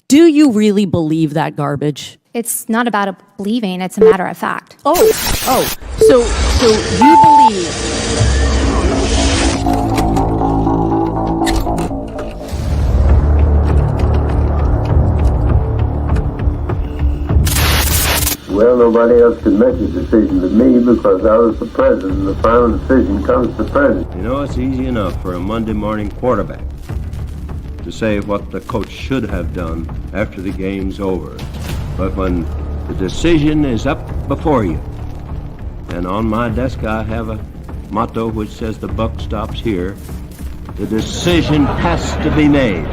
Do you really believe that garbage? It's not about believing, it's a matter of fact. So you believe. Well, nobody else can make a decision but me because I was the president. The final decision comes to the president. You know, it's easy enough for a Monday morning quarterback to say what the coach should have done after the game's over. But when the decision is up before you, and on my desk I have a motto which says the buck stops here, the decision has to be made.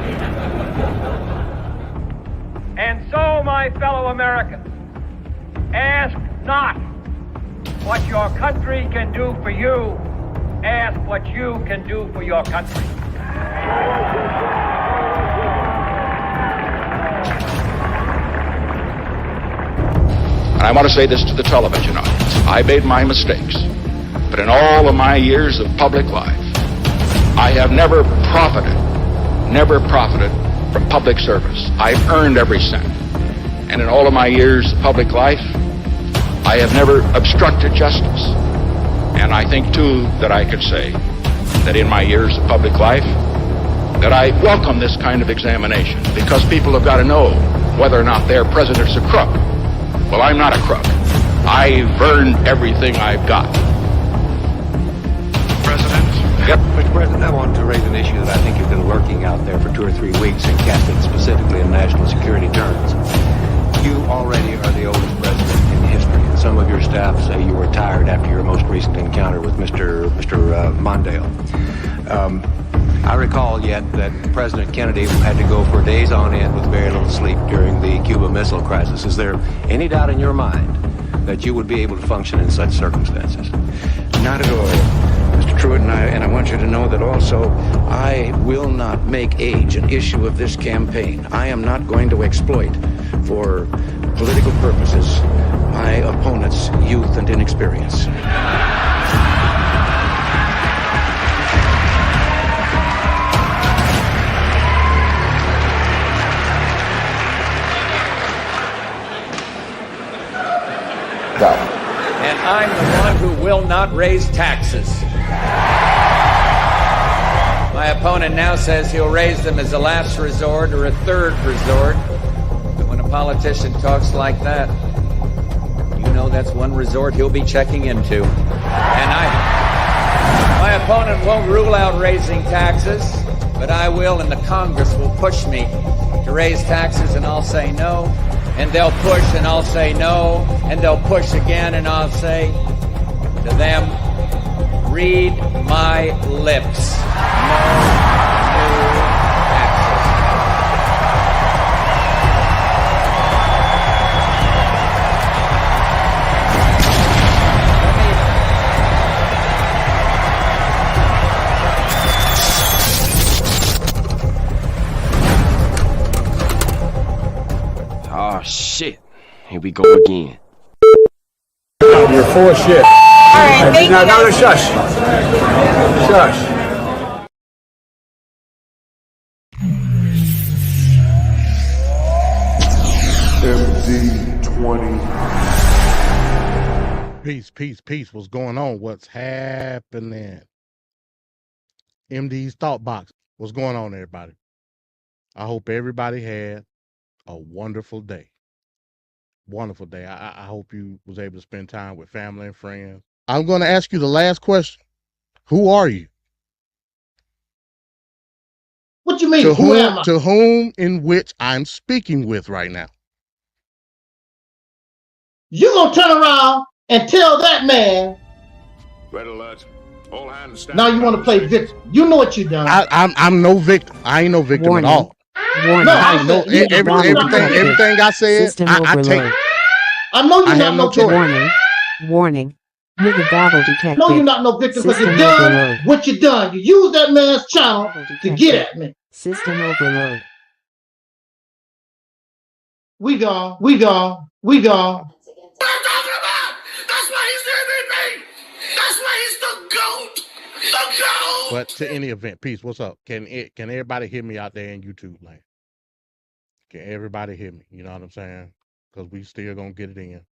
And so, my fellow Americans, ask not what your country can do for you. Ask what you can do for your country. And I want to say this to the television audience. I made my mistakes, but in all of my years of public life, I have never profited from public service. I've earned every cent. And in all of my years of public life, I have never obstructed justice. And I think, too, that I could say that in my years of public life, that I welcome this kind of examination, because people have got to know whether or not their president's a crook. Well, I'm not a crook. I've earned everything I've got. President? Yep. Mr. President, I want to raise an issue that I think you've been lurking out there for 2 or 3 weeks and casting specifically in national security terms. You already are the oldest president in history, and some of your staff say you were tired after your most recent encounter with Mr. Mondale. I recall yet that President Kennedy had to go for days on end with very little sleep during the Cuba Missile Crisis. Is there any doubt in your mind that you would be able to function in such circumstances? Not at all, Mr. Truitt, and I want you to know that also I will not make age an issue of this campaign. I am not going to exploit for political purposes my opponent's youth and inexperience. And I'm the one who will not raise taxes. My opponent now says he'll raise them as a last resort or a third resort. But when a politician talks like that, you know that's one resort he'll be checking into. And my opponent won't rule out raising taxes, but I will, and the Congress will push me to raise taxes, and I'll say no. And they'll push, and I'll say no, and they'll push again, and I'll say to them, read my lips. No new taxes. Oh, shit. Here we go again. You're full of shit. All right, thank you. No, shush. Shush. MD20. Peace. What's going on? What's happening? MD's Thought Box. What's going on, everybody? I hope everybody had a wonderful day. Wonderful day. I hope you was able to spend time with family and friends. I'm going to ask you the last question. Who are you? What you mean? Who am I? To whom in which I'm speaking with right now. You gonna turn around and tell that man? Red alert. All hands stand. Now you want to play victim? You know what you done. I'm no victim. I ain't no victim Warning. at all. Warning. No, everything I said, I take. I know you're not no victim. Warning. Nigga babble detected. No, you're not no victim because you done what you done. You used that man's channel to get at me. System overload. We gone. What I'm talking about! That's why he's the MVP! That's why he's the GOAT! The GOAT! But to any event, peace. What's up? Can everybody hear me out there in YouTube land? Can everybody hear me? You know what I'm saying? Because we still gonna get it in.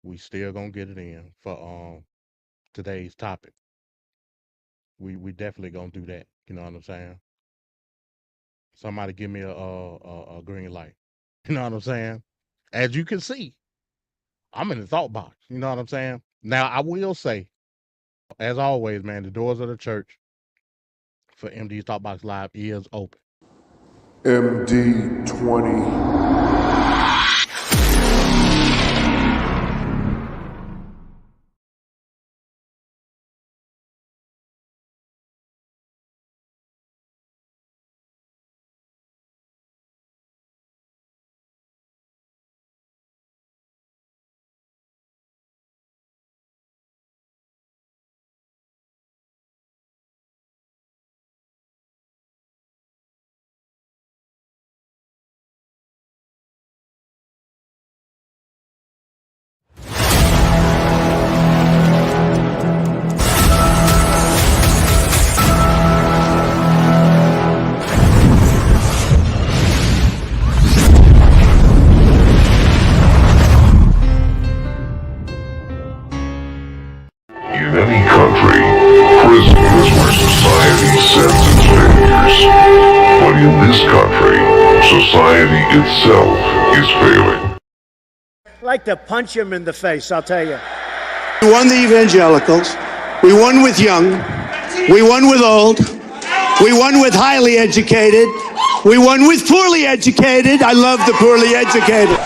We still gonna get it in for today's topic. We definitely gonna do that. You know what I'm saying? Somebody give me a green light. You know what I'm saying? As you can see, I'm in the thought box. You know what I'm saying? Now I will say, as always, man, the doors of the church for MD's Thought Box Live is open. MD 20. In any country, prison is where society sends its failures. But in this country, society itself is failing. I'd like to punch him in the face, I'll tell you. We won the evangelicals. We won with young. We won with old. We won with highly educated. We won with poorly educated. I love the poorly educated.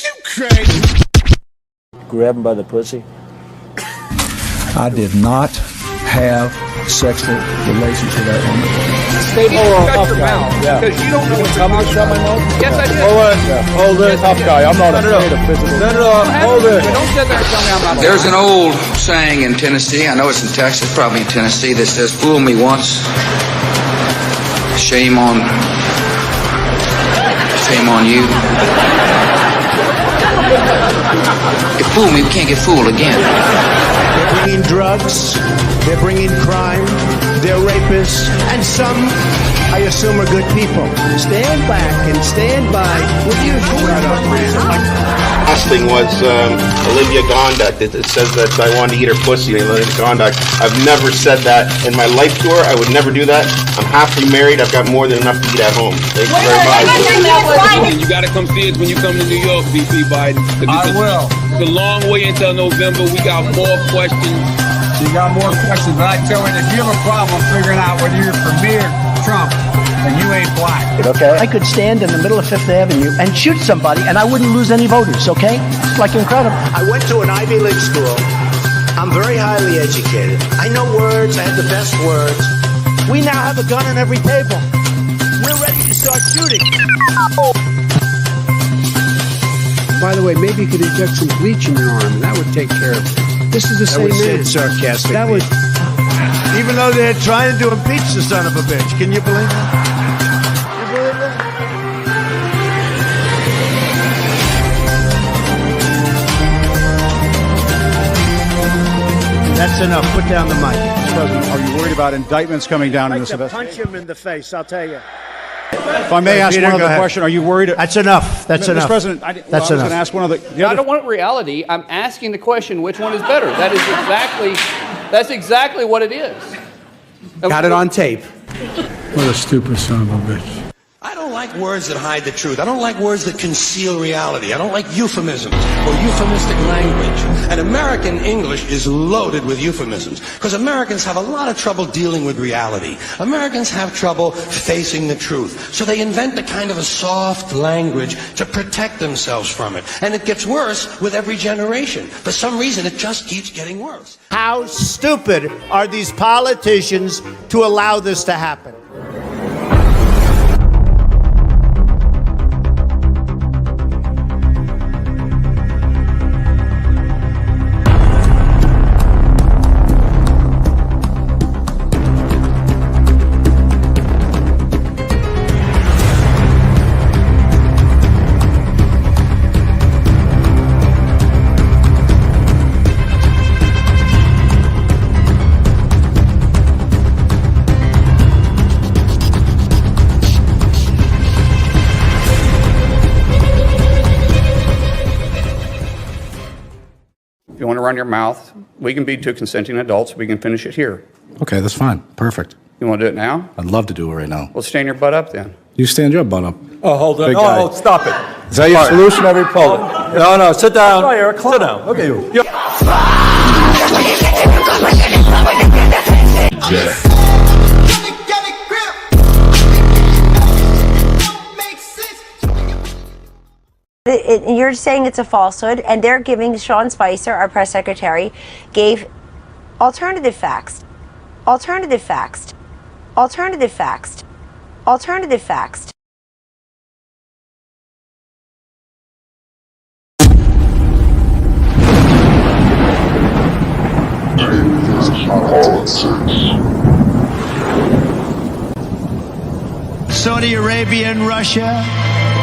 You crazy. Grab him by the pussy. I did not have sexual relations with that woman. Stay shut your mouth, because you don't know what you're talking about. Yes, I did. Hold it, tough guy. I'm not afraid of physical. Hold it. Don't sit there and tell me I'm not. There's an old saying in Tennessee, I know it's in Texas, probably in Tennessee, that says, fool me once, shame on you. You fool me, we can't get fooled again. They're bringing drugs, they're bringing crime, they're rapists, and some, I assume, are good people. Stand back and stand by with your shut up. Last thing was Olivia Gondak. It says that I wanted to eat her pussy. Olivia Gondak. I've never said that in my life to her. I would never do that. I'm happily married. I've got more than enough to eat at home. Thank you very much. You got to come see us when you come to New York, VP Biden. I will. It's a long way until November. We got more questions. You got more questions, but I tell you, if you have a problem figuring out whether you're for me or Trump, then you ain't black. Okay. I could stand in the middle of Fifth Avenue and shoot somebody, and I wouldn't lose any voters, okay? It's like incredible. I went to an Ivy League school. I'm very highly educated. I know words. I have the best words. We now have a gun on every table. We're ready to start shooting. By the way, maybe you could inject some bleach in your arm, and that would take care of it. This is the same man. Sarcastic. That was... Even though they're trying to impeach the son of a bitch. Can you believe that? You believe that? That's enough. Put down the mic. Mr. President, are you worried about indictments coming down in this I'd like to investigation? punch him in the face, I'll tell you. If I may ask Peter, one other go ahead. question, are you worried? That's enough. That's enough. Mr. President, I was going to ask one other. I don't want reality. I'm asking the question, which one is better? That's exactly what it is. Got it on tape. What a stupid son of a bitch. I don't like words that hide the truth. I don't like words that conceal reality. I don't like euphemisms or euphemistic language. And American English is loaded with euphemisms because Americans have a lot of trouble dealing with reality. Americans have trouble facing the truth. So they invent a kind of a soft language to protect themselves from it. And it gets worse with every generation. For some reason, it just keeps getting worse. How stupid are these politicians to allow this to happen? run your mouth, we can be two consenting adults. We can finish it here. Okay, that's fine. Perfect. You want to do it now? I'd love to do it right now. Well, stand your butt up then. You stand your butt up. Oh, hold on. Big guy. Oh, stop it. Is that your solution every poll? No, sit down. Sit down. Look at you. You're saying it's a falsehood, and they're giving Sean Spicer, our press secretary, gave alternative facts. Alternative facts. Alternative facts. Alternative facts. Saudi Arabia and Russia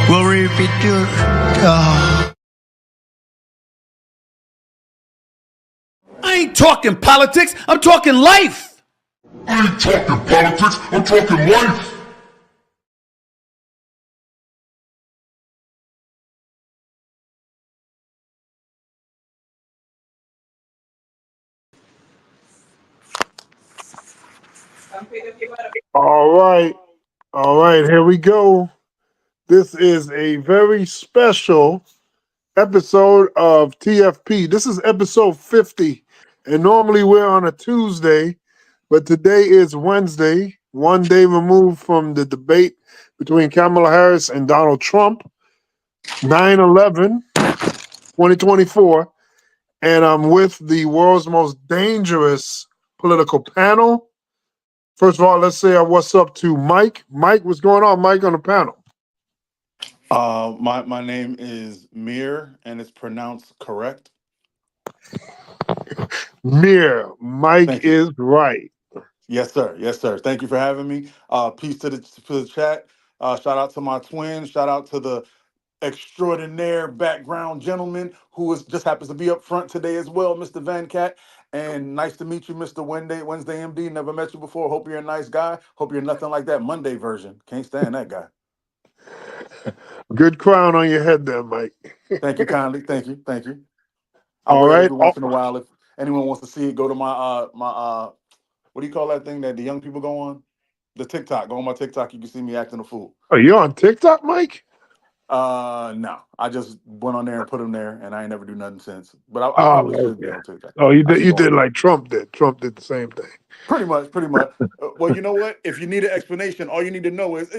will repeat your. I ain't talking politics. I'm talking life. I ain't talking politics, I'm talking life. All right, here we go. This is a very special episode of TFP. This is episode 50, and normally we're on a Tuesday, but today is Wednesday, one day removed from the debate between Kamala Harris and Donald Trump, 9/11, 2024, and I'm with the world's most dangerous political panel. First of all, let's say what's up to Mike. Mike, what's going on, Mike, on the panel? My name is Mir, and it's pronounced correct. Mir, Mike is right. Yes, sir. Yes, sir. Thank you for having me. Peace to the chat. Shout out to my twin. Shout out to the extraordinaire background gentleman who just happens to be up front today as well, Mr. Van Cat. And nice to meet you, Mr. Wednesday MD. Never met you before. Hope you're a nice guy. Hope you're nothing like that Monday version. Can't stand that guy. Good crown on your head there, Mike. Thank you kindly. Thank you. Thank you. All wear it right. every once in a while. If anyone wants to see it, go to my what do you call that thing that the young people go on? The TikTok. Go on my TikTok. You can see me acting a fool. Are you on TikTok, Mike? No. I just went on there and put them there, and I ain't never do nothing since. But I probably should be on TikTok. Oh, you did like Trump did. Trump did the same thing. Pretty much. Well, you know what? If you need an explanation, all you need to know is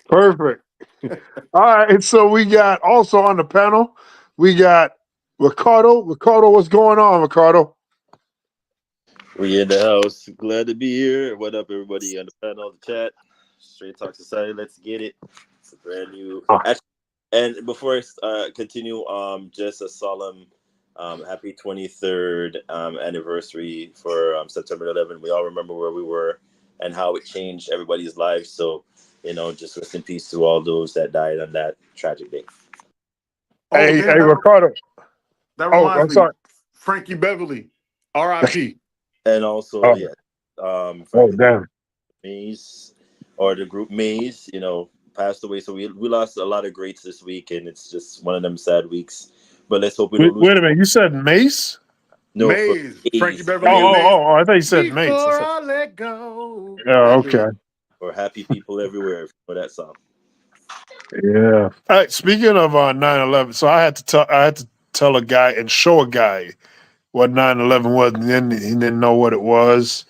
Perfect. All right, and so we got also on the panel, we got Ricardo. Ricardo, what's going on, Ricardo? We in the house. Glad to be here. What up, everybody on the panel, the chat? Straight Talk Society. Let's get it. It's a brand new. And before I continue, just a solemn happy 23rd anniversary for September 11th. We all remember where we were and how it changed everybody's lives. So, just rest in peace to all those that died on that tragic day. Hey, Ricardo. That reminds I'm me. sorry. Frankie Beverly, R.I.P. And also, damn. Maze, or the group Maze, passed away. So we lost a lot of greats this week, and it's just one of them sad weeks. But let's hope we don't lose. Wait a minute, you said Mace? No, Maze. Frankie Beverly. I thought you said Mace. Before I let go. Oh, okay. Or Happy People Everywhere for that song. Yeah. All right, speaking of 9/11, so I had to tell a guy and show a guy what 9/11 was, and then he didn't know what it was.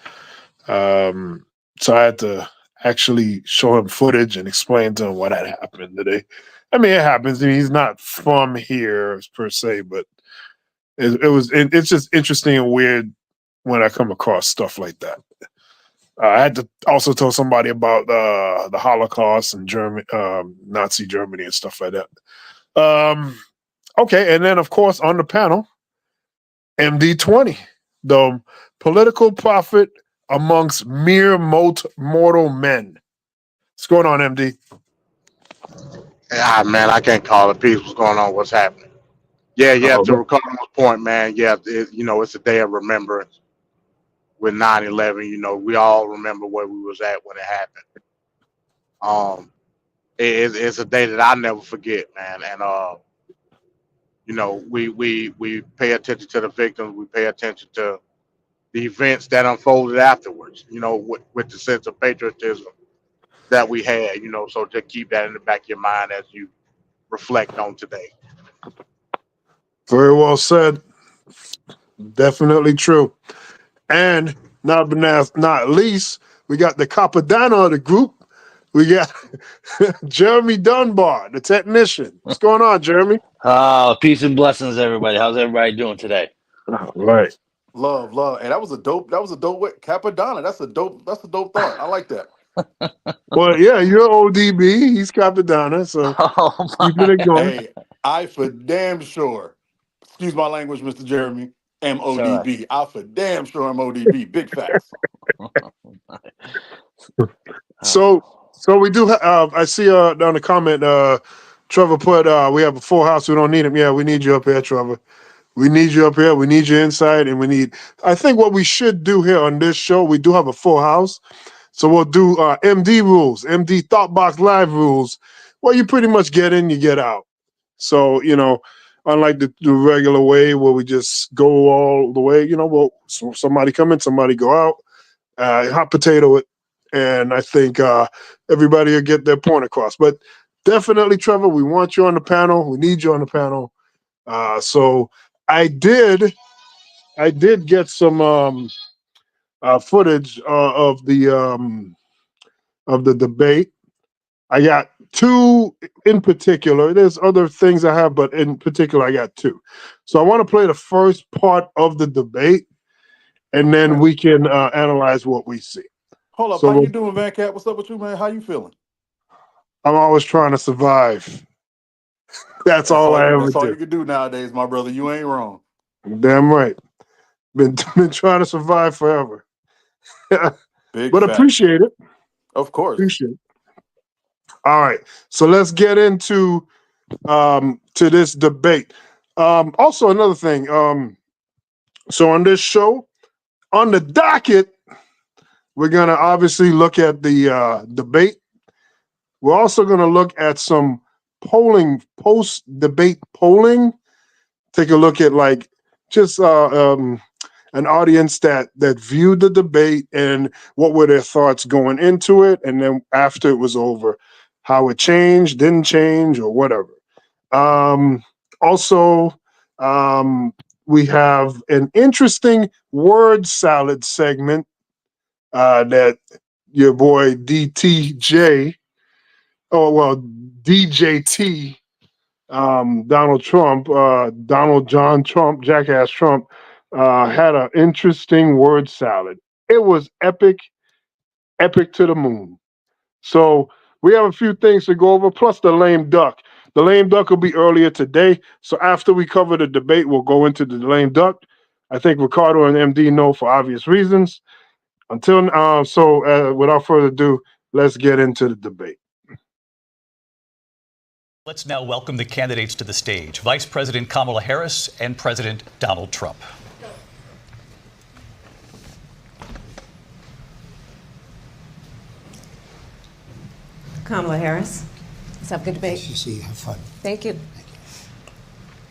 So I had to actually show him footage and explain to him what had happened today. I mean, it happens. I mean, he's not from here per se, but it's just interesting and weird when I come across stuff like that. I had to also tell somebody about the Holocaust and Nazi Germany and stuff like that. Okay, and then of course on the panel, MD20, the political prophet amongst mere mortal men. What's going on, MD? Man, I can't call it peace. What's going on? What's happening? Yeah, to Ricardo's point, man, it's a day of remembrance with 9/11. We all remember where we was at when it happened. it's a day that I never forget, man. And you know, we pay attention to the victims. We pay attention to the events that unfolded afterwards. You know, with the sense of patriotism that we had. You know, so just keep that in the back of your mind as you reflect on today. Very well said. Definitely true. And not least, we got the Capadonna of the group. We got Jeremy Dunbar, the technician. What's going on, Jeremy? Peace and blessings, everybody. How's everybody doing today? All right. Love, love. And that was a dope way. Capadonna. That's a dope thought. I like that. Well, yeah, you're ODB. He's Capadonna, so keeping it going. Hey, I for damn sure, excuse my language, Mr. Jeremy, am It's all right. ODB. I for damn sure am ODB. Big facts. So we do have, I see down the comment, Trevor put, we have a full house. We don't need him. Yeah, we need you up here, Trevor. We need you up here. We need your insight. And I think what we should do here on this show, we do have a full house. So we'll do MD rules, MD Thought Box Live rules. Well, you pretty much get in, you get out. So, you know, unlike the regular way where we just go all the way, you know, well, so somebody come in, somebody go out, hot potato it. And I think everybody will get their point across. But definitely, Trevor, we want you on the panel. We need you on the panel. So I did get some footage of the debate. I got two in particular. There's other things I have, but in particular, I got two. So I want to play the first part of the debate, and then we can analyze what we see. Hold up. So How you doing, Van Cat? What's up with you, man? How you feeling? I'm always trying to survive. That's all I ever do. That's all you can do nowadays, my brother. You ain't wrong. Damn right. Been trying to survive forever. But fact. appreciate it. Of course. Appreciate it. All right. So let's get into to this debate. Also, another thing. So on this show, on the docket, we're going to obviously look at the debate. We're also going to look at some polling, post-debate polling. Take a look at like just an audience that viewed the debate and what were their thoughts going into it, and then after it was over, how it changed, didn't change, or whatever. Also, we have an interesting word salad segment that your boy DJT, Donald Trump, Donald John Trump, Jackass Trump, had an interesting word salad. It was epic to the moon. So we have a few things to go over, plus the lame duck. The lame duck will be earlier today. So after we cover the debate, we'll go into the lame duck. I think Ricardo and MD know for obvious reasons. Without further ado, let's get into the debate. Let's now welcome the candidates to the stage. Vice President Kamala Harris and President Donald Trump. Kamala Harris. Let's have a good debate. Nice to see you. Have fun. Thank you.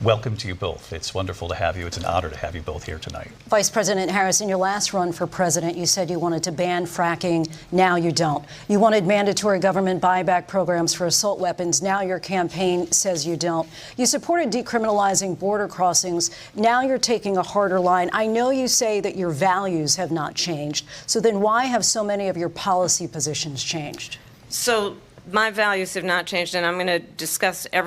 Welcome to you both. It's wonderful to have you. It's an honor to have you both here tonight. Vice President Harris, in your last run for president, you said you wanted to ban fracking. Now you don't. You wanted mandatory government buyback programs for assault weapons. Now your campaign says you don't. You supported decriminalizing border crossings. Now you're taking a harder line. I know you say that your values have not changed. So then why have so many of your policy positions changed? So my values have not changed, and I'm going to discuss at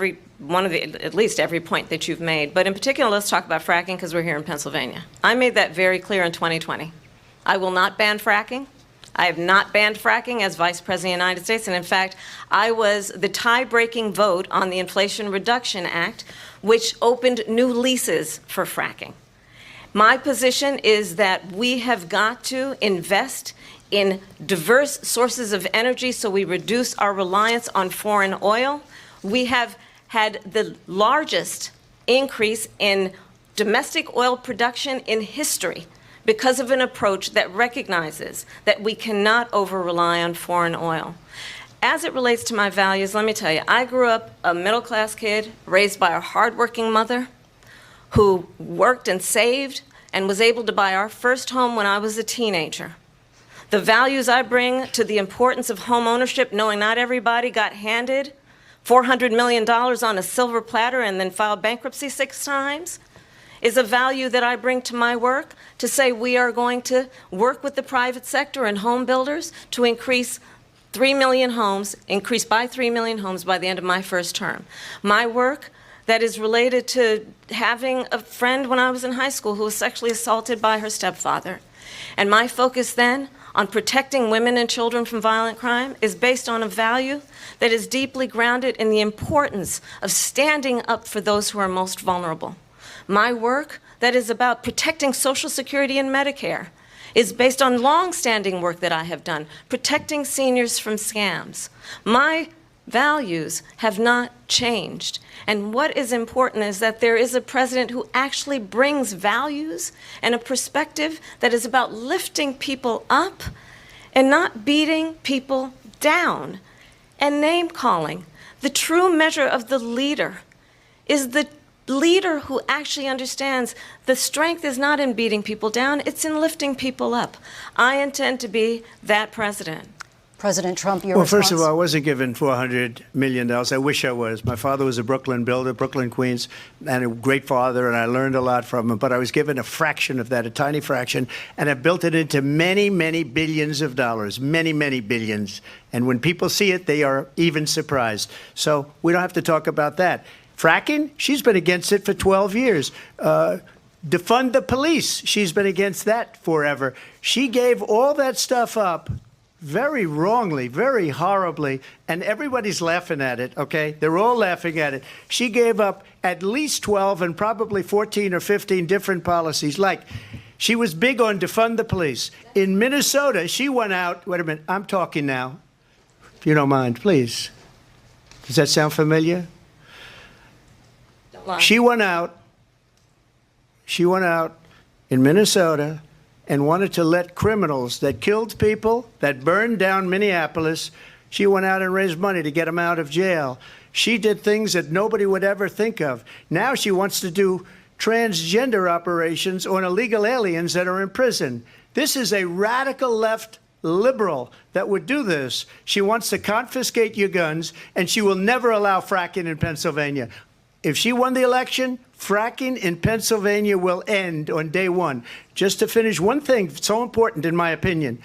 least every point that you've made. But in particular, let's talk about fracking because we're here in Pennsylvania. I made that very clear in 2020. I will not ban fracking. I have not banned fracking as Vice President of the United States. And in fact, I was the tie-breaking vote on the Inflation Reduction Act, which opened new leases for fracking. My position is that we have got to invest in diverse sources of energy so we reduce our reliance on foreign oil. We have had the largest increase in domestic oil production in history because of an approach that recognizes that we cannot over-rely on foreign oil. As it relates to my values, let me tell you, I grew up a middle-class kid raised by a hardworking mother who worked and saved and was able to buy our first home when I was a teenager. The values I bring to the importance of home ownership, knowing not everybody got handed $400 million on a silver platter and then filed bankruptcy 6 times, is a value that I bring to my work to say we are going to work with the private sector and home builders to increase 3 million homes, increase by 3 million homes by the end of my first term. My work that is related to having a friend when I was in high school who was sexually assaulted by her stepfather. And my focus then on protecting women and children from violent crime is based on a value that is deeply grounded in the importance of standing up for those who are most vulnerable. My work that is about protecting Social Security and Medicare is based on long-standing work that I have done, protecting seniors from scams. My values have not changed. And what is important is that there is a president who actually brings values and a perspective that is about lifting people up and not beating people down and name-calling. The true measure of the leader is the leader who actually understands the strength is not in beating people down, it's in lifting people up. I intend to be that president. President Trump, your Well, response? first of all, I wasn't given $400 million. I wish I was. My father was a Brooklyn builder, Brooklyn, Queens, and a great father, and I learned a lot from him. But I was given a fraction of that, a tiny fraction, and I built it into many, many billions of dollars, many, many billions. And when people see it, they are even surprised. So we don't have to talk about that. Fracking, she's been against it for 12 years. Defund the police, she's been against that forever. She gave all that stuff up very wrongly, very horribly, and everybody's laughing at it, okay? They're all laughing at it. She gave up at least 12 and probably 14 or 15 different policies. Like, she was big on defund the police. In Minnesota, she went out, wait a minute, I'm talking now, if you don't mind, please. Does that sound familiar? She went out in Minnesota and wanted to let criminals that killed people, that burned down Minneapolis, she went out and raised money to get them out of jail. She did things that nobody would ever think of. Now she wants to do transgender operations on illegal aliens that are in prison. This is a radical left liberal that would do this. She wants to confiscate your guns, and she will never allow fracking in Pennsylvania. If she won the election, fracking in Pennsylvania will end on day one. Just to finish, one thing so important in my opinion.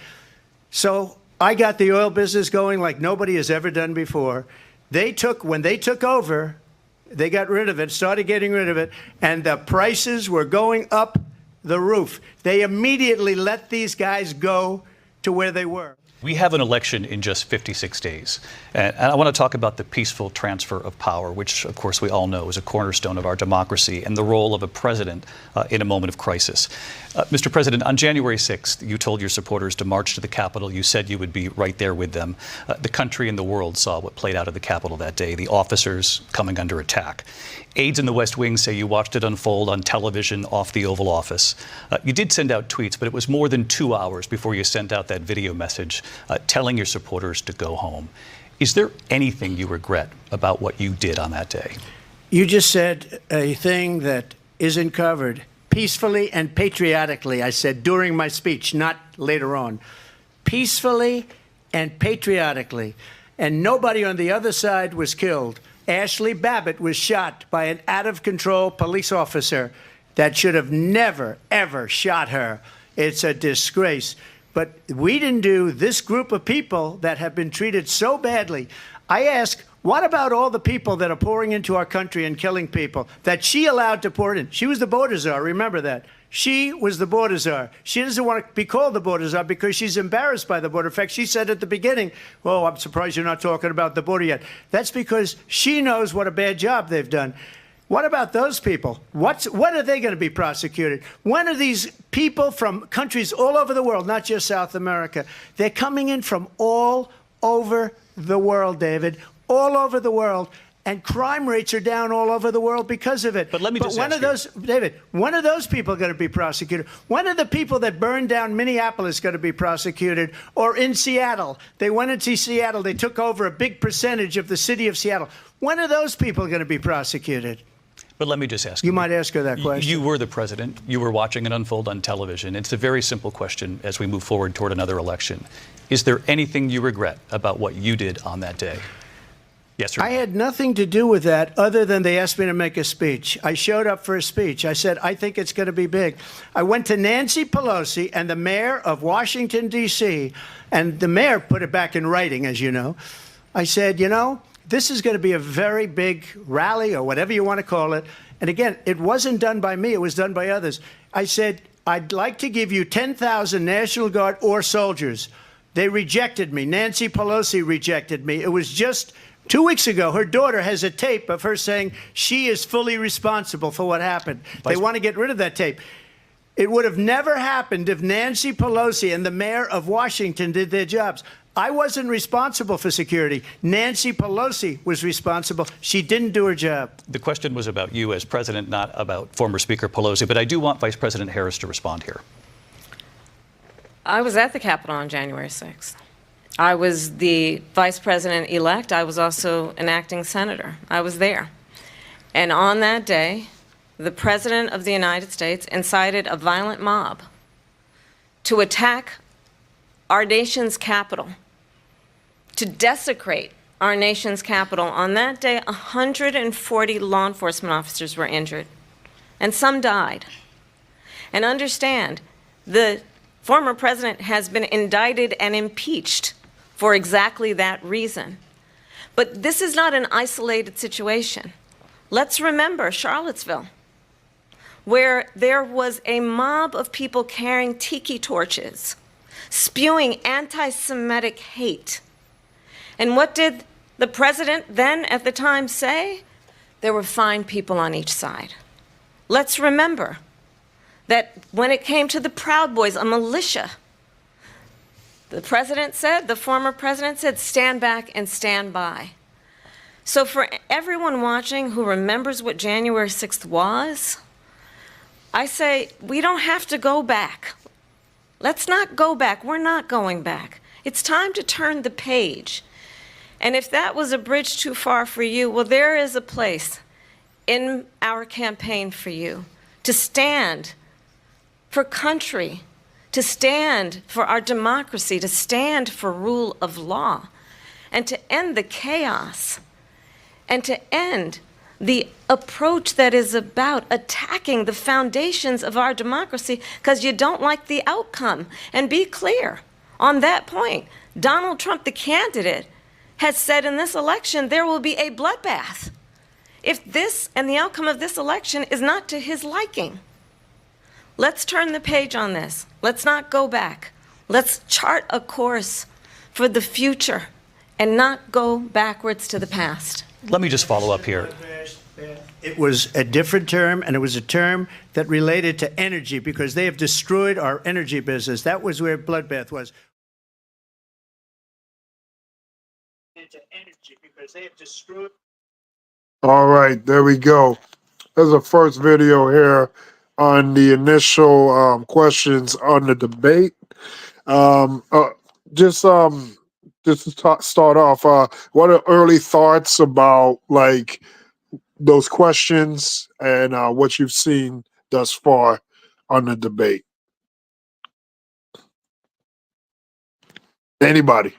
So I got the oil business going like nobody has ever done before. When they took over, they got rid of it, started getting rid of it, and the prices were going up the roof. They immediately let these guys go to where they were. We have an election in just 56 days. And I want to talk about the peaceful transfer of power, which, of course, we all know is a cornerstone of our democracy, and the role of a president in a moment of crisis. Mr. President, on January 6th, you told your supporters to march to the Capitol. You said you would be right there with them. The country and the world saw what played out at the Capitol that day, the officers coming under attack. Aides in the West Wing say you watched it unfold on television off the Oval Office. You did send out tweets, but it was more than 2 hours before you sent out that video message telling your supporters to go home. Is there anything you regret about what you did on that day? You just said a thing that isn't covered. Peacefully and patriotically, I said during my speech, not later on. Peacefully and patriotically. And nobody on the other side was killed. Ashley Babbitt was shot by an out-of-control police officer that should have never, ever shot her. It's a disgrace. But we didn't do this group of people that have been treated so badly. I ask, what about all the people that are pouring into our country and killing people that she allowed to pour in? She was the border czar, remember that. She was the border czar. She doesn't want to be called the border czar because she's embarrassed by the border. In fact, she said at the beginning, oh, I'm surprised you're not talking about the border yet. That's because she knows what a bad job they've done. What about those people? When are they going to be prosecuted? When are these people from countries all over the world, not just South America? They're coming in from all over the world, David, all over the world. and crime rates are down all over the world because of it. But let me just one ask of those, David, one of those people are going to be prosecuted. One of the people that burned down Minneapolis is going to be prosecuted. Or in Seattle, they went into Seattle, they took over a big percentage of the city of Seattle. One of those people are going to be prosecuted. But let me just ask you. You might ask her that question. You were the president. You were watching it unfold on television. It's a very simple question as we move forward toward another election. Is there anything you regret about what you did on that day? Yes or no? I had nothing to do with that other than they asked me to make a speech. I showed up for a speech. I said, I think it's going to be big. I went to Nancy Pelosi and the mayor of Washington, D.C., and the mayor put it back in writing, as you know. I said, you know, this is going to be a very big rally or whatever you want to call it. And again, it wasn't done by me. It was done by others. I said, I'd like to give you 10,000 National Guard or soldiers. They rejected me. Nancy Pelosi rejected me. It was just 2 weeks ago. Her daughter has a tape of her saying she is fully responsible for what happened. They want to get rid of that tape. It would have never happened if Nancy Pelosi and the mayor of Washington did their jobs. I wasn't responsible for security. Nancy Pelosi was responsible. She didn't do her job. The question was about you as president, not about former Speaker Pelosi. But I do want Vice President Harris to respond here. I was at the Capitol on January 6th. I was the vice president-elect. I was also an acting senator. I was there. And on that day, the President of the United States incited a violent mob to attack our nation's capital, to desecrate our nation's capital. On that day, 140 law enforcement officers were injured, and some died. And understand, the former president has been indicted and impeached for exactly that reason. But this is not an isolated situation. Let's remember Charlottesville, where there was a mob of people carrying tiki torches, spewing anti-Semitic hate. And what did the president then at the time say? There were fine people on each side. Let's remember that when it came to the Proud Boys, a militia, the president said, the former president said, stand back and stand by. So for everyone watching who remembers what January 6th was, I say we don't have to go back. Let's not go back. We're not going back. It's time to turn the page. And if that was a bridge too far for you, well, there is a place in our campaign for you to stand for country, to stand for our democracy, to stand for rule of law, and to end the chaos, and to end the approach that is about attacking the foundations of our democracy because you don't like the outcome. And be clear on that point. Donald Trump, the candidate, has said in this election there will be a bloodbath if this and the outcome of this election is not to his liking. Let's turn the page on this. Let's not go back. Let's chart a course for the future and not go backwards to the past. Let me just follow up here. It was a different term, and it was a term that related to energy because they have destroyed our energy business. That was where bloodbath was. Into energy because they have destroyed. All right, there we go. There's a first video here on the initial questions on the debate. Just to start off, what are early thoughts about like those questions and what you've seen thus far on the debate? Anybody?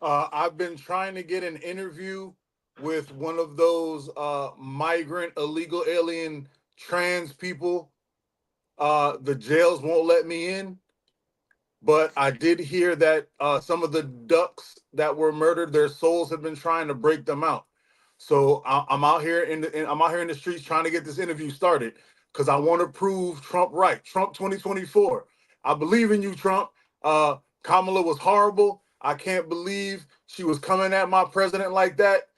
I've been trying to get an interview with one of those migrant, illegal alien, trans people. The jails won't let me in. But I did hear that some of the ducks that were murdered, their souls have been trying to break them out. So I'm out here in the streets trying to get this interview started because I want to prove Trump right. Trump 2024. I believe in you, Trump. Kamala was horrible. I can't believe she was coming at my president like that.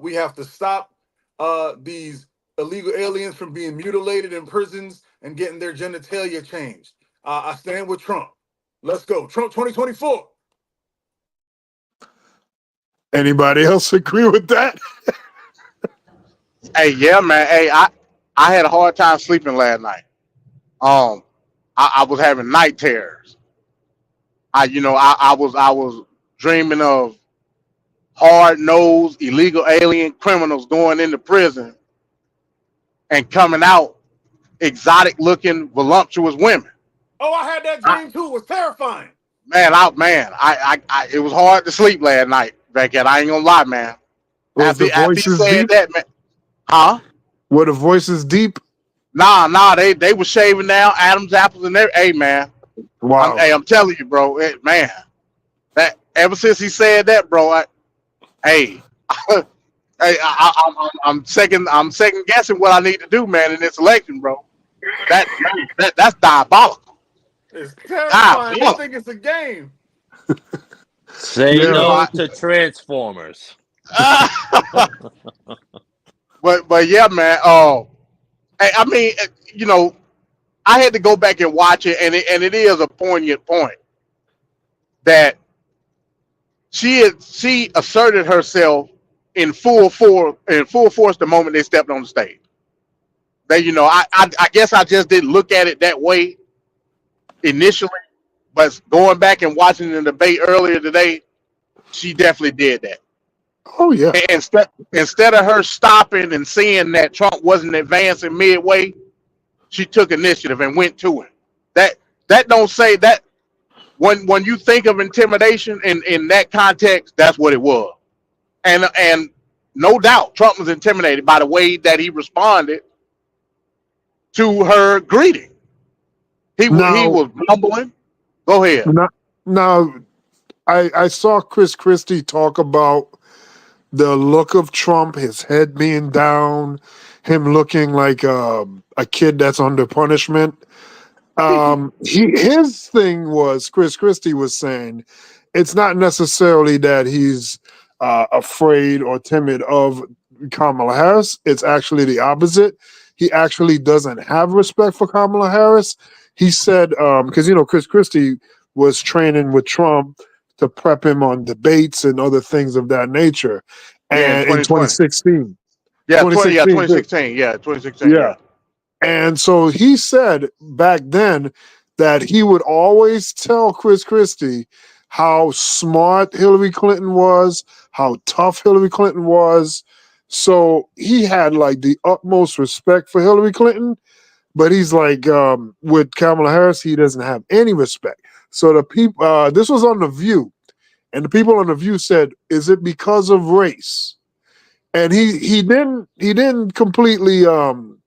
We have to stop these illegal aliens from being mutilated in prisons and getting their genitalia changed. I stand with Trump. Let's go. Trump 2024. Anybody else agree with that? Hey, yeah, man. Hey, I had a hard time sleeping last night. I was having night terrors. I was dreaming of hard-nosed illegal alien criminals going into prison and coming out exotic-looking, voluptuous women. Oh, I had that dream too. It was terrifying. It was hard to sleep last night, Beckett. I ain't gonna lie, man. Was the After he voices said deep? that, man, huh? Were the voices deep? Nah, they were shaving down Adam's apples and everything. Hey, man, Wow. I'm telling you, bro, man, that ever since he said that, bro, hey, I'm second guessing what I need to do, man, in this election, bro. That's diabolical. It's terrifying. I think it's a game. Say You know, no to Transformers. but yeah, man. I mean, I had to go back and watch it, and it is a poignant point that she asserted herself in full force the moment they stepped on the stage. I guess I just didn't look at it that way initially, but going back and watching the debate earlier today, she definitely did that. Oh yeah. And instead of her stopping and seeing that Trump wasn't advancing midway, she took initiative and went to him. That don't say that when you think of intimidation in that context, that's what it was. And no doubt Trump was intimidated by the way that he responded to her greeting. He was mumbling. Go ahead. Now, I saw Chris Christie talk about the look of Trump, his head being down, him looking like a kid that's under punishment. His thing was, Chris Christie was saying, it's not necessarily that he's afraid or timid of Kamala Harris. It's actually the opposite. He actually doesn't have respect for Kamala Harris. He said, because Chris Christie was training with Trump to prep him on debates and other things of that nature. And in 2016. Yeah, 2016. Yeah, 2016. Yeah. And so he said back then that he would always tell Chris Christie how smart Hillary Clinton was, how tough Hillary Clinton was. So he had like the utmost respect for Hillary Clinton, but he's like, with Kamala Harris, he doesn't have any respect. So the people, this was on The View, and the people on The View said, is it because of race? And he didn't completely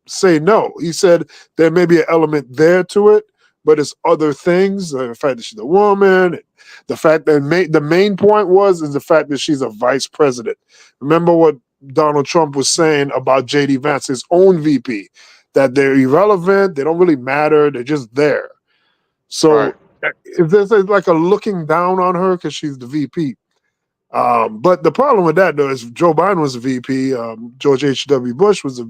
say no. He said there may be an element there to it, but it's other things. The fact that she's a woman, the fact that the main point is the fact that she's a vice president. Remember what Donald Trump was saying about J.D. Vance, his own VP, that they're irrelevant, they don't really matter, they're just there. So if there's like a looking down on her because she's the VP. But the problem with that, though, is Joe Biden was a VP, George H.W. Bush was a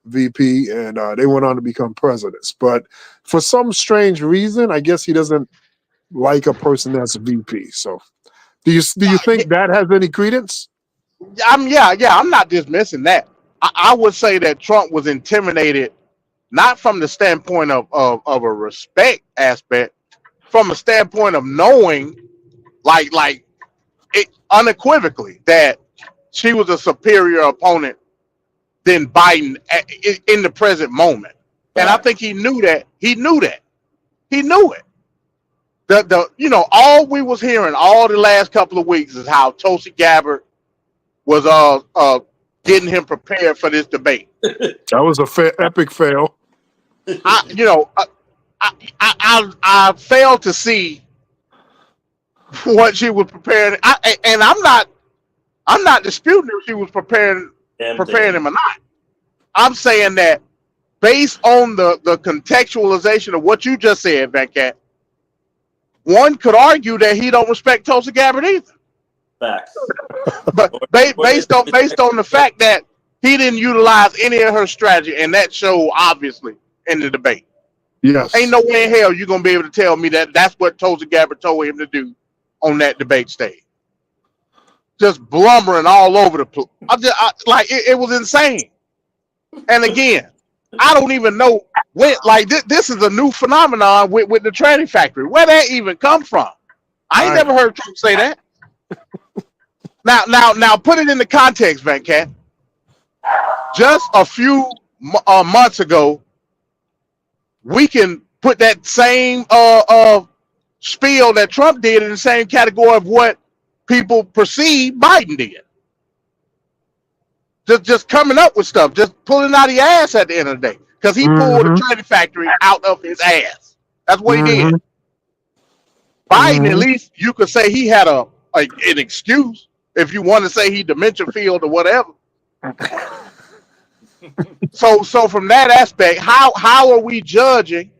VP, and they went on to become presidents. But for some strange reason, I guess he doesn't like a person that's a VP. So do you think that has any credence? I'm not dismissing that. I would say that Trump was intimidated, not from the standpoint of a respect aspect, from a standpoint of knowing, like it unequivocally, that she was a superior opponent than Biden in the present moment. And I think he knew that. He knew it. All we was hearing all the last couple of weeks is how Tulsi Gabbard was getting him prepared for this debate. That was a epic fail. I failed to see what she was preparing. I'm not disputing if she was preparing him or not. I'm saying that based on the contextualization of what you just said, Venkat, one could argue that he don't respect Tulsi Gabbard either. Facts. But based on the fact that he didn't utilize any of her strategy, and that showed obviously in the debate. Yes. Ain't no way in hell you're gonna be able to tell me that that's what Tulsi Gabbard told him to do on that debate stage. Just blubbering all over the place. It was insane. And again, I don't even know when. Like this is a new phenomenon with the tranny factory. Where that even come from? I ain't never heard Trump say that. Now, put it in the context, Van Cat. Just a few months ago, we can put that same spiel that Trump did in the same category of what people perceive Biden did. Just coming up with stuff, just pulling out the ass at the end of the day, because he pulled the tranny factory out of his ass. That's what he did. Biden, at least you could say he had an excuse if you want to say he dementia field or whatever. So from that aspect, how are we judging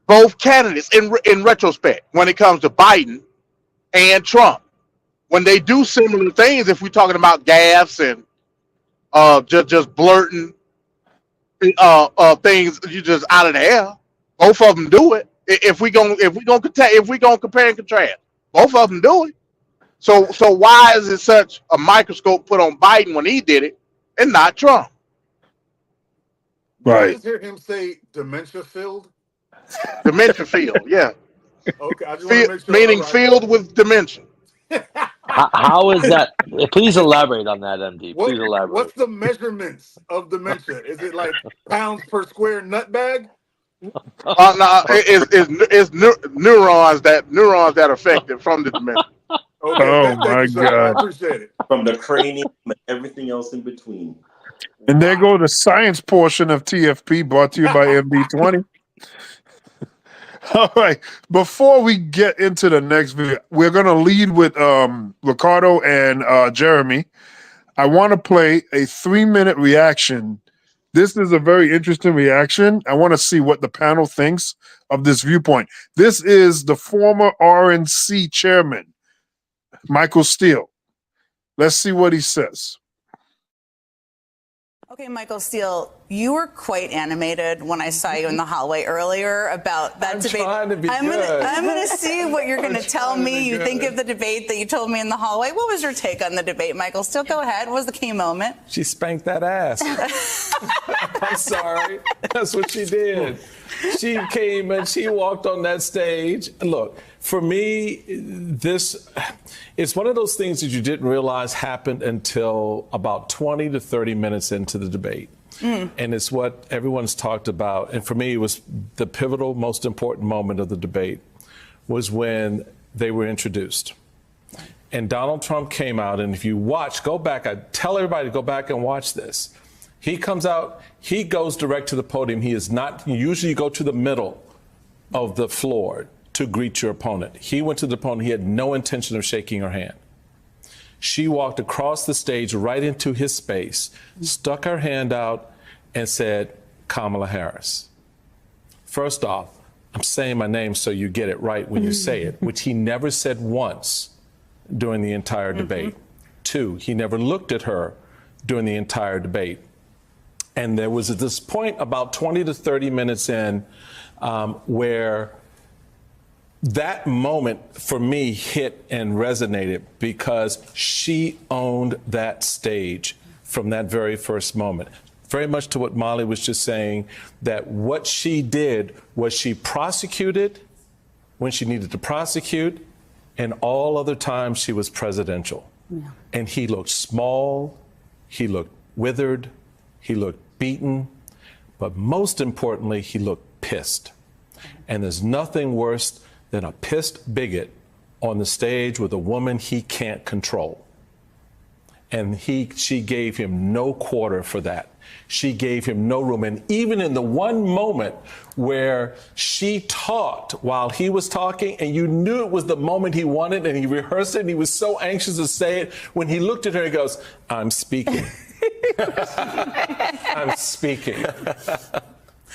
both candidates in retrospect when it comes to Biden and Trump? When they do similar things, if we're talking about gaffes and just blurting things you just out of the air, both of them do it. If we gonna compare and contrast, both of them do it. So why is it such a microscope put on Biden when he did it and not Trump? Right. Did you just hear him say dementia filled? Dementia field, yeah. Okay, I just want to make sure. Meaning filled with dementia. How is that? Please elaborate on that, MD. Please elaborate. What's the measurements of dementia? Is it like pounds per square nut bag? No, it's neurons that are affected from the dementia. Okay, oh my God! I appreciate it. From the cranium and everything else in between. And there go the science portion of TFP, brought to you by MB20. All right. Before we get into the next video, we're going to lead with Ricardo and Jeremy. I want to play a 3-minute reaction. This is a very interesting reaction. I want to see what the panel thinks of this viewpoint. This is the former RNC chairman, Michael Steele. Let's see what he says. Okay, Michael Steele, you were quite animated when I saw you in the hallway earlier about that debate. I'm going to see what you're going to tell me. You think of the debate that you told me in the hallway. What was your take on the debate, Michael Steele? Go ahead. What was the key moment? She spanked that ass. I'm sorry. That's what she did. She came and she walked on that stage. Look, for me, it's one of those things that you didn't realize happened until about 20 to 30 minutes into the debate. And it's what everyone's talked about. And for me, it was the pivotal, most important moment of the debate was when they were introduced. And Donald Trump came out, and if you watch, go back, I tell everybody to go back and watch this. He comes out, he goes direct to the podium. He is not, usually you go to the middle of the floor to greet your opponent. He went to the opponent, he had no intention of shaking her hand. She walked across the stage right into his space, stuck her hand out and said, Kamala Harris. First off, I'm saying my name so you get it right when you say it, which he never said once during the entire debate. 2, he never looked at her during the entire debate. And there was this point about 20 to 30 minutes in where that moment for me hit and resonated because she owned that stage from that very first moment. Very much to what Molly was just saying, that what she did was she prosecuted when she needed to prosecute, and all other times she was presidential. Yeah. And he looked small, he looked withered, he looked beaten, but most importantly, he looked pissed. And there's nothing worse than a pissed bigot on the stage with a woman he can't control. And she gave him no quarter for that. She gave him no room. And even in the one moment where she talked while he was talking, and you knew it was the moment he wanted, and he rehearsed it, and he was so anxious to say it, when he looked at her, he goes, I'm speaking. I'm speaking.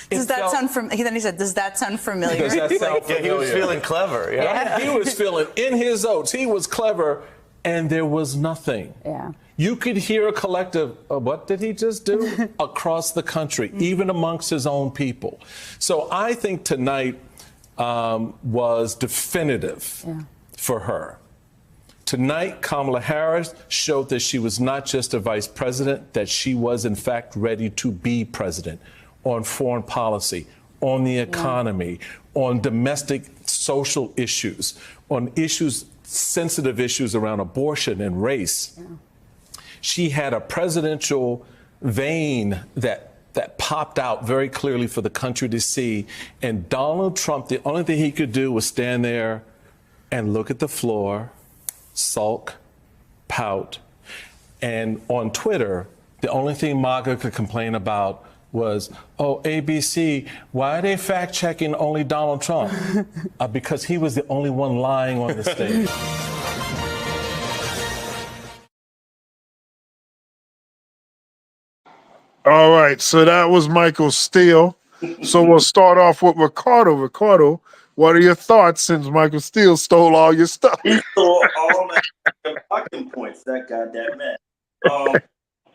Does that sound familiar? Then he said, does that sound familiar? Does that sound familiar? Yeah, he was feeling clever. Yeah. He was feeling in his oats. He was clever, and there was nothing. Yeah. You could hear a collective, what did he just do? Across the country, even amongst his own people. So I think tonight was definitive for her Tonight, Kamala Harris showed that she was not just a vice president, that she was, in fact, ready to be president on foreign policy, on the economy, on domestic social issues, on issues, sensitive issues around abortion and race. She had a presidential vein that popped out very clearly for the country to see. And Donald Trump, the only thing he could do was stand there and look at the floor, sulk, pout. And on Twitter, the only thing MAGA could complain about was, oh, ABC, why are they fact-checking only Donald Trump? Because he was the only one lying on the stage. All right, so that was Michael Steele. So we'll start off with Ricardo. Ricardo, what are your thoughts since Michael Steele stole all your stuff? He stole all my talking points, that goddamn man.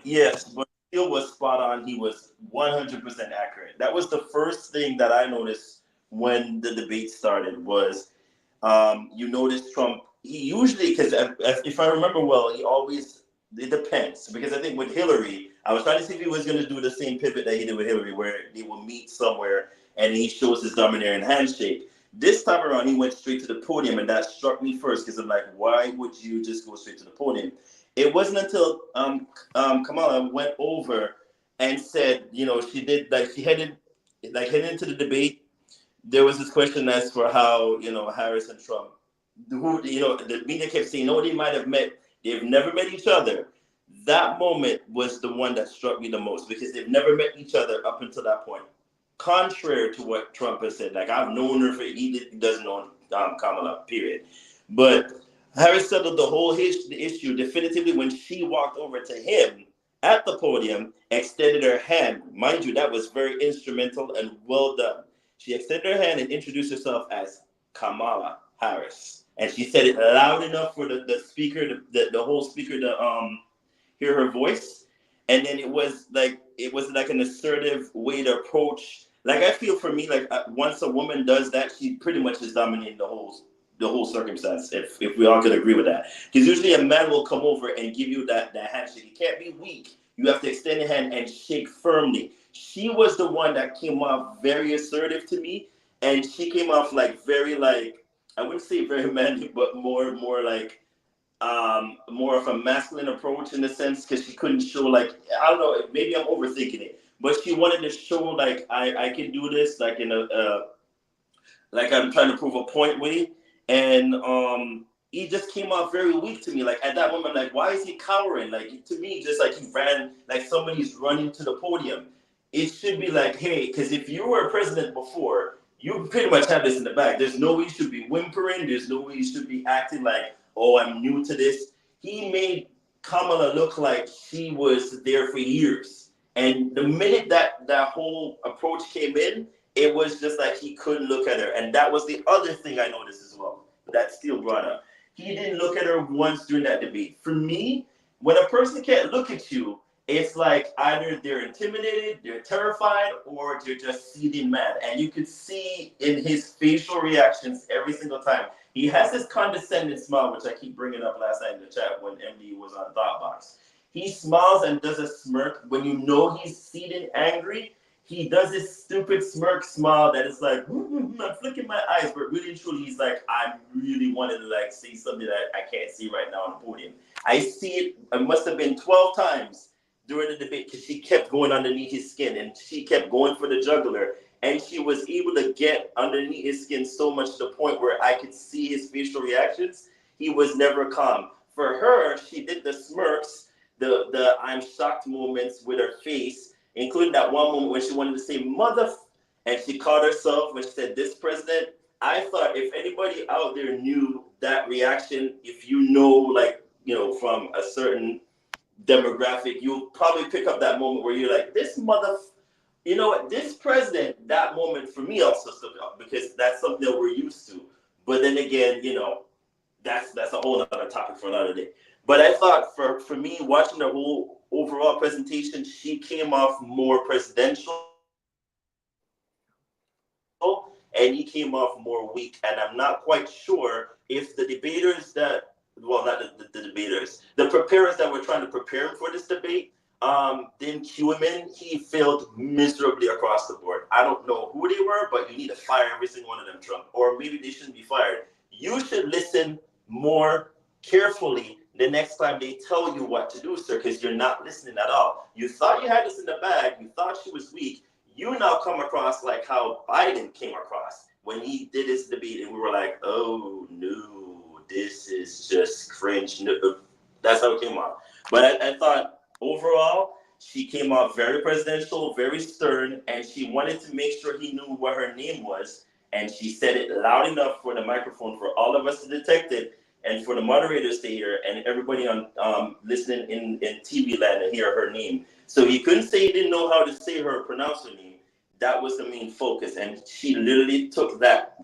Yes, but Steele was spot on. He was 100% accurate. That was the first thing that I noticed when the debate started was you notice Trump, he usually, because if I remember well, he always, it depends. Because I think with Hillary, I was trying to see if he was going to do the same pivot that he did with Hillary, where they will meet somewhere and he shows his domineering handshake. This time around, he went straight to the podium, and that struck me first because I'm like, why would you just go straight to the podium? It wasn't until Kamala went over and said, you know, she did, like, she headed into the debate. There was this question as for how, you know, Harris and Trump, who, you know, the media kept saying, no, they might have met. They've never met each other. That moment was the one that struck me the most because they've never met each other up until that point. Contrary to what Trump has said, like I've known her for, he doesn't know Kamala, period. But Harris settled the whole issue definitively when she walked over to him at the podium, extended her hand. Mind you, that was very instrumental and well done. She extended her hand and introduced herself as Kamala Harris. And she said it loud enough for the speaker, the whole speaker to hear her voice. And then it was like an assertive way to approach. Like I feel for me, like once a woman does that, she pretty much is dominating the whole circumstance. If we all could agree with that, because usually a man will come over and give you that handshake. You can't be weak. You have to extend your hand and shake firmly. She was the one that came off very assertive to me, and she came off like very like I wouldn't say very manly, but more like more of a masculine approach in a sense, because she couldn't show like, I don't know, maybe I'm overthinking it, but she wanted to show like I can do this like in a like I'm trying to prove a point way, and he just came off very weak to me. Like at that moment, like why is he cowering? Like to me, just like he ran like somebody's running to the podium. It should be like, hey, because if you were a president before, you pretty much have this in the bag. There's no way you should be whimpering. There's no way you should be acting like, oh, I'm new to this. He made Kamala look like she was there for years. And the minute that whole approach came in, it was just like he couldn't look at her. And that was the other thing I noticed as well, that Steele brought up. He didn't look at her once during that debate. For me, when a person can't look at you, it's like either they're intimidated, they're terrified, or they're just seething mad. And you could see in his facial reactions every single time. He has this condescending smile, which I keep bringing up last night in the chat when MD was on Thoughtbox. He smiles and does a smirk. When you know he's seething angry, he does this stupid smirk smile that is like, I'm flicking my eyes, but really and truly, he's like, I really wanted to like say something that I can't see right now on the podium. I see it, it must have been 12 times during the debate because she kept going underneath his skin and she kept going for the jugular. And she was able to get underneath his skin so much to the point where I could see his facial reactions. He was never calm. For her, she did the smirks, the I'm shocked moments with her face, including that one moment when she wanted to say mother, and she caught herself when she said this president. I thought if anybody out there knew that reaction, if you know, like, you know, from a certain demographic, you'll probably pick up that moment where you're like, this mother, you know what, this president, that moment for me also stuck out because that's something that we're used to. But then again, you know, that's a whole other topic for another day. But I thought for me, watching the whole overall presentation, she came off more presidential and he came off more weak. And I'm not quite sure if the debaters that well, not the debaters, the preparers that were trying to prepare him for this debate, didn't cue him in. He failed miserably across the board. I don't know who they were, but you need to fire every single one of them, Trump. Or maybe they shouldn't be fired. You should listen more carefully the next time they tell you what to do, sir, because you're not listening at all. You thought you had this in the bag. You thought she was weak. You now come across like how Biden came across when he did his debate, and we were like, oh, no, this is just cringe. No, that's how it came off. But I thought overall, she came off very presidential, very stern, and she wanted to make sure he knew what her name was. And she said it loud enough for the microphone for all of us to detect it, and for the moderators to hear, and everybody on listening in TV land to hear her name. So he couldn't say he didn't know how to say her or pronounce her name. That was the main focus, and she literally took that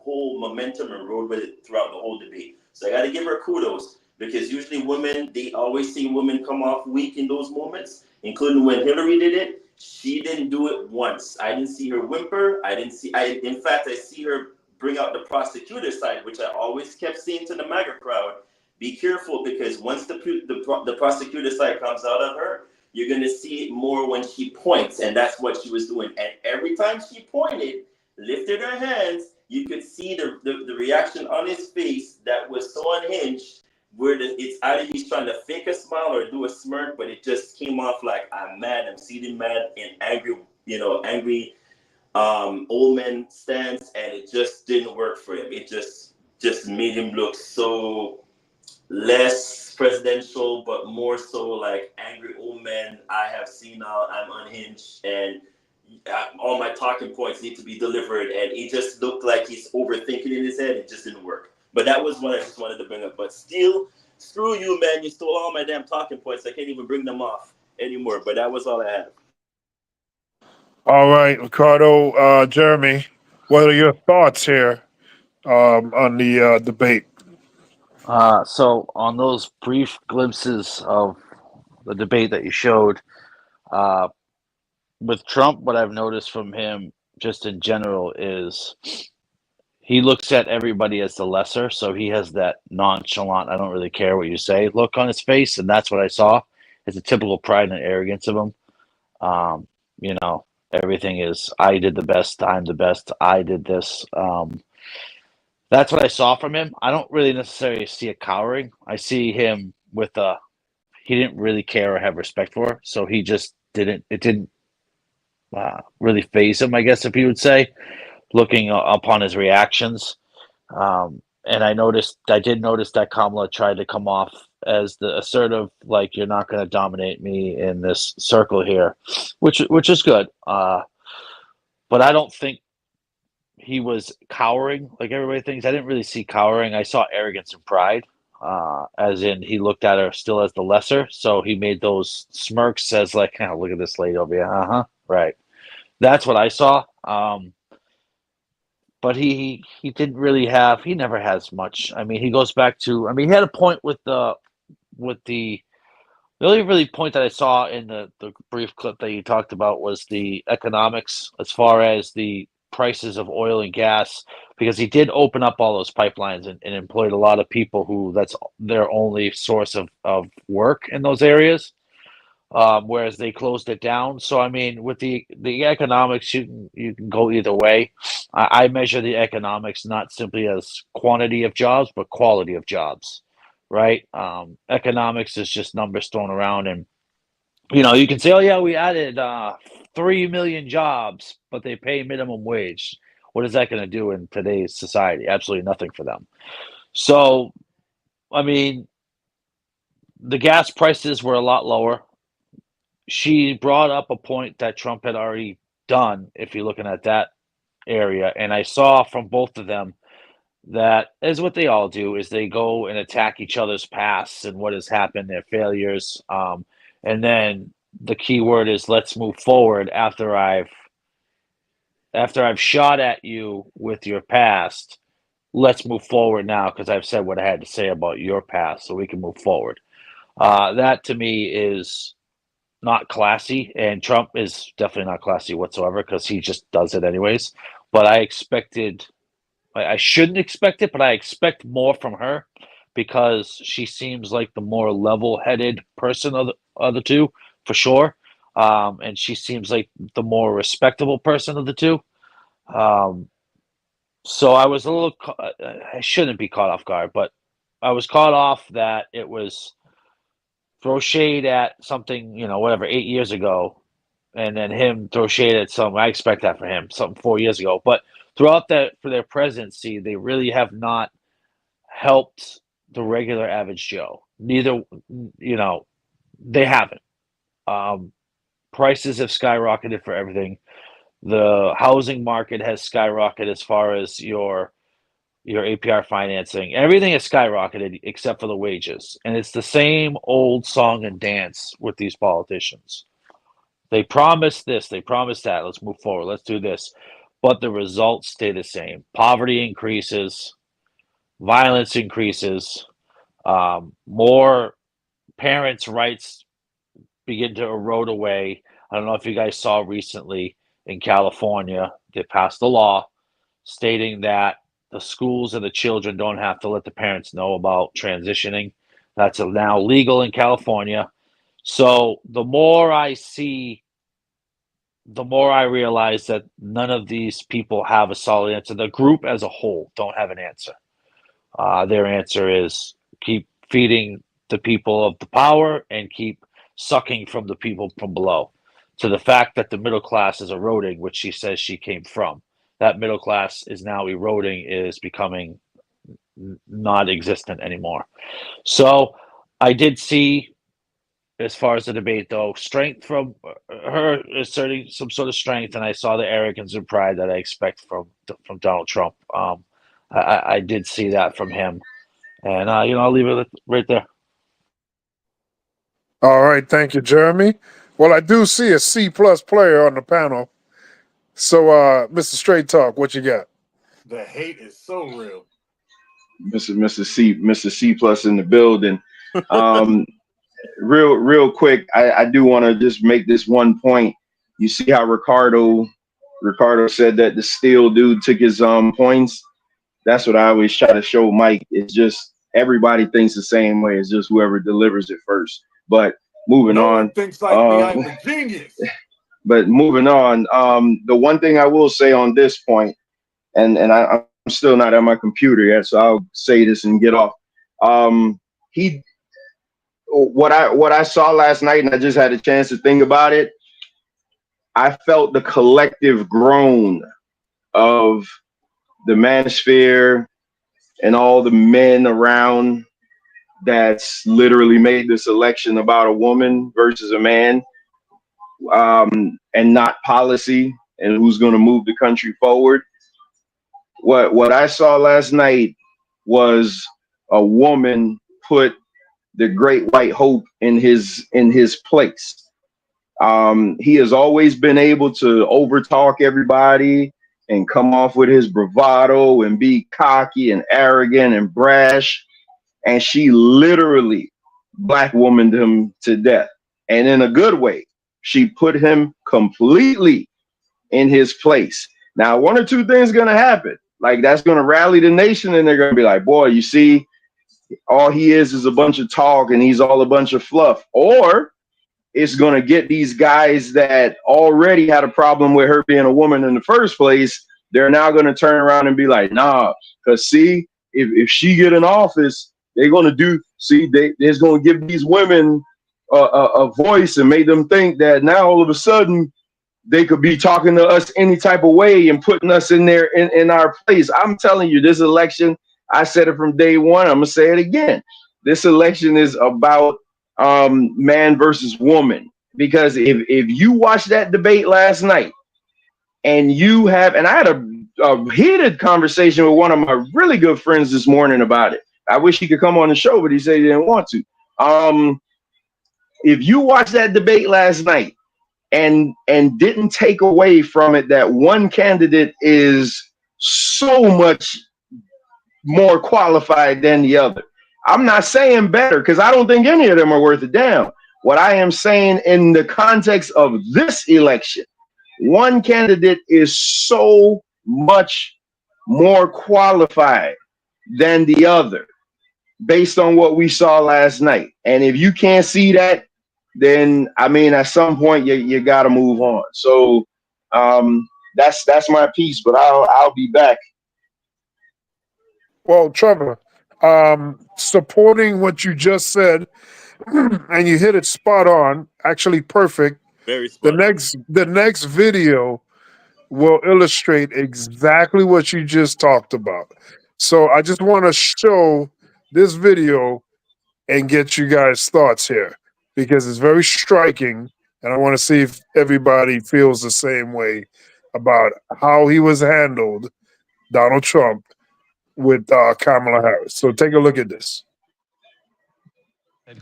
whole momentum and rode with it throughout the whole debate. So I got to give her kudos, because usually women, they always see women come off weak in those moments, including when Hillary did it. She didn't do it once. I didn't see her whimper. In fact, I see her bring out the prosecutor side, which I always kept saying to the MAGA crowd, be careful, because once the prosecutor side comes out of her, you're going to see it more when she points, and that's what she was doing. And every time she pointed, lifted her hands, you could see the reaction on his face that was so unhinged, where it's either he's trying to fake a smile or do a smirk, but it just came off like, I'm mad, I'm seething mad, and angry old man stance, and it just didn't work for him. It just made him look so less presidential, but more so like angry old man. I have seen now, I'm unhinged, and all my talking points need to be delivered, and it just looked like he's overthinking in his head. It just didn't work. But that was what I just wanted to bring up. But still, screw you, man. You stole all my damn talking points. I can't even bring them off anymore. But that was all I had. All right, Ricardo, Jeremy, what are your thoughts here on the debate? So on those brief glimpses of the debate that you showed, with Trump, what I've noticed from him just in general is he looks at everybody as the lesser. So he has that nonchalant, I don't really care what you say look on his face. And that's what I saw. It's a typical pride and arrogance of him. Everything is, I did the best, I'm the best, I did this. That's what I saw from him. I don't really necessarily see a cowering. I see him with he didn't really care or have respect for her. So he just didn't really phase him, I guess, if you would say, looking upon his reactions. And I did notice that Kamala tried to come off as the assertive, like, you're not going to dominate me in this circle here, which is good. But I don't think he was cowering like everybody thinks. I didn't really see cowering. I saw arrogance and pride, as in he looked at her still as the lesser. So he made those smirks as like, oh, look at this lady over here. Right. That's what I saw. But he didn't really have. He never has much. I mean, he goes back to. I mean, he had a point with the only really point that I saw in the brief clip that you talked about was the economics as far as the prices of oil and gas, because he did open up all those pipelines and employed a lot of people who that's their only source of work in those areas. Whereas they closed it down. So I mean, with the economics, you can go either way. I measure the economics not simply as quantity of jobs, but quality of jobs, right? Economics is just numbers thrown around, and you can say, oh yeah, we added 3 million jobs, but they pay minimum wage. What is that going to do in today's society? Absolutely nothing for them. So, I mean, the gas prices were a lot lower. She brought up a point that Trump had already done, if you're looking at that area. And I saw from both of them that is what they all do, is they go and attack each other's pasts and what has happened, their failures. And then the key word is let's move forward after I've shot at you with your past. Let's move forward now because I've said what I had to say about your past so we can move forward. That to me is not classy, and Trump is definitely not classy whatsoever because he just does it anyways. But I shouldn't expect it, but I expect more from her because she seems like the more level-headed person of the two, for sure. And she seems like the more respectable person of the two. Um, so I was a little, I shouldn't be caught off guard, but I was caught off that it was throw shade at something, whatever, 8 years ago, and then him throw shade at something. I expect that for him, something 4 years ago. But throughout that, for their presidency, they really have not helped the regular average Joe. Neither, they haven't. Prices have skyrocketed for everything. The housing market has skyrocketed as far as your APR financing. Everything has skyrocketed except for the wages. And it's the same old song and dance with these politicians. They promise this, they promise that. Let's move forward. Let's do this. But the results stay the same. Poverty increases, violence increases, more parents' rights begin to erode away. I don't know if you guys saw recently in California, they passed a law stating that the schools and the children don't have to let the parents know about transitioning. That's now legal in California. So the more I see, the more I realize that none of these people have a solid answer. The group as a whole don't have an answer. Their answer is keep feeding the people of the power and keep sucking from the people from below. To the fact that the middle class is eroding, which she says she came from. That middle class is now eroding, is becoming not existent anymore. So I did see, as far as the debate though, strength from her asserting some sort of strength, and I saw the arrogance and pride that I expect from Donald Trump. I did see that from him, and I'll leave it right there. All right, thank you, Jeremy. Well, I do see a C+ player on the panel. So, Mr. Straight Talk, what you got? The hate is so real. Mr. C plus in the building. Real quick, I do want to just make this one point. You see how Ricardo said that the Steele dude took his points. That's what I always try to show Mike. It's just everybody thinks the same way. It's just whoever delivers it first. But moving no on. One thinks like me. I'm a genius. But moving on, the one thing I will say on this point, and I'm still not at my computer yet, so I'll say this and get off. What I saw last night, and I just had a chance to think about it, I felt the collective groan of the manosphere and all the men around that's literally made this election about a woman versus a man, and not policy and who's going to move the country forward. What I saw last night was a woman put the great white hope in his place. He has always been able to overtalk everybody and come off with his bravado and be cocky and arrogant and brash. And she literally black womaned him to death. And in a good way, she put him completely in his place. Now, one or two things going to happen. Like, that's going to rally the nation, and they're going to be like, boy, you see, all he is a bunch of talk and he's all a bunch of fluff. Or it's going to get these guys that already had a problem with her being a woman in the first place. They're now going to turn around and be like, nah, because see, if she get in office, they're going to do, see, they're going to give these women a voice and make them think that now all of a sudden they could be talking to us any type of way and putting us in there in our place. I'm telling you, this election, I said it from day one, I'm gonna say it again. This election is about man versus woman. Because if you watch that debate last night and you have, and I had a heated conversation with one of my really good friends this morning about it. I wish he could come on the show, but he said he didn't want to. If you watch that debate last night and didn't take away from it that one candidate is so much more qualified than the other. I'm not saying better, because I don't think any of them are worth a damn. What I am saying in the context of this election, one candidate is so much more qualified than the other based on what we saw last night. And if you can't see that, then I mean, at some point you got to move on. So that's my piece. But I'll be back. Well, Trevor, supporting what you just said, and you hit it spot on, actually perfect. Very spot on. The next video will illustrate exactly what you just talked about. So I just want to show this video and get you guys' thoughts here because it's very striking, and I want to see if everybody feels the same way about how he was handled, Donald Trump, with Kamala Harris. So take a look at this.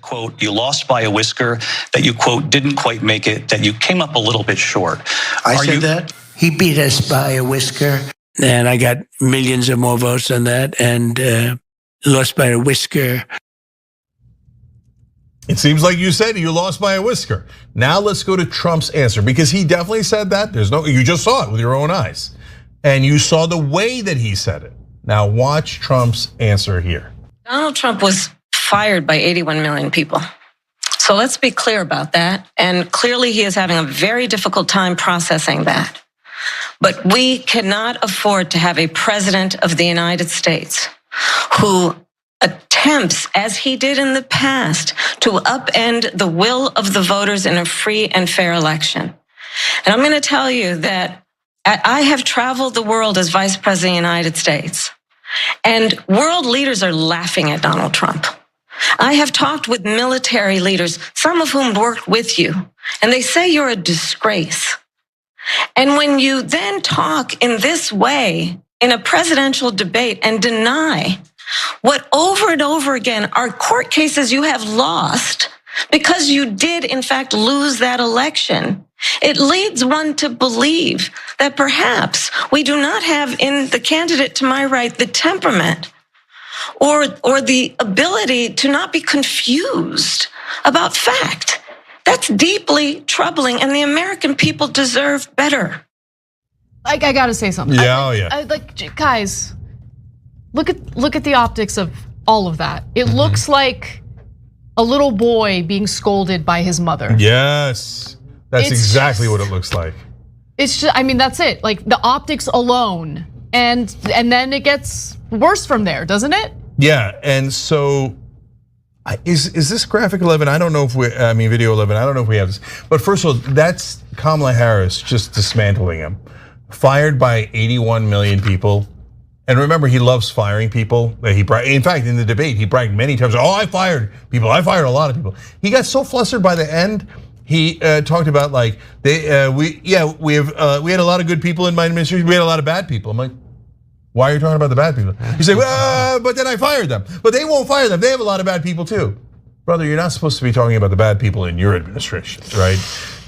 Quote, you lost by a whisker, that you, quote, didn't quite make it, that you came up a little bit short. I said that. He beat us by a whisker, and I got millions of more votes on that, and lost by a whisker. It seems like you said you lost by a whisker. Now let's go to Trump's answer, because he definitely said that. You just saw it with your own eyes, and you saw the way that he said it. Now watch Trump's answer here. Donald Trump was fired by 81 million people. So let's be clear about that. And clearly he is having a very difficult time processing that. But we cannot afford to have a president of the United States who attempts, as he did in the past, to upend the will of the voters in a free and fair election. And I'm going to tell you that I have traveled the world as Vice President of the United States, and world leaders are laughing at Donald Trump. I have talked with military leaders, some of whom worked with you, and they say you're a disgrace. And when you then talk in this way in a presidential debate and deny what over and over again are court cases you have lost because you did in fact lose that election, it leads one to believe that perhaps we do not have in the candidate to my right the temperament or the ability to not be confused about fact. That's deeply troubling, and the American people deserve better. I gotta say something. Yeah, Guys, look at the optics of all of that. It looks like a little boy being scolded by his mother. Yes, that's exactly what it looks like. It's just, I mean, that's it. Like the optics alone, and then it gets worse from there, doesn't it? Yeah, and so is this graphic 11? I don't know if video 11. I don't know if we have this. But first of all, that's Kamala Harris just dismantling him. Fired by 81 million people. And remember, he loves firing people. In fact, in the debate, he bragged many times, "Oh, I fired people. I fired a lot of people." He got so flustered by the end. He talked about like we had a lot of good people in my administration. We had a lot of bad people. I'm like, why are you talking about the bad people? You say, well, but then I fired them. But they won't fire them. They have a lot of bad people too. Brother, you're not supposed to be talking about the bad people in your administration, right?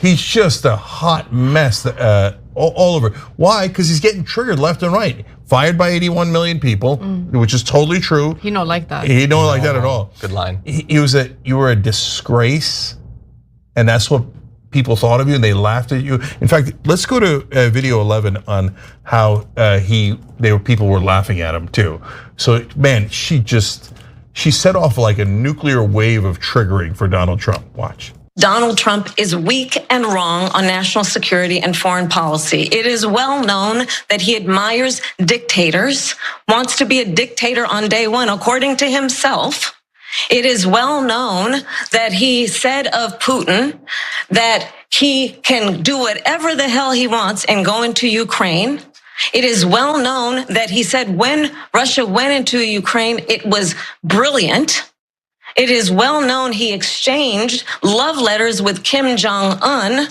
He's just a hot mess all over. Why? Because he's getting triggered left and right. Fired by 81 million people, which is totally true. He don't like that. He don't like that at all. Good line. You were a disgrace, and that's what people thought of you, and they laughed at you. In fact, let's go to video 11 on how people were laughing at him too. So man, she set off like a nuclear wave of triggering for Donald Trump. Watch. Donald Trump is weak and wrong on national security and foreign policy. It is well known that he admires dictators, wants to be a dictator on day one, according to himself. It is well known that he said of Putin that he can do whatever the hell he wants and go into Ukraine. It is well known that he said when Russia went into Ukraine, it was brilliant. It is well known he exchanged love letters with Kim Jong-un.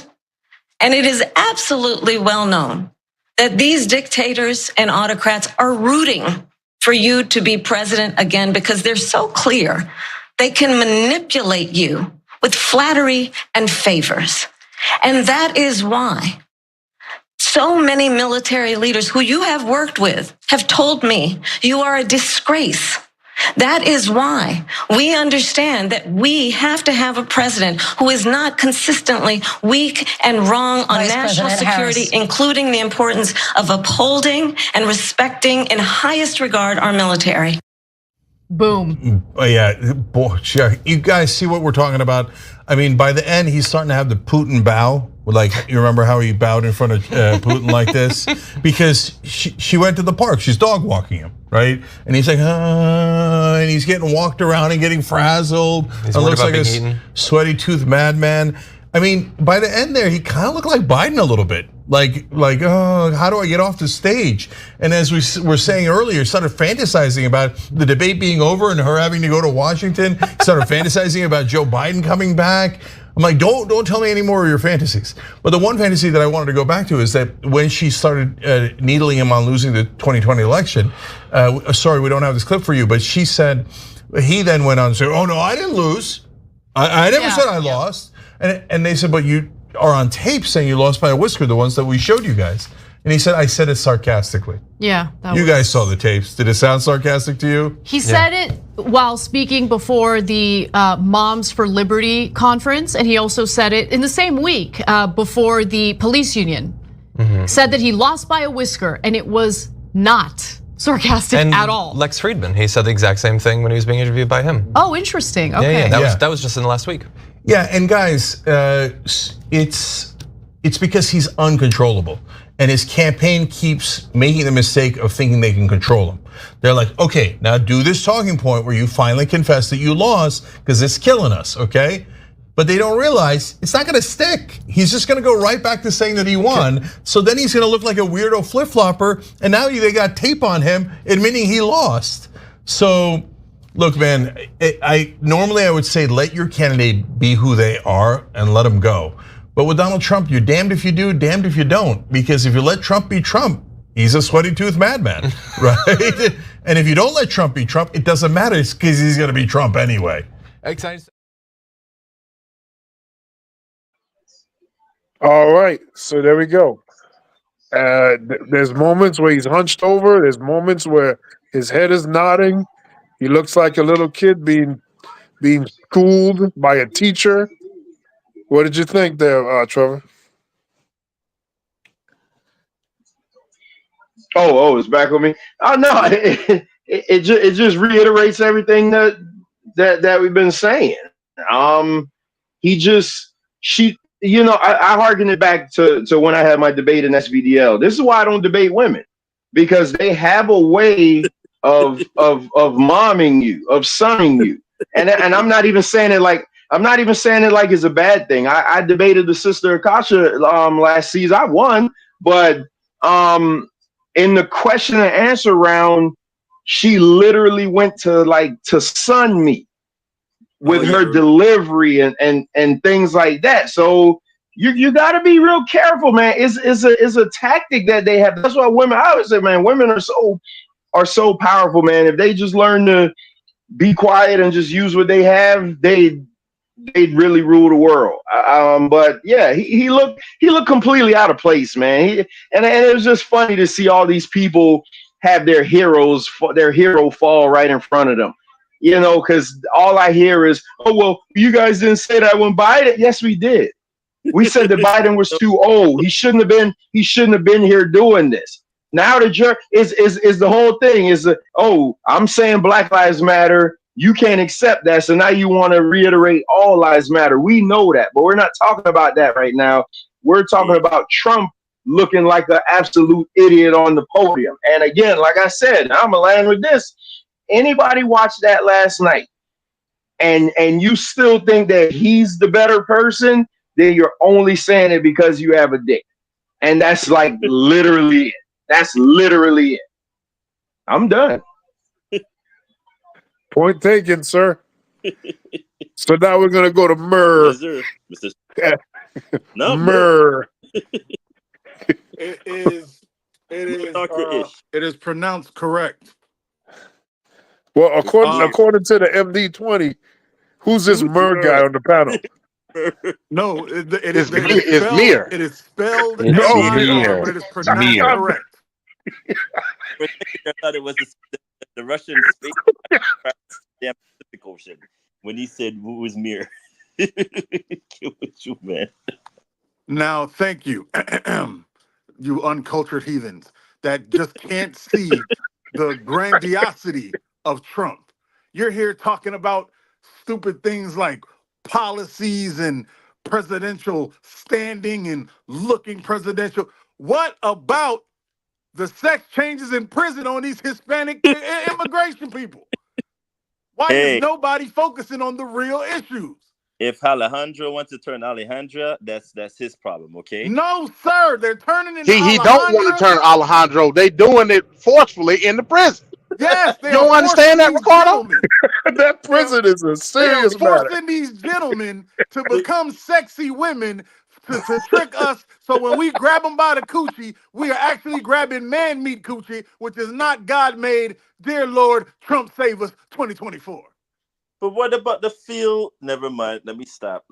And it is absolutely well known that these dictators and autocrats are rooting for you to be president again because they're so clear they can manipulate you with flattery and favors. And that is why so many military leaders who you have worked with have told me you are a disgrace. That is why we understand that we have to have a president who is not consistently weak and wrong on national security, including the importance of upholding and respecting in highest regard our military. Boom. Oh, yeah, boy, sure. You guys see what we're talking about? I mean, by the end, he's starting to have the Putin bow. Like, you remember how he bowed in front of Putin like this? Because she went to the park. She's dog walking him, right? And he's like, and he's getting walked around and getting frazzled. He's It worried looks about like being a eaten. sweaty tooth madman. I mean, by the end there, he kind of looked like Biden a little bit. Like, oh, how do I get off the stage? And as we were saying earlier, started fantasizing about the debate being over and her having to go to Washington. Started fantasizing about Joe Biden coming back. I'm like, don't tell me any more of your fantasies. But the one fantasy that I wanted to go back to is that when she started needling him on losing the 2020 election, sorry, we don't have this clip for you, but she said, he then went on to say, oh no, I didn't lose. I never said I lost. And they said, but you are on tape saying you lost by a whisker, the ones that we showed you guys. And he said, I said it sarcastically. Yeah. You guys saw the tapes. Did it sound sarcastic to you? He said it while speaking before the Moms for Liberty conference, and he also said it in the same week before the police union. Said that he lost by a whisker, and it was not sarcastic at all. Lex Friedman, he said the exact same thing when he was being interviewed by him. Oh, interesting. Okay. Yeah, that was just in the last week. Yeah, and guys, it's because he's uncontrollable. And his campaign keeps making the mistake of thinking they can control him. They're like, okay, now do this talking point where you finally confess that you lost because it's killing us, okay? But they don't realize it's not gonna stick. He's just gonna go right back to saying that he won. So then he's gonna look like a weirdo flip-flopper. And now they got tape on him admitting he lost. So look, man, normally I would say let your candidate be who they are and let them go. But with Donald Trump, you're damned if you do, damned if you don't. Because if you let Trump be Trump, he's a sweaty tooth madman, right? And if you don't let Trump be Trump, it doesn't matter because he's gonna be Trump anyway. All right, so there we go. There's moments where he's hunched over. There's moments where his head is nodding. He looks like a little kid being schooled by a teacher. What did you think there, Trevor? Oh, it's back on me. Oh no, it just reiterates everything that we've been saying. I harken it back to when I had my debate in SVDL. This is why I don't debate women, because they have a way of momming you, of sunning you, and I'm not even saying it like it's a bad thing. I debated the sister Akasha last season. I won, but in the question and answer round, she literally went to sun me with her delivery and things like that. So you got to be real careful, man. It's a tactic that they have. That's why women, I always say, man, women are so powerful, man. If they just learn to be quiet and just use what they have, they'd really rule the world. But yeah, he looked completely out of place, man. And it was just funny to see all these people have their hero fall right in front of them. You know, because all I hear is, oh, well, you guys didn't say that when Biden. Yes, we did. We said that Biden was too old. He shouldn't have been here doing this. Now the is the whole thing is, I'm saying Black Lives Matter. You can't accept that. So now you want to reiterate all lives matter. We know that, but we're not talking about that right now. We're talking about Trump looking like an absolute idiot on the podium. And again, like I said, I'm gonna land with this. Anybody watch that last night and you still think that he's the better person, then you're only saying it because you have a dick. And that's like literally it. That's literally it. I'm done. Point taken, sir. So now we're gonna go to Murr. Yes, sir. No, Murr. It is pronounced correct. Well, according to the MD20, who's this Murr guy on the panel? No, it It's spelled, Mir. It is spelled It's M-I-R, but it is pronounced Mir. correct. For a second, I thought it was the Russian space damn Pacific Ocean when he said, "Who was Mir?" Get with you, man. Now, thank you, you uncultured heathens that just can't see the grandiosity of Trump. You're here talking about stupid things like policies and presidential standing and looking presidential. What about the sex changes in prison on these Hispanic immigration people? Why is Hey, nobody focusing on the real issues? if Alejandro wants to turn Alejandra, that's his problem, okay? No, sir. They're turning into He don't want to Alejandra. turn Alejandro. They doing it forcefully in the prison. Yes, they You are don't understand forcing that, these Ricardo? gentlemen. That prison is a They are serious matter. forcing these gentlemen to become sexy women to trick us. So when we grab them by the coochie, we are actually grabbing man meat coochie, which is not God made. Dear Lord, Trump save us 2024. But what about the field? Never mind. Let me stop.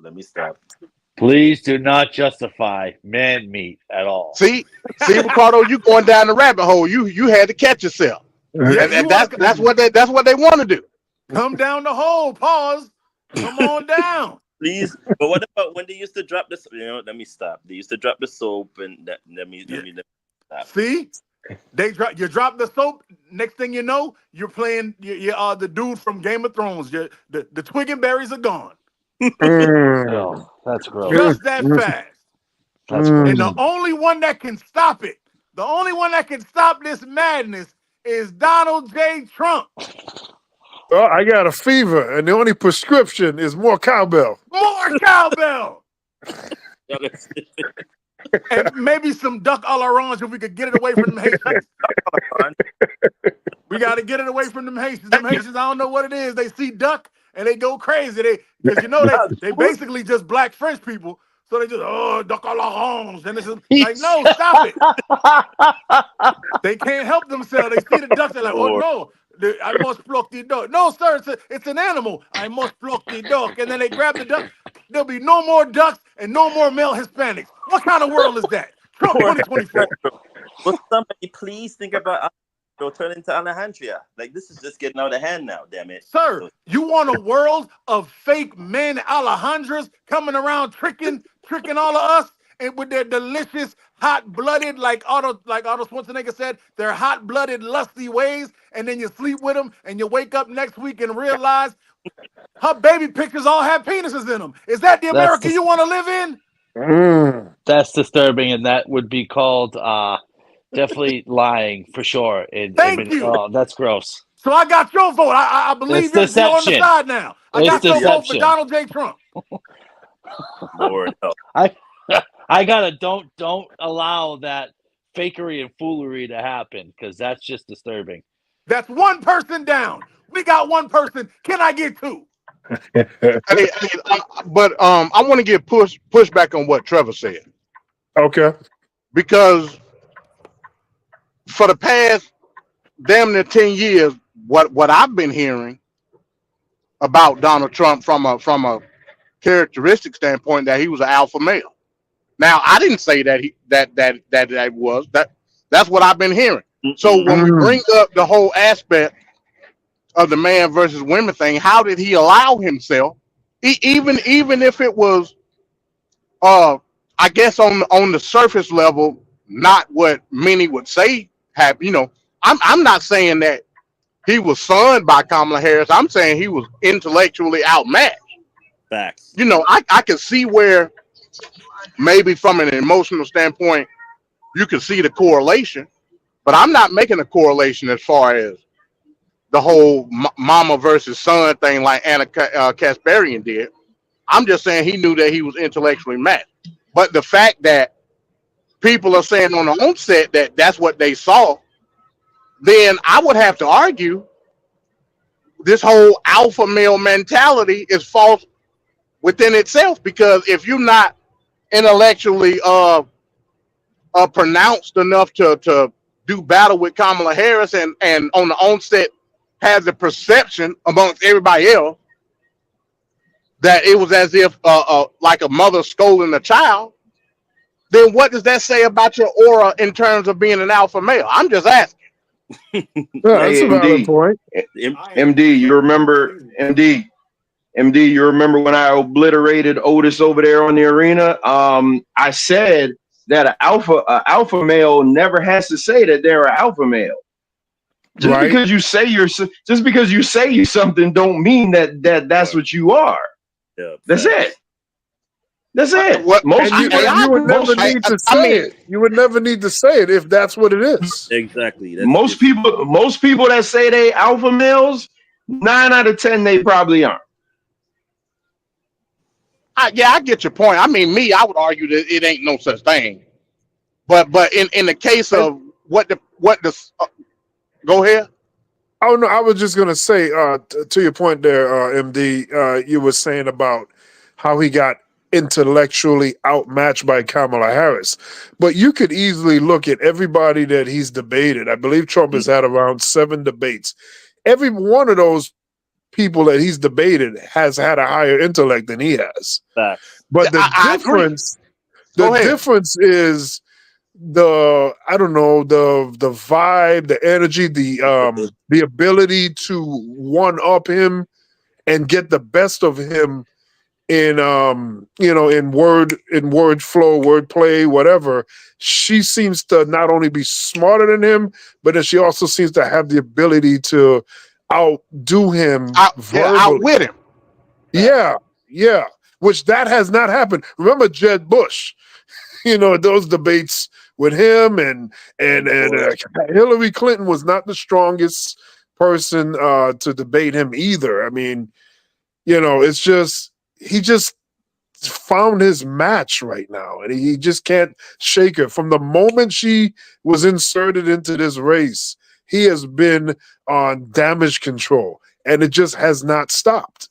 Please do not justify man meat at all. See, Ricardo, you going down the rabbit hole. You had to catch yourself. Yeah, And that's what they want to do. Come down the hole. Pause. Come on down. Please. But what about when they used to drop the? Let me stop. They used to drop the soap, and let me stop. See, you drop the soap. Next thing you know, you're playing. You're the dude from Game of Thrones. The twig and berries are gone. Oh, that's gross. Just that fast. That's gross. And the only one that can stop it, the only one that can stop this madness is Donald J. Trump. Well, I got a fever, and the only prescription is more cowbell. More cowbell. And maybe some duck a l'orange if we could get it away from them Haitians. We got to get it away from them Haitians. Them Haitians, I don't know what it is. They see duck and they go crazy. Because they basically just black French people. So they just, duck a l'orange. And it's just like, no, stop it. They can't help themselves. They see the ducks, they're like, oh no, I must pluck the duck. No, sir, it's an animal. I must pluck the duck. And then they grab the duck. There'll be no more ducks and no more male Hispanics. What kind of world is that? Trump 2024. Will somebody please think about turn into Alejandria? Like, this is just getting out of hand now, damn it. Sir, you want a world of fake men Alejandras coming around tricking all of us and with their delicious, hot-blooded, like Otto Schwarzenegger said, their hot-blooded, lusty ways, and then you sleep with them and you wake up next week and realize her baby pictures all have penises in them. Is that the America you want to live in? That's disturbing, and that would be called definitely lying for sure. Thank you. Oh, that's gross. So I got your vote. I believe you're on the side now. I got your vote for Donald J. Trump. Lord help. I gotta don't allow that fakery and foolery to happen, because that's just disturbing. That's one person down. We got one person. Can I get two? But I want to get pushback on what Trevor said. Okay. Because for the past damn near 10 years, what I've been hearing about Donald Trump from a characteristic standpoint, that he was an alpha male. Now, I didn't say that that was. That's what I've been hearing. So when we bring up the whole aspect of the man versus women thing, how did he allow himself, even if it was, I guess on the surface level, not what many would say happened. I'm not saying that he was sunned by Kamala Harris. I'm saying he was intellectually outmatched. Facts. I can see where maybe from an emotional standpoint you can see the correlation, but I'm not making a correlation as far as the whole mama versus son thing like Anna Kasparian did. I'm just saying he knew that he was intellectually matched. But the fact that people are saying on the onset that that's what they saw, then I would have to argue this whole alpha male mentality is false within itself, because if you're not intellectually pronounced enough to do battle with Kamala Harris and on the onset has the perception amongst everybody else that it was as if like a mother scolding a child, then what does that say about your aura in terms of being an alpha male? I'm just asking. That's a valid point. MD, you remember you remember when I obliterated Otis over there on the arena? I said that an alpha male never has to say that they're an alpha male. Just Right. because you say you're something don't mean that's what you are. Yeah, That's it. That's it. What? Most And people, you would never most need to say it. You would never need to say it if that's what it is. exactly. most people that say they alpha males, 9 out of 10 they probably aren't. I get your point. I mean, I would argue that it ain't no such thing. But in the case of what the go ahead. Oh no, I was just gonna say to your point there, MD. You were saying about how he got intellectually outmatched by Kamala Harris, but you could easily look at everybody that he's debated. I believe Trump has had around 7 debates. Every one of those people that he's debated has had a higher intellect than he has. Facts. But the I agree. difference is the vibe, the energy, the ability to one up him and get the best of him in in word flow, word play, whatever. She seems to not only be smarter than him, but then she also seems to have the ability to outdo him verbally. Outwit him. Yeah, yeah. Which that has not happened. Remember Jeb Bush, those debates with him and Hillary Clinton was not the strongest person to debate him either. I mean, it's just he just found his match right now, and he just can't shake her. From the moment she was inserted into this race, he has been on damage control, and it just has not stopped.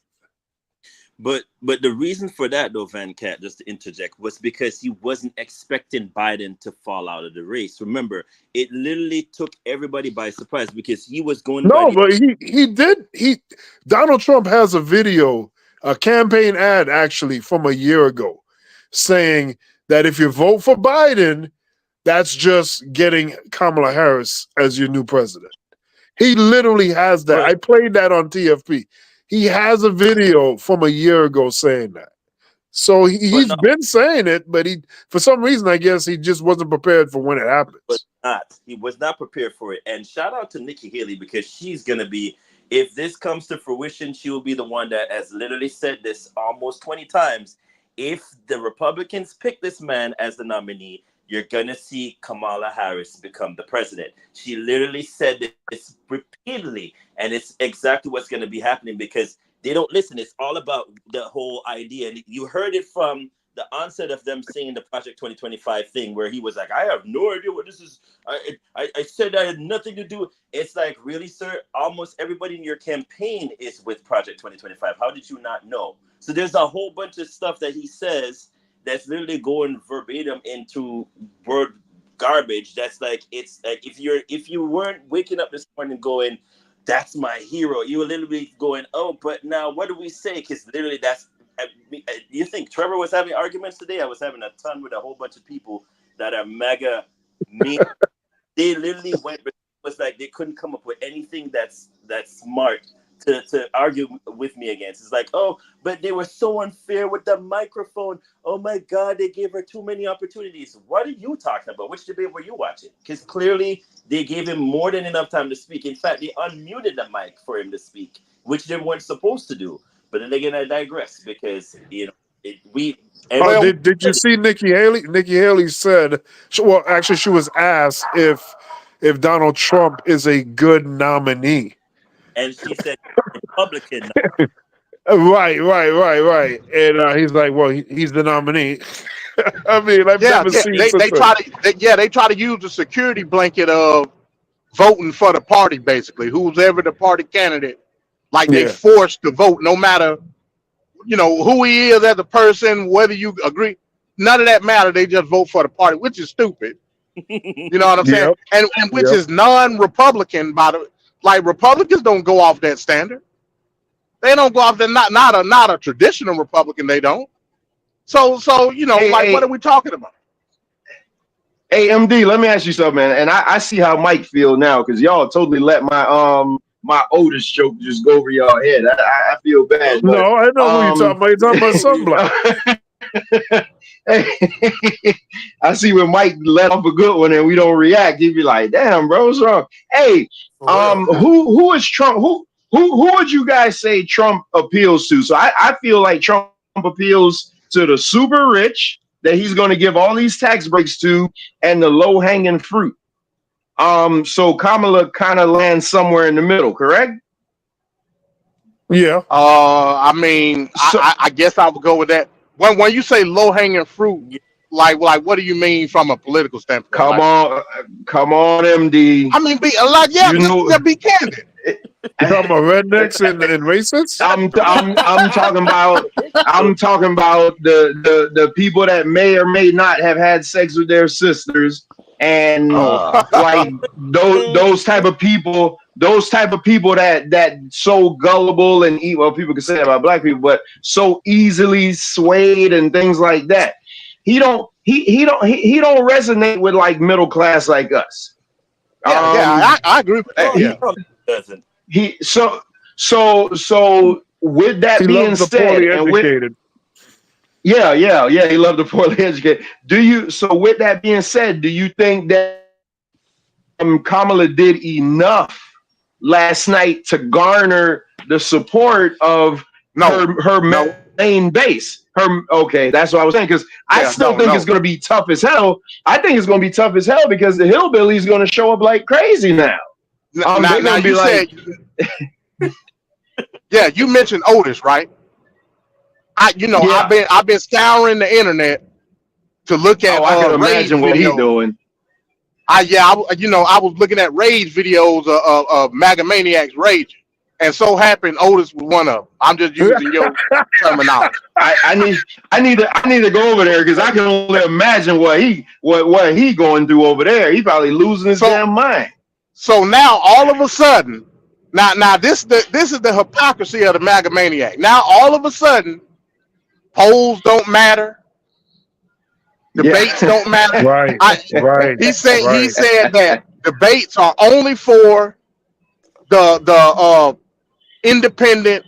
But the reason for that, though, Van Cat, just to interject, was because he wasn't expecting Biden to fall out of the race. Remember, it literally took everybody by surprise because he was going. No, but he did. Donald Trump has a video, a campaign ad actually from a year ago, saying that if you vote for Biden, that's just getting Kamala Harris as your new president. He literally has that. I played that on TFP. He has a video from a year ago saying that. So he's been saying it, but for some reason, I guess he just wasn't prepared for when it happens. He was not prepared for it. And shout out to Nikki Haley, because she's going to be, if this comes to fruition, she will be the one that has literally said this almost 20 times. If the Republicans pick this man as the nominee, you're going to see Kamala Harris become the president. She literally said this repeatedly, and it's exactly what's going to be happening because they don't listen. It's all about the whole idea. And you heard it from the onset of them saying the Project 2025 thing, where he was like, I have no idea what this is. I said I had nothing to do. It's like, really, sir? Almost everybody in your campaign is with Project 2025. How did you not know? So there's a whole bunch of stuff that he says that's literally going verbatim into word garbage. That's like, it's like if you weren't waking up this morning going, that's my hero, you were literally going, oh, but now what do we say? Because literally you think Trevor was having arguments today? I was having a ton with a whole bunch of people that are mega mean. They literally went, it was like they couldn't come up with anything that's smart to argue with me against. It's like, oh, but they were so unfair with the microphone. Oh my God, they gave her too many opportunities. What are you talking about? Which debate were you watching? Because clearly they gave him more than enough time to speak. In fact, they unmuted the mic for him to speak, which they weren't supposed to do. But then again, I digress because did you see Nikki Haley? Nikki Haley said, well, actually, she was asked if Donald Trump is a good nominee. And she said Republican. Right. And he's like, well, he's the nominee. I mean, I've never seen they try to use the security blanket of voting for the party, basically. Who's ever the party candidate, like they forced to vote, no matter who he is as a person, whether you agree. None of that matter. They just vote for the party, which is stupid. You know what I'm saying? And which is non-Republican, by the like. Republicans don't go off that standard. They don't go off that. Not a traditional Republican. They don't. So what are we talking about? Hey, MD, let me ask you something, man. And I see how Mike feel now because y'all totally let my oldest joke just go over y'all head. I feel bad. But, no, I know who you're talking about. You're talking about sunblock. I see when Mike let off a good one and we don't react. He'd be like, damn, bro, what's wrong? Hey, Who is Trump? Who would you guys say Trump appeals to? So I feel like Trump appeals to the super rich that he's going to give all these tax breaks to, and the low hanging fruit. So Kamala kind of lands somewhere in the middle, correct? Yeah. I mean, I guess I would go with that. When you say low hanging fruit, like what do you mean from a political standpoint? Come on, MD. I mean, be candid. You talking about rednecks and racists? I'm talking about the people that may or may not have had sex with their sisters, and like those type of people that so gullible and well, people can say that about black people, but so easily swayed and things like that. He don't resonate with like middle class like us. I agree with that. He doesn't. So with that being said, and educated. He loved the poorly educated. With that being said, do you think that Kamala did enough last night to garner the support of her main base? That's what I was saying, because I still think it's going to be tough as hell. I think it's going to be tough as hell because the hillbilly is going to show up like crazy now. They're going to be like, yeah, you mentioned Otis, right? I've been scouring the internet to look at. I can imagine what he's doing. I was looking at rage videos of MAGA maniacs raging, and so happened Otis was one of them. I'm just using your terminology. I need to go over there because I can only imagine what he going through over there. He probably losing his damn mind. So now all of a sudden, now this is the hypocrisy of the MAGA maniac. Now all of a sudden, polls don't matter, debates don't matter. Right. He said that debates are only for the independent,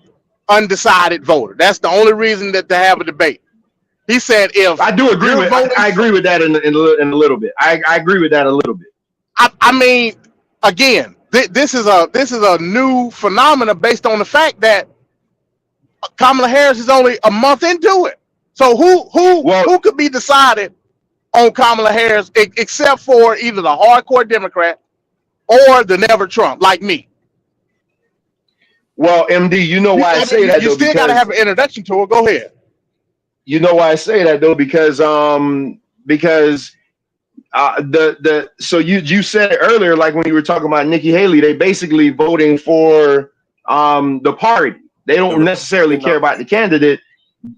undecided voter. That's the only reason that they have a debate. He said if I do agree with I agree with that in a little bit. I agree with that a little bit. I mean, again, this is a new phenomenon based on the fact that Kamala Harris is only a month into it. So who could be decided on Kamala Harris except for either the hardcore Democrat or the never Trump, like me? Well, MD, you know why I say that? You still got to have an introduction to her. Go ahead. You know why I say that though, because so you said it earlier, like when you were talking about Nikki Haley, they basically voting for the party. They don't necessarily care about the candidate,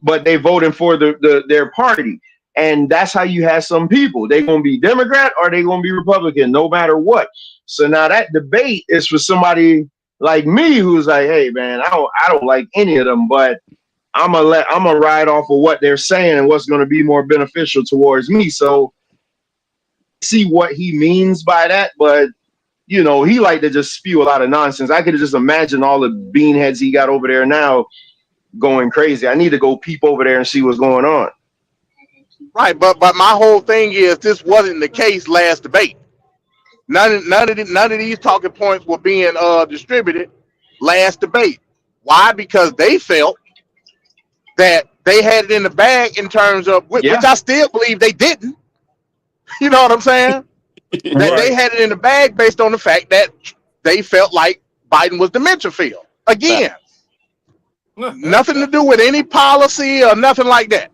but they voting for their party. And that's how you have some people. They're gonna be Democrat or they're gonna be Republican, no matter what. So now that debate is for somebody like me who's like, hey man, I don't like any of them, but I'm gonna ride off of what they're saying and what's gonna be more beneficial towards me. So see what he means by that, but he like to just spew a lot of nonsense. I could just imagine all the beanheads he got over there now going crazy. I need to go peep over there and see what's going on. Right, but my whole thing is this wasn't the case last debate. None of these talking points were being distributed last debate. Why? Because they felt that they had it in the bag in terms of which I still believe they didn't. You know what I'm saying? That they had it in the bag based on the fact that they felt like Biden was dementia field. Again, nothing to do with any policy or nothing like that.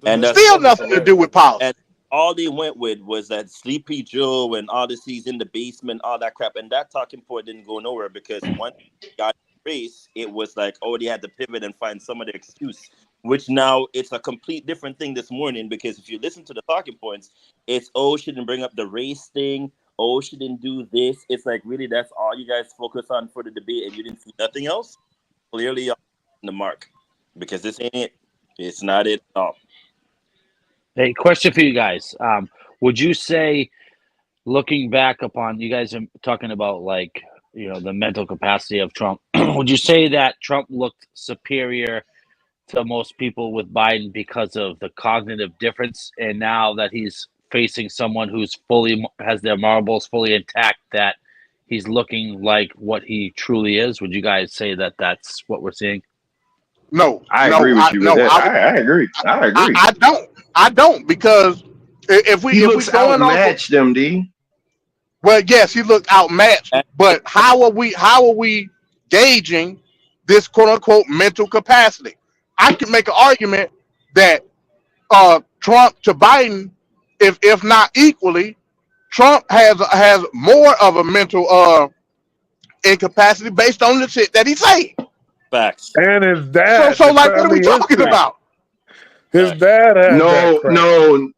And still nothing to do with policy. And all they went with was that Sleepy Joe and all this, he's in the basement, all that crap. And that talking point didn't go nowhere because once he got race, it was like, they had to pivot and find some other excuse. Which now it's a complete different thing this morning, because if you listen to the talking points, it's, she didn't bring up the race thing. She didn't do this. It's like, really, that's all you guys focus on for the debate and you didn't see nothing else? Clearly, you're on the mark, because this ain't it. It's not it at all. Hey, question for you guys. Would you say, looking back upon, you guys are talking about like, the mental capacity of Trump, would you say that Trump looked superior to most people with Biden because of the cognitive difference, and now that he's facing someone who's has their marbles fully intact, that he's looking like what he truly is? Would you guys say that that's what we're seeing? No, I no, agree with you with that. I agree. I don't, because if He we looks going off of, outmatched, MD. well, yes, he looked outmatched, but how are we gauging this quote unquote mental capacity? I can make an argument that Trump to Biden, if not equally, Trump has more of a mental incapacity based on the shit that he say. Facts. And his dad, So the like, what are we family talking history. about? His dad had that No, crap. no,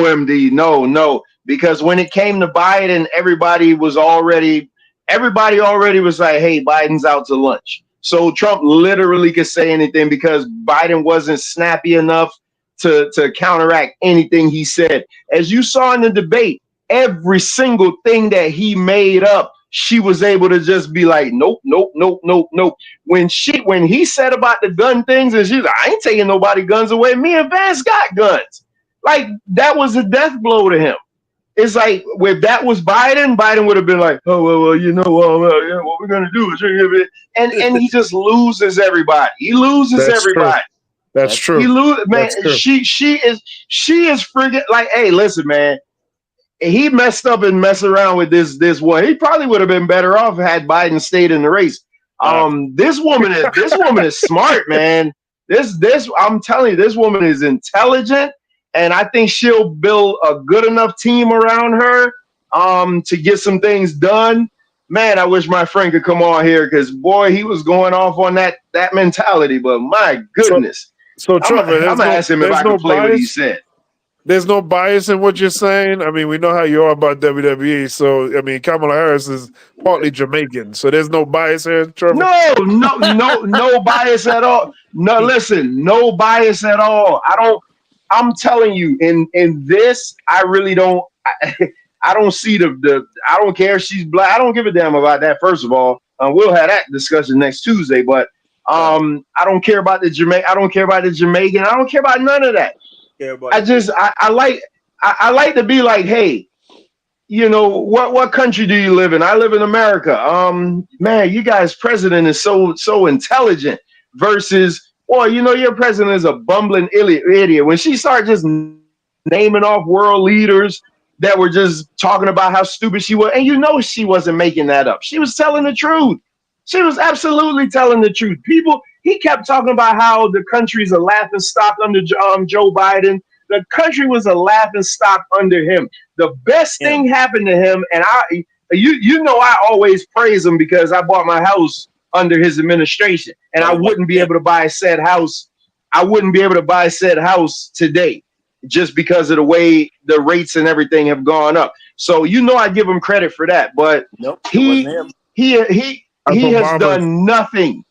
MD, no. Because when it came to Biden, everybody already was like, hey, Biden's out to lunch. So Trump literally could say anything because Biden wasn't snappy enough to counteract anything he said. As you saw in the debate, every single thing that he made up, she was able to just be like, nope. When he said about the gun things, and she's like, I ain't taking nobody guns away. Me and Vance got guns. Like, that was a death blow to him. It's like, if that was Biden would have been like, oh, well, yeah, what we're gonna do is, and he just loses everybody. He loses That's true. everybody. That's true. Man. That's true. She is friggin' like, hey, listen, man. He messed up and messed around with this one. He probably would have been better off had Biden stayed in the race. This woman is smart, man. I'm telling you, this woman is intelligent, and I think she'll build a good enough team around her to get some things done. Man, I wish my friend could come on here, because boy, he was going off on that mentality. But my goodness, So Trevor, I'm gonna ask him if I can play what he said. There's no bias in what you're saying. I mean, we know how you are about WWE. So, I mean, Kamala Harris is partly Jamaican. So there's no bias here, Trevor? No bias at all. No, listen, no bias at all. I'm telling you, in this, I really don't, I don't see I don't care if she's black. I don't give a damn about that, first of all. We'll have that discussion next Tuesday, but I don't care about the Jamaican. I don't care about the Jamaican. I don't care about none of that. I like to be like, hey, you know, what country do you live in? I live in America. Man, you guys' president is so intelligent versus, well, you know, your president is a bumbling idiot. When she started just naming off world leaders that were just talking about how stupid she was, and you know she wasn't making that up. She was telling the truth. She was absolutely telling the truth. He kept talking about how the country's a laughing stock under Joe Biden. The country was a laughing stock under him. The best thing happened to him, and you know I always praise him because I bought my house under his administration, and I wouldn't be able to buy said house. I wouldn't be able to buy said house today just because of the way the rates and everything have gone up. So you know I give him credit for that, but he has done nothing.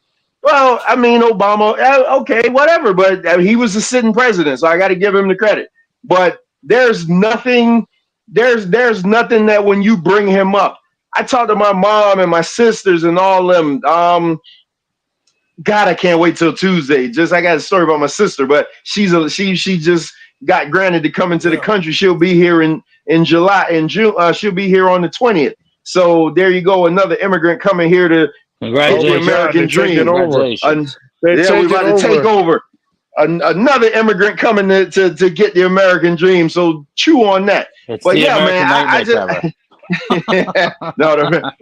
Well, I mean, Obama, okay, whatever, but he was a sitting president, so I got to give him the credit. But there's nothing that when you bring him up. I talked to my mom and my sisters and all them. God, I can't wait till Tuesday. I got a story about my sister, but she just got granted to come into the country. She'll be here in July, in June. She'll be here on the 20th. So there you go, another immigrant coming here to get the American dream. Congratulations. We're about to take over. Another immigrant coming to get the American dream. So chew on that. It's but the yeah, American man, I nightmare, just no, the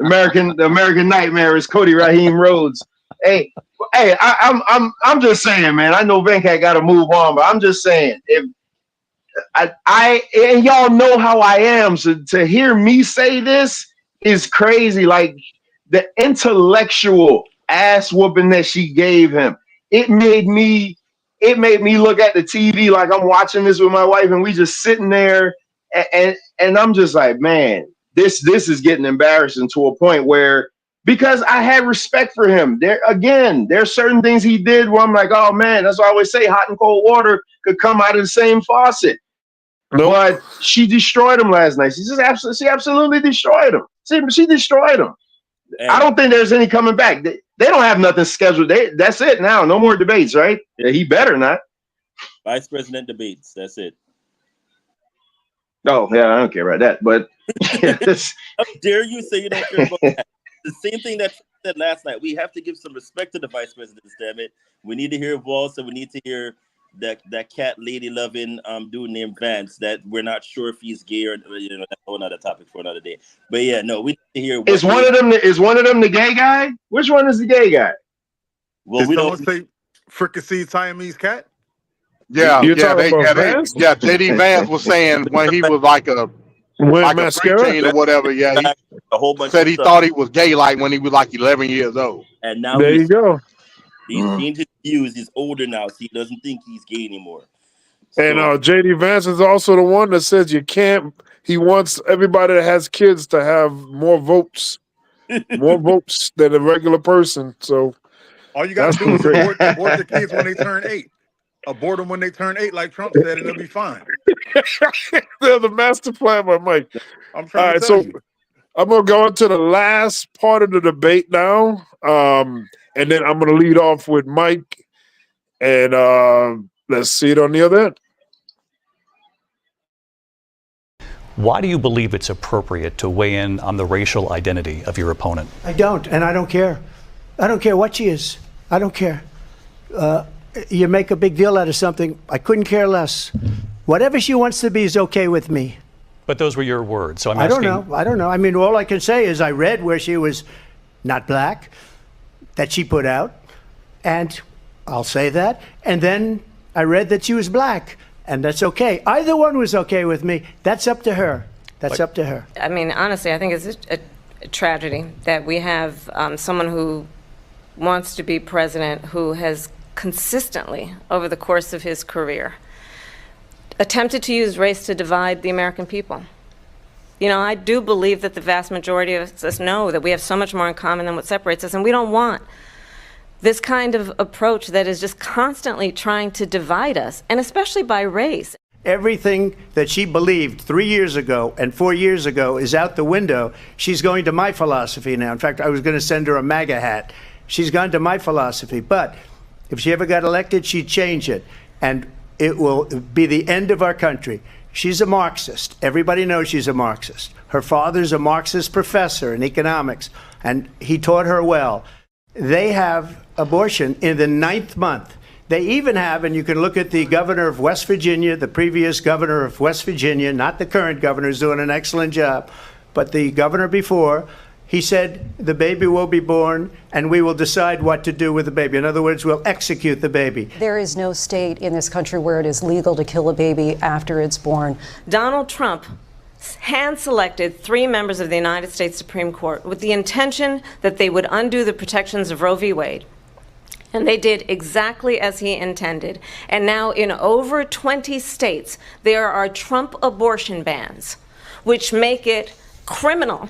American nightmare is Cody Raheem Rhodes. Hey, I'm just saying, man. I know Venkat got to move on, but I'm just saying, if I and y'all know how I am, so to hear me say this is crazy. Like, the intellectual ass whooping that she gave him, it made me look at the TV like I'm watching this with my wife, and we just sitting there, and I'm just like, man, this is getting embarrassing to a point where, because I had respect for him. There's certain things he did where I'm like, oh man, that's why I always say hot and cold water could come out of the same faucet. Nope. But she destroyed him last night. She absolutely destroyed him. She destroyed him. I don't think there's any coming back. They don't have nothing scheduled. That's it now. No more debates, right? Yeah, he better not. Vice President debates. That's it. Oh, yeah, I don't care about that. But How dare you say you don't care about that? The same thing that Trump said last night. We have to give some respect to the vice presidents, damn it. We need to hear Waltz, and we need to hear that cat lady loving dude named Vance that we're not sure if he's gay or that's a whole other topic for another day. But yeah, no, we need to hear is one of them the gay guy? Which one is the gay guy? Well, Did we someone don't say fricassee Siamese cat? Yeah, You're yeah, talking about Vance? JD Vance was saying when he was like a mascara? preteen or whatever, yeah, he a whole bunch said of he stuff. thought he was gay like when he was like 11 years old. And now There you go. he's changed his views. He's older now, so he doesn't think he's gay anymore. And JD Vance is also the one that says you can't. He wants everybody that has kids to have more votes than a regular person. So All you got to do is abort your kids when they turn 8. Abort them when they turn 8, like Trump said, and they'll be fine. They're the master plan by Mike. I'm trying to tell you. I'm gonna go into the last part of the debate now, and then I'm gonna lead off with Mike, and let's see it on the other end. Why do you believe it's appropriate to weigh in on the racial identity of your opponent? I don't, and I don't care. I don't care what she is. I don't care. You make a big deal out of something. I couldn't care less. Whatever she wants to be is okay with me. But those were your words, so I'm I asking. don't know. I don't know. I mean, all I can say is I read where she was not black, that she put out, and I'll say that. And then I read that she was black, and that's okay. Either one was okay with me. That's up to her. That's up to her. I mean, honestly, I think it's a tragedy that we have someone who wants to be president who has consistently, over the course of his career, attempted to use race to divide the American people. You know, I do believe that the vast majority of us know that we have so much more in common than what separates us, and we don't want this kind of approach that is just constantly trying to divide us, and especially by race. Everything that she believed 3 years ago and 4 years ago is out the window. She's going to my philosophy now. In fact, I was going to send her a MAGA hat. She's gone to my philosophy. But if she ever got elected, she'd change it. And it will be the end of our country. She's a Marxist. Everybody knows she's a Marxist. Her father's a Marxist professor in economics, and he taught her well. They have abortion in the 9th month. They even have, and you can look at the governor of West Virginia, the previous governor of West Virginia, not the current governor, who's doing an excellent job, but the governor before, he said the baby will be born and we will decide what to do with the baby. In other words, we'll execute the baby. There is no state in this country where it is legal to kill a baby after it's born. Donald Trump hand-selected 3 members of the United States Supreme Court with the intention that they would undo the protections of Roe v. Wade. And they did exactly as he intended. And now in over 20 states, there are Trump abortion bans, which make it criminal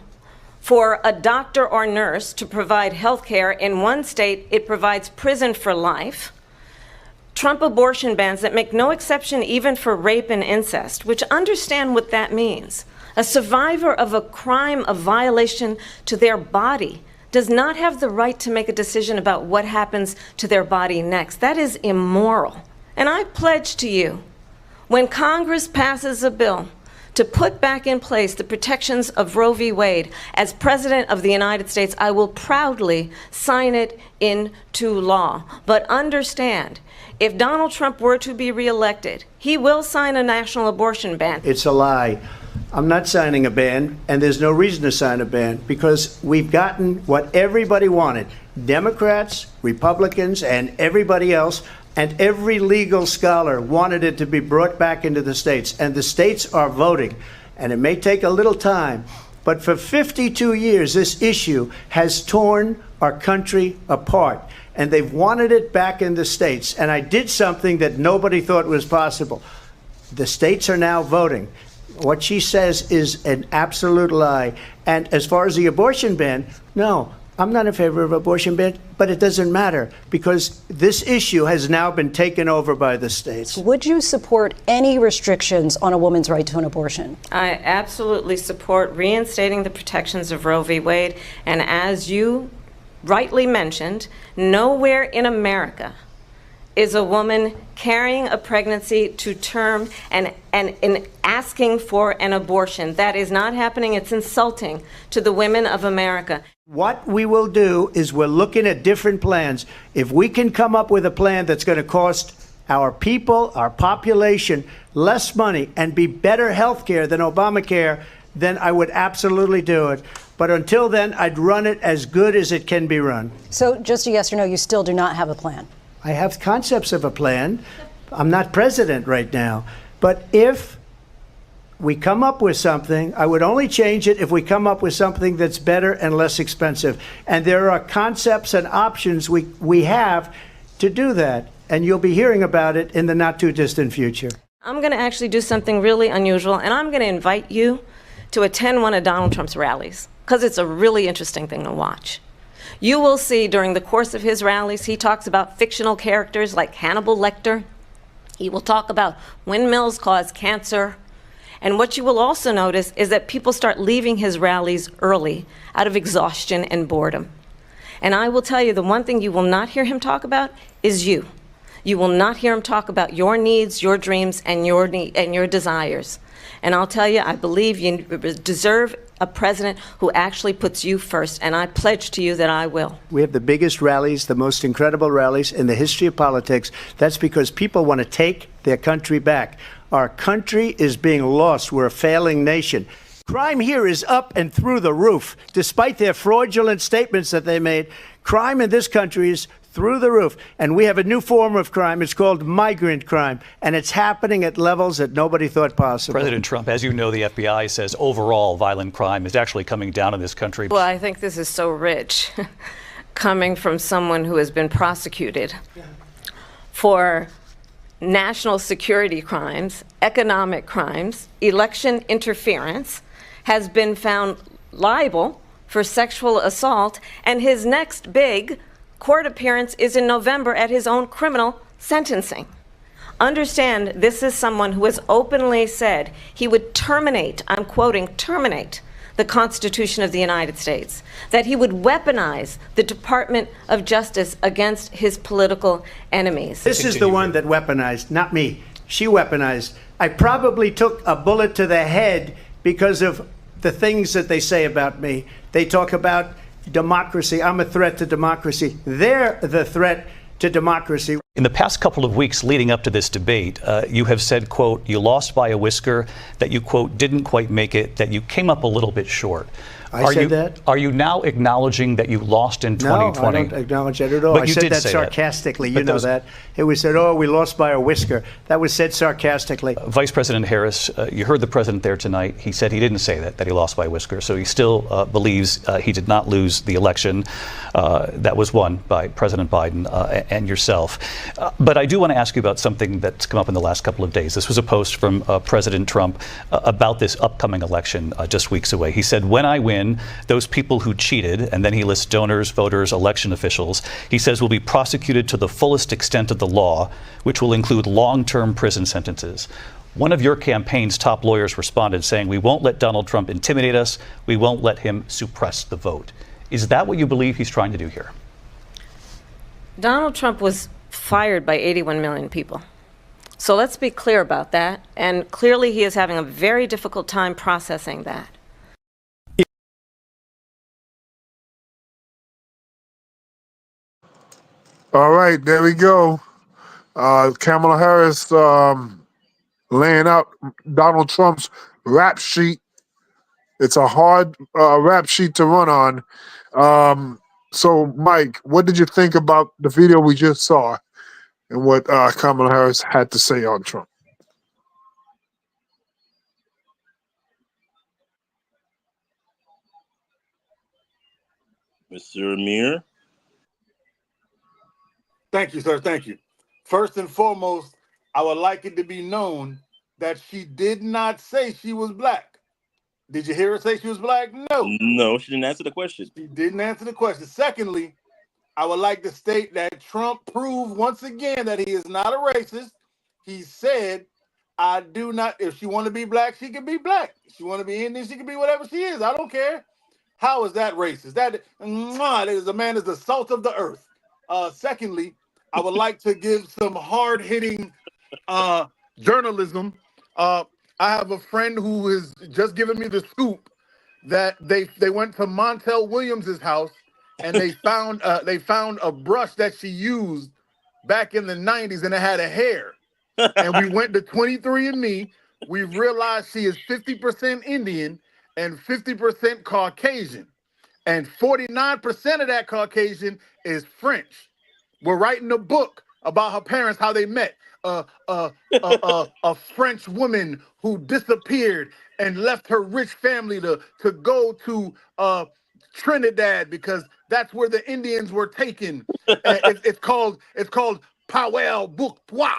for a doctor or nurse to provide health care. In one state, it provides prison for life. Trump abortion bans that make no exception even for rape and incest, which understand what that means. A survivor of a crime of violation to their body does not have the right to make a decision about what happens to their body next. That is immoral. And I pledge to you, when Congress passes a bill to put back in place the protections of Roe v. Wade, as President of the United States, I will proudly sign it into law. But understand, if Donald Trump were to be reelected, he will sign a national abortion ban. It's a lie. I'm not signing a ban, and there's no reason to sign a ban because we've gotten what everybody wanted. Democrats, Republicans, and everybody else, and every legal scholar wanted it to be brought back into the states, and the states are voting. And it may take a little time, but for 52 years, this issue has torn our country apart, and they've wanted it back in the states. And I did something that nobody thought was possible. The states are now voting. What she says is an absolute lie. And as far as the abortion ban, no, I'm not in favor of abortion ban, but it doesn't matter because this issue has now been taken over by the states. Would you support any restrictions on a woman's right to an abortion? I absolutely support reinstating the protections of Roe v. Wade. And as you rightly mentioned, nowhere in America is a woman carrying a pregnancy to term and asking for an abortion. That is not happening. It's insulting to the women of America. What we will do is we're looking at different plans. If we can come up with a plan that's going to cost our people, our population, less money and be better health care than Obamacare, then I would absolutely do it. But until then, I'd run it as good as it can be run. So just a yes or no, you still do not have a plan? I have concepts of a plan. I'm not president right now. But if we come up with something, I would only change it if we come up with something that's better and less expensive. And there are concepts and options we have to do that. And you'll be hearing about it in the not too distant future. I'm going to actually do something really unusual, and I'm going to invite you to attend one of Donald Trump's rallies, because it's a really interesting thing to watch. You will see during the course of his rallies, he talks about fictional characters like Hannibal Lecter. He will talk about windmills cause cancer. And what you will also notice is that people start leaving his rallies early out of exhaustion and boredom. And I will tell you, the one thing you will not hear him talk about is you. You will not hear him talk about your needs, your dreams, and your desires. And I'll tell you, I believe you deserve a president who actually puts you first, and I pledge to you that I will. We have the biggest rallies, the most incredible rallies in the history of politics. That's because people want to take their country back. Our country is being lost. We're a failing nation. Crime here is up and through the roof. Despite their fraudulent statements that they made, crime in this country is through the roof. And we have a new form of crime. It's called migrant crime. And it's happening at levels that nobody thought possible. President Trump, as you know, the FBI says overall violent crime is actually coming down in this country. Well, I think this is so rich, coming from someone who has been prosecuted for national security crimes, economic crimes, election interference, has been found liable for sexual assault, and his next big court appearance is in November at his own criminal sentencing. Understand, this is someone who has openly said he would terminate, I'm quoting, terminate the Constitution of the United States, that he would weaponize the Department of Justice against his political enemies. This is the one that weaponized, not me. She weaponized. I probably took a bullet to the head because of the things that they say about me. They talk about democracy. I'm a threat to democracy. They're the threat to democracy. In the past couple of weeks leading up to this debate, you have said, quote, you lost by a whisker, that you, quote, didn't quite make it, that you came up a little bit short. I said that? Are you now acknowledging that you lost in 2020? No, I don't acknowledge that at all. But I you said did that say sarcastically. That. You know that. It was said, oh, we lost by a whisker. That was said sarcastically. Vice President Harris, you heard the president there tonight. He said he didn't say that he lost by a whisker. So he still believes he did not lose the election that was won by President Biden and yourself. But I do want to ask you about something that's come up in the last couple of days. This was a post from President Trump about this upcoming election just weeks away. He said, when I win, those people who cheated, and then he lists donors, voters, election officials, he says will be prosecuted to the fullest extent of the law, which will include long-term prison sentences. One of your campaign's top lawyers responded saying, we won't let Donald Trump intimidate us. We won't let him suppress the vote. Is that what you believe he's trying to do here? Donald Trump was fired by 81 million people. So let's be clear about that. And clearly he is having a very difficult time processing that. All right, there we go. Kamala Harris laying out Donald Trump's rap sheet. It's a hard rap sheet to run on. So, Mike, what did you think about the video we just saw and what Kamala Harris had to say on Trump? Mr. Amir? Thank you, sir. Thank you. First and foremost, I would like it to be known that she did not say she was black. Did you hear her say she was black? No. No, she didn't answer the question. She didn't answer the question. Secondly, I would like to state that Trump proved once again that he is not a racist. He said, I do not, if she want to be black, she can be black. If she want to be Indian, she can be whatever she is. I don't care. How is that racist? That is, a man is the salt of the earth. Secondly, I would like to give some hard-hitting journalism. I have a friend who has just given me the scoop that they went to Montel Williams's house and they found a brush that she used back in the 90s and it had a hair. And we went to 23andMe. We realized she is 50% Indian and 50% Caucasian. And 49% of that Caucasian is French. We're writing a book about her parents, how they met. A French woman who disappeared and left her rich family to go to Trinidad because that's where the Indians were taken. It's called Powell Book Trois.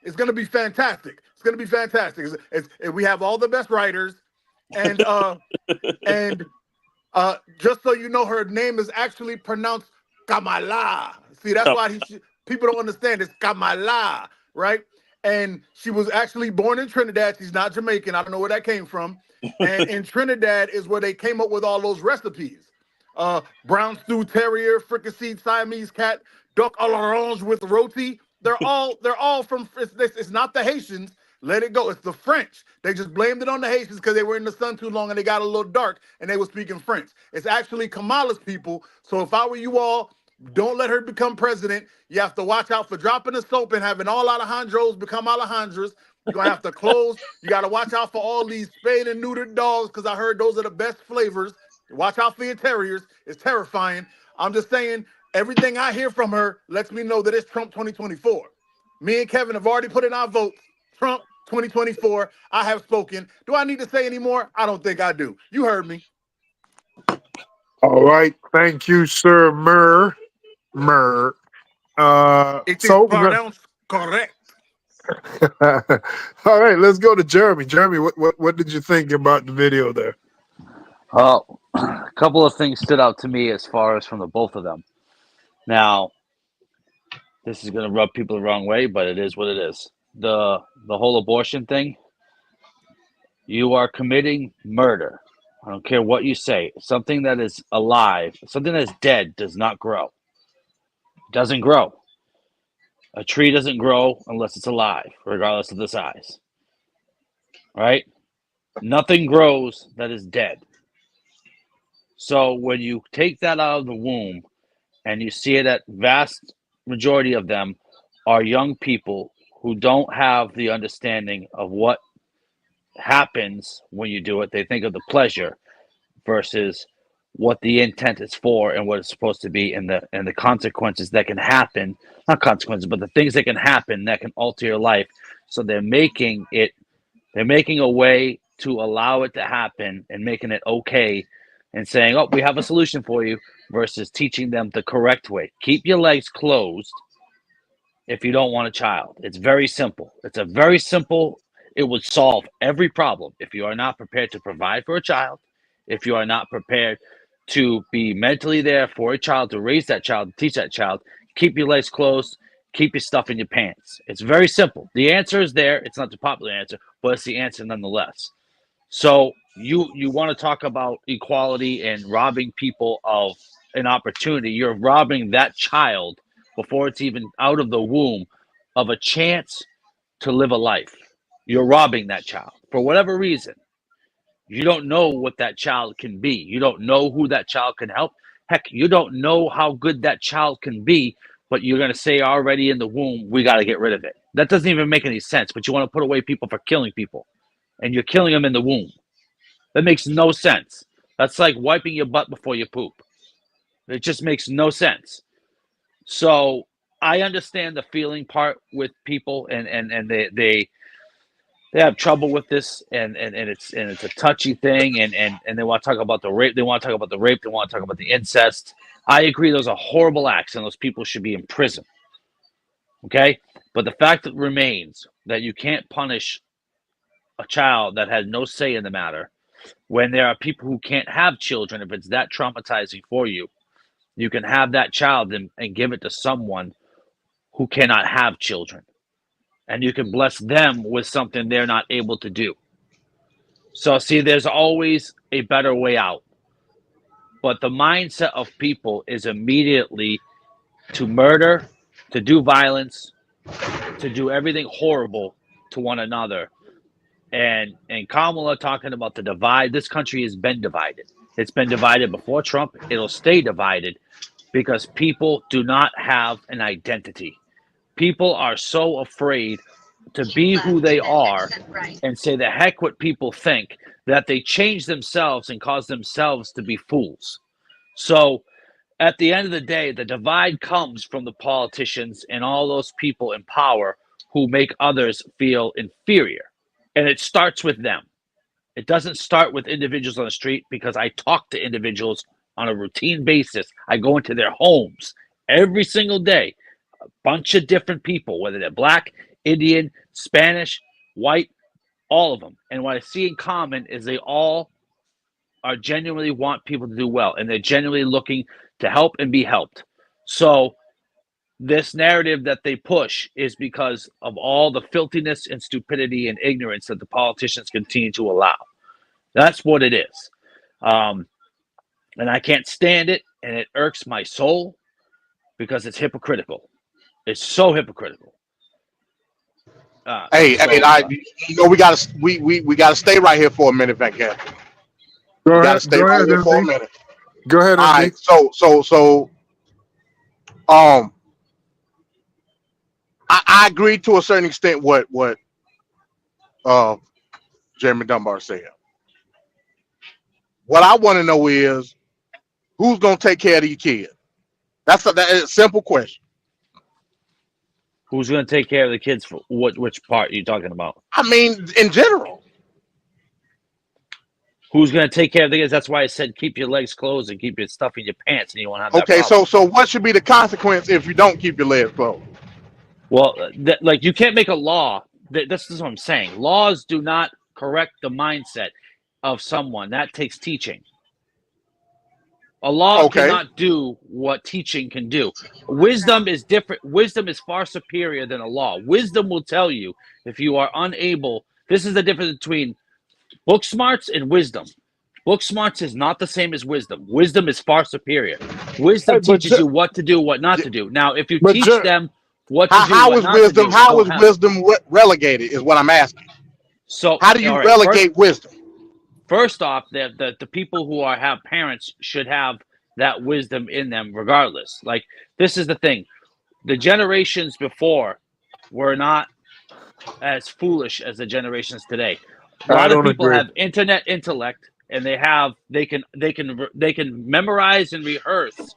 It's gonna be fantastic. It's gonna be fantastic. We have all the best writers, and just so you know, her name is actually pronounced Kamala. See, that's why people don't understand. It's Kamala, right? And she was actually born in Trinidad. She's not Jamaican. I don't know where that came from. And in Trinidad is where they came up with all those recipes. Brown stew terrier, fricasseed Siamese cat, duck à l'orange with roti. They're all from. It's not the Haitians. Let it go. It's the French. They just blamed it on the Haitians because they were in the sun too long and they got a little dark and they were speaking French. It's actually Kamala's people. So if I were you all, don't let her become president. You have to watch out for dropping the soap and having all Alejandros become Alejandras. You're going to have to close. You got to watch out for all these spayed and neutered dogs because I heard those are the best flavors. Watch out for your terriers. It's terrifying. I'm just saying, everything I hear from her lets me know that it's Trump 2024. Me and Kevin have already put in our votes. Trump 2024. I have spoken. Do I need to say any more? I don't think I do. You heard me. All right. Thank you, sir. Mur. It is pronounced correct. All right, let's go to Jeremy. Jeremy, what did you think about the video there? A couple of things stood out to me as far as from the both of them. Now, this is going to rub people the wrong way, but it is what it is. The whole abortion thing, you are committing murder. I don't care what you say. Something that is alive, something that is dead does not grow. It doesn't grow. A tree doesn't grow unless it's alive, regardless of the size. Right? Nothing grows that is dead. So when you take that out of the womb and you see it at vast majority of them are young people who don't have the understanding of what happens when you do it. They think of the pleasure versus what the intent is for and what it's supposed to be and the consequences that can happen, not consequences, but the things that can happen that can alter your life. So they're making a way to allow it to happen and making it okay and saying, oh, we have a solution for you versus teaching them the correct way. Keep your legs closed if you don't want a child. It's very simple. It would solve every problem. If you are not prepared to provide for a child, if you are not prepared to be mentally there for a child, to raise that child, to teach that child, keep your legs closed, keep your stuff in your pants. It's very simple. The answer is there. It's not the popular answer, but it's the answer nonetheless. So you want to talk about equality and robbing people of an opportunity. You're robbing that child before it's even out of the womb of a chance to live a life. You're robbing that child for whatever reason. You don't know what that child can be. You don't know who that child can help. Heck, you don't know how good that child can be, but you're going to say already in the womb, we got to get rid of it. That doesn't even make any sense, but you want to put away people for killing people, and you're killing them in the womb. That makes no sense. That's like wiping your butt before you poop. It just makes no sense. So I understand the feeling part with people, and they have trouble with this, and it's a touchy thing, and they want to talk about the rape. They want to talk about the rape. They want to talk about the incest. I agree. Those are horrible acts, and those people should be in prison. Okay, but the fact that remains that you can't punish a child that had no say in the matter when there are people who can't have children. If it's that traumatizing for you, you can have that child and give it to someone who cannot have children. And you can bless them with something they're not able to do. So, see, there's always a better way out. But the mindset of people is immediately to murder, to do violence, to do everything horrible to one another. And Kamala talking about the divide. This country has been divided. It's been divided before Trump. It'll stay divided because people do not have an identity. People are so afraid to be who they are and say the heck what people think that they change themselves and cause themselves to be fools. So at the end of the day, the divide comes from the politicians and all those people in power who make others feel inferior. And it starts with them. It doesn't start with individuals on the street, because I talk to individuals on a routine basis. I go into their homes every single day, a bunch of different people, whether they're black, Indian, Spanish, white, all of them. And what I see in common is they all are genuinely want people to do well, and they're genuinely looking to help and be helped. So this narrative that they push is because of all the filthiness and stupidity and ignorance that the politicians continue to allow. That's what it is. And I can't stand it, and it irks my soul because it's hypocritical. It's so hypocritical. We gotta stay right here for a minute, Van Camp. Go We ahead. gotta stay Go right ahead, here for a MD. minute. Go ahead, All MD. right. So I agree to a certain extent what Jeremy Dunbar said. What I want to know is who's gonna take care of these kids. That's a simple question. Who's going to take care of the kids? For which part are you talking about? I mean, in general. Who's going to take care of the kids? That's why I said keep your legs closed and keep your stuff in your pants, and you won't have that Okay, problem. so what should be the consequence if you don't keep your legs closed? Well, like you can't make a law. This is what I'm saying. Laws do not correct the mindset of someone. That takes teaching. A law cannot do what teaching can do. Wisdom is different. Wisdom is far superior than a law. Wisdom will tell you if you are unable. This is the difference between book smarts and wisdom. Book smarts is not the same as wisdom. Wisdom is far superior. Wisdom teaches you what to do, what not to do. Now, if you teach them what to do, what not to do, how is wisdom relegated is what I'm asking. So how do you relegate wisdom? First off, the people who have parents should have that wisdom in them regardless. Like, this is the thing. The generations before were not as foolish as the generations today. A lot of people have internet intellect, and they can memorize and rehearse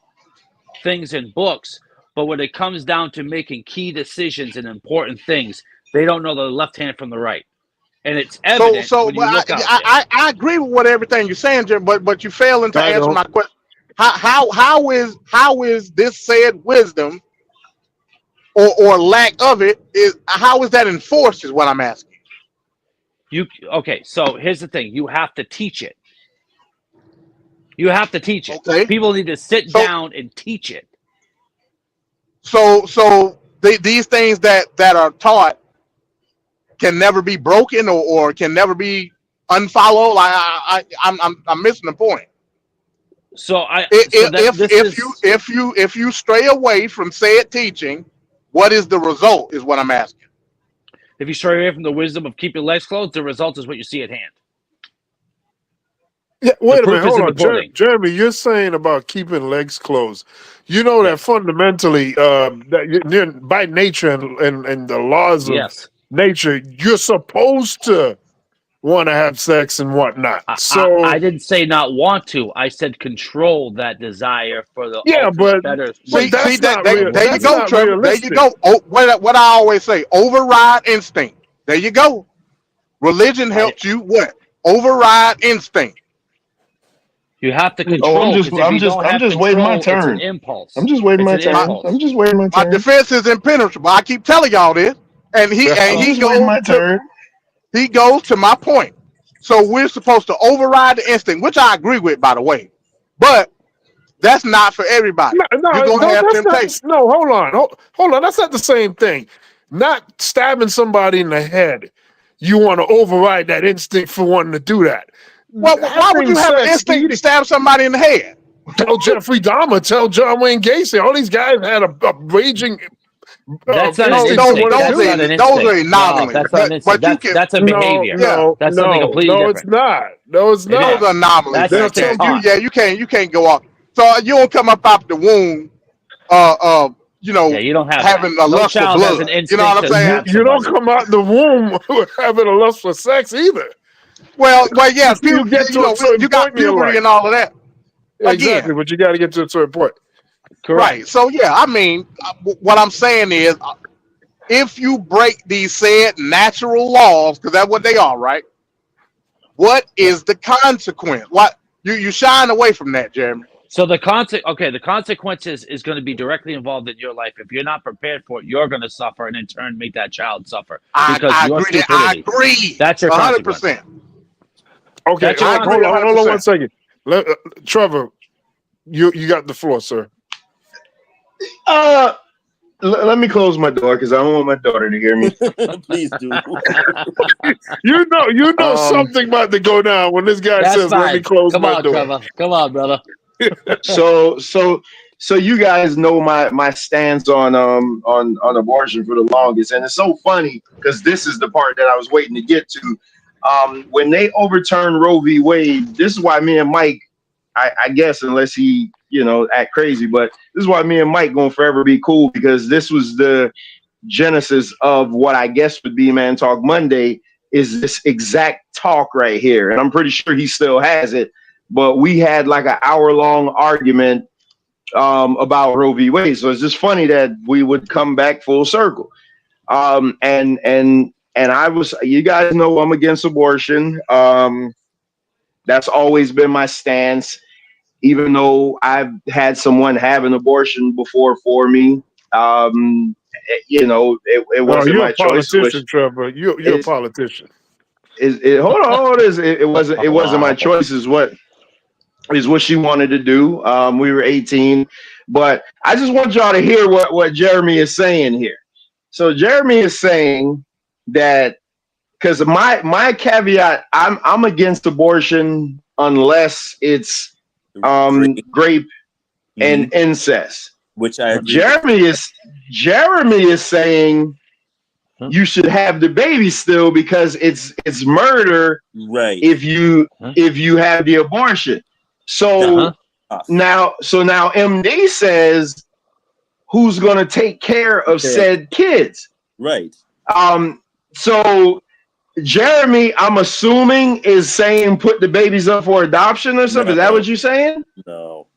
things in books, but when it comes down to making key decisions and important things, they don't know the left hand from the right. And it's evident when you look out there. I agree with everything you're saying, Jim, but you failing to answer my question. How is this said wisdom or lack of it how is that enforced is what I'm asking. Okay, so here's the thing. You have to teach it. You have to teach it. Okay. People need to sit down and teach it. So these things that are taught can never be broken or can never be unfollowed. I'm missing the point. So if you stray away from said teaching, what is the result? Is what I'm asking. If you stray away from the wisdom of keep your legs closed, the result is what you see at hand. Yeah, wait a minute, hold on, Jeremy. You're saying about keeping legs closed. You know that fundamentally, that by nature and the laws of nature, you're supposed to want to have sex and whatnot. So I didn't say not want to. I said control that desire for the better. There you go, Trevor. There you go. What I always say: override instinct. There you go. Religion helps you what? Override instinct. You have to control. I'm just waiting my turn. It's an impulse. I'm just waiting my turn. I'm just waiting my turn. My defense is impenetrable. I keep telling y'all this, and he goes to my point. So we're supposed to override the instinct, which I agree with, by the way. But that's not for everybody. You're gonna have temptation. No, hold on. That's not the same thing. Not stabbing somebody in the head. You want to override that instinct for wanting to do that. Well, why would you have an instinct to stab somebody in the head? Tell Jeffrey Dahmer, tell John Wayne Gacy. All these guys had a raging That's not an those, instinct. those, That's not an those instinct. are No, anomalies. that's not an instinct. But you can. That's a behavior. That's something completely no, different. it's not. No, it's It not. Those are is. anomalies, That's man. just taught. You can't go off. So you don't come up out the womb, Yeah, you don't have that. having a No lust for child has an blood. You know what instinct I'm to saying? stab You don't somebody. come out the womb having a lust for sex either. Well, yeah, You get to a certain you got point in your puberty life. and all of that. Exactly, but you got to get to a certain point. Right. So yeah, I mean, what I'm saying is, if you break these said natural laws, because that's what they are, right? What is the consequence? What you shine away from that, Jeremy? So the consequences is going to be directly involved in your life. If you're not prepared for it, you're going to suffer, and in turn, make that child suffer because I your agree. stupidity. I agree. That's your consequence. 100%. Okay, That's your I agree consequence. hold on 1 100%. second. Trevor, you got the floor, sir. Let me close my door because I don't want my daughter to hear me. Please do. You know something about to go down when this guy That's says, "Let me fine. close Come my on, door." Trevor. Come on, brother. So you guys know my stance on abortion for the longest, and it's so funny because this is the part that I was waiting to get to. When they overturned Roe v. Wade, this is why me and Mike, I guess, unless he act crazy, but this is why me and Mike gonna forever be cool, because this was the genesis of what I guess would be Man Talk Monday, is this exact talk right here, and I'm pretty sure he still has it. But we had like an hour-long argument about Roe v. Wade. So it's just funny that we would come back full circle. And I was, you guys know I'm against abortion. That's always been my stance, even though I've had someone have an abortion before for me. It wasn't You're my a choice. politician, Trevor. You're a politician. Hold on. It wasn't my choice. Is what she wanted to do. We were 18, but I just want y'all to hear what Jeremy is saying here. So Jeremy is saying that, because my caveat, I'm against abortion unless it's grape and incest. Which I agree. Jeremy is saying you should have the baby still because it's murder, right? If you have the abortion. So now MD says, who's going to take care of said kids? Right. So Jeremy, I'm assuming, is saying put the babies up for adoption or something. Is that what you're saying? No.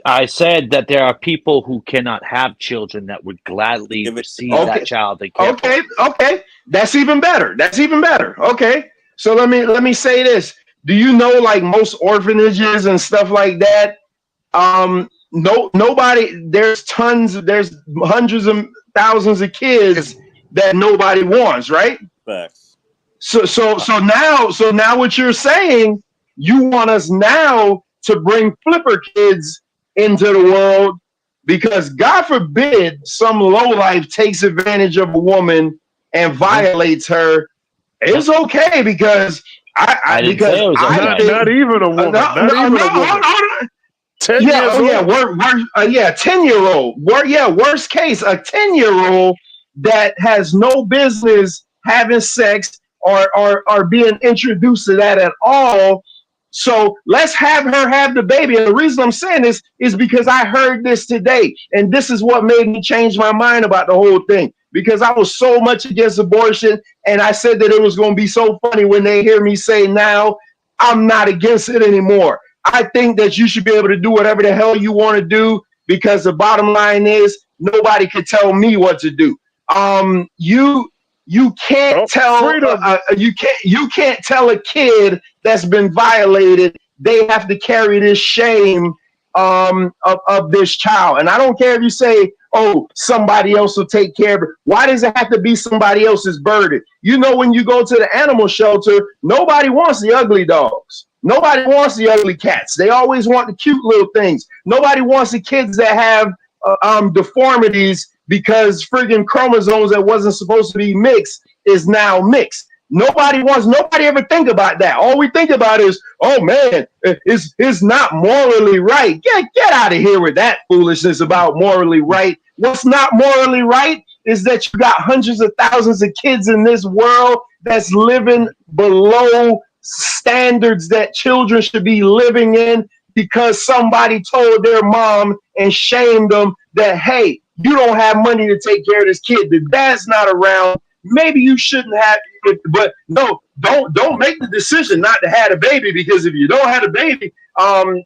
I said that there are people who cannot have children that would gladly receive that child. They care for. Okay. That's even better. Okay. So let me say this. Do you know, like most orphanages and stuff like that, nobody, there's hundreds of thousands of kids that nobody wants, right? Facts. So now what you're saying, you want us now to bring flipper kids into the world because, God forbid, some lowlife takes advantage of a woman and violates her. It's okay because I didn't say it was okay. Not even a woman. Not even a woman. 10 years old. 10-year-old. Worst case, a 10-year-old that has no business having sex or being introduced to that at all. So let's have her have the baby. And the reason I'm saying this is because I heard this today. And this is what made me change my mind about the whole thing. Because I was so much against abortion. And I said that it was going to be so funny when they hear me say now, I'm not against it anymore. I think that you should be able to do whatever the hell you want to do, because the bottom line is nobody can tell me what to do. You can't tell you can't tell a kid that's been violated they have to carry this shame of this child. And I don't care if you say, oh, somebody else will take care of it. Why does it have to be somebody else's burden? You know, when you go to the animal shelter, nobody wants the ugly dogs. Nobody wants the ugly cats. They always want the cute little things. Nobody wants the kids that have deformities because friggin' chromosomes that wasn't supposed to be mixed is now mixed. Nobody ever think about that. All we think about is, oh man, it's not morally right. Get out of here with that foolishness about morally right. What's not morally right is that you got hundreds of thousands of kids in this world that's living below standards that children should be living in because somebody told their mom and shamed them that, hey, you don't have money to take care of this kid. The dad's not around. Maybe you shouldn't have it, but no, don't make the decision not to have a baby, because if you don't have a baby,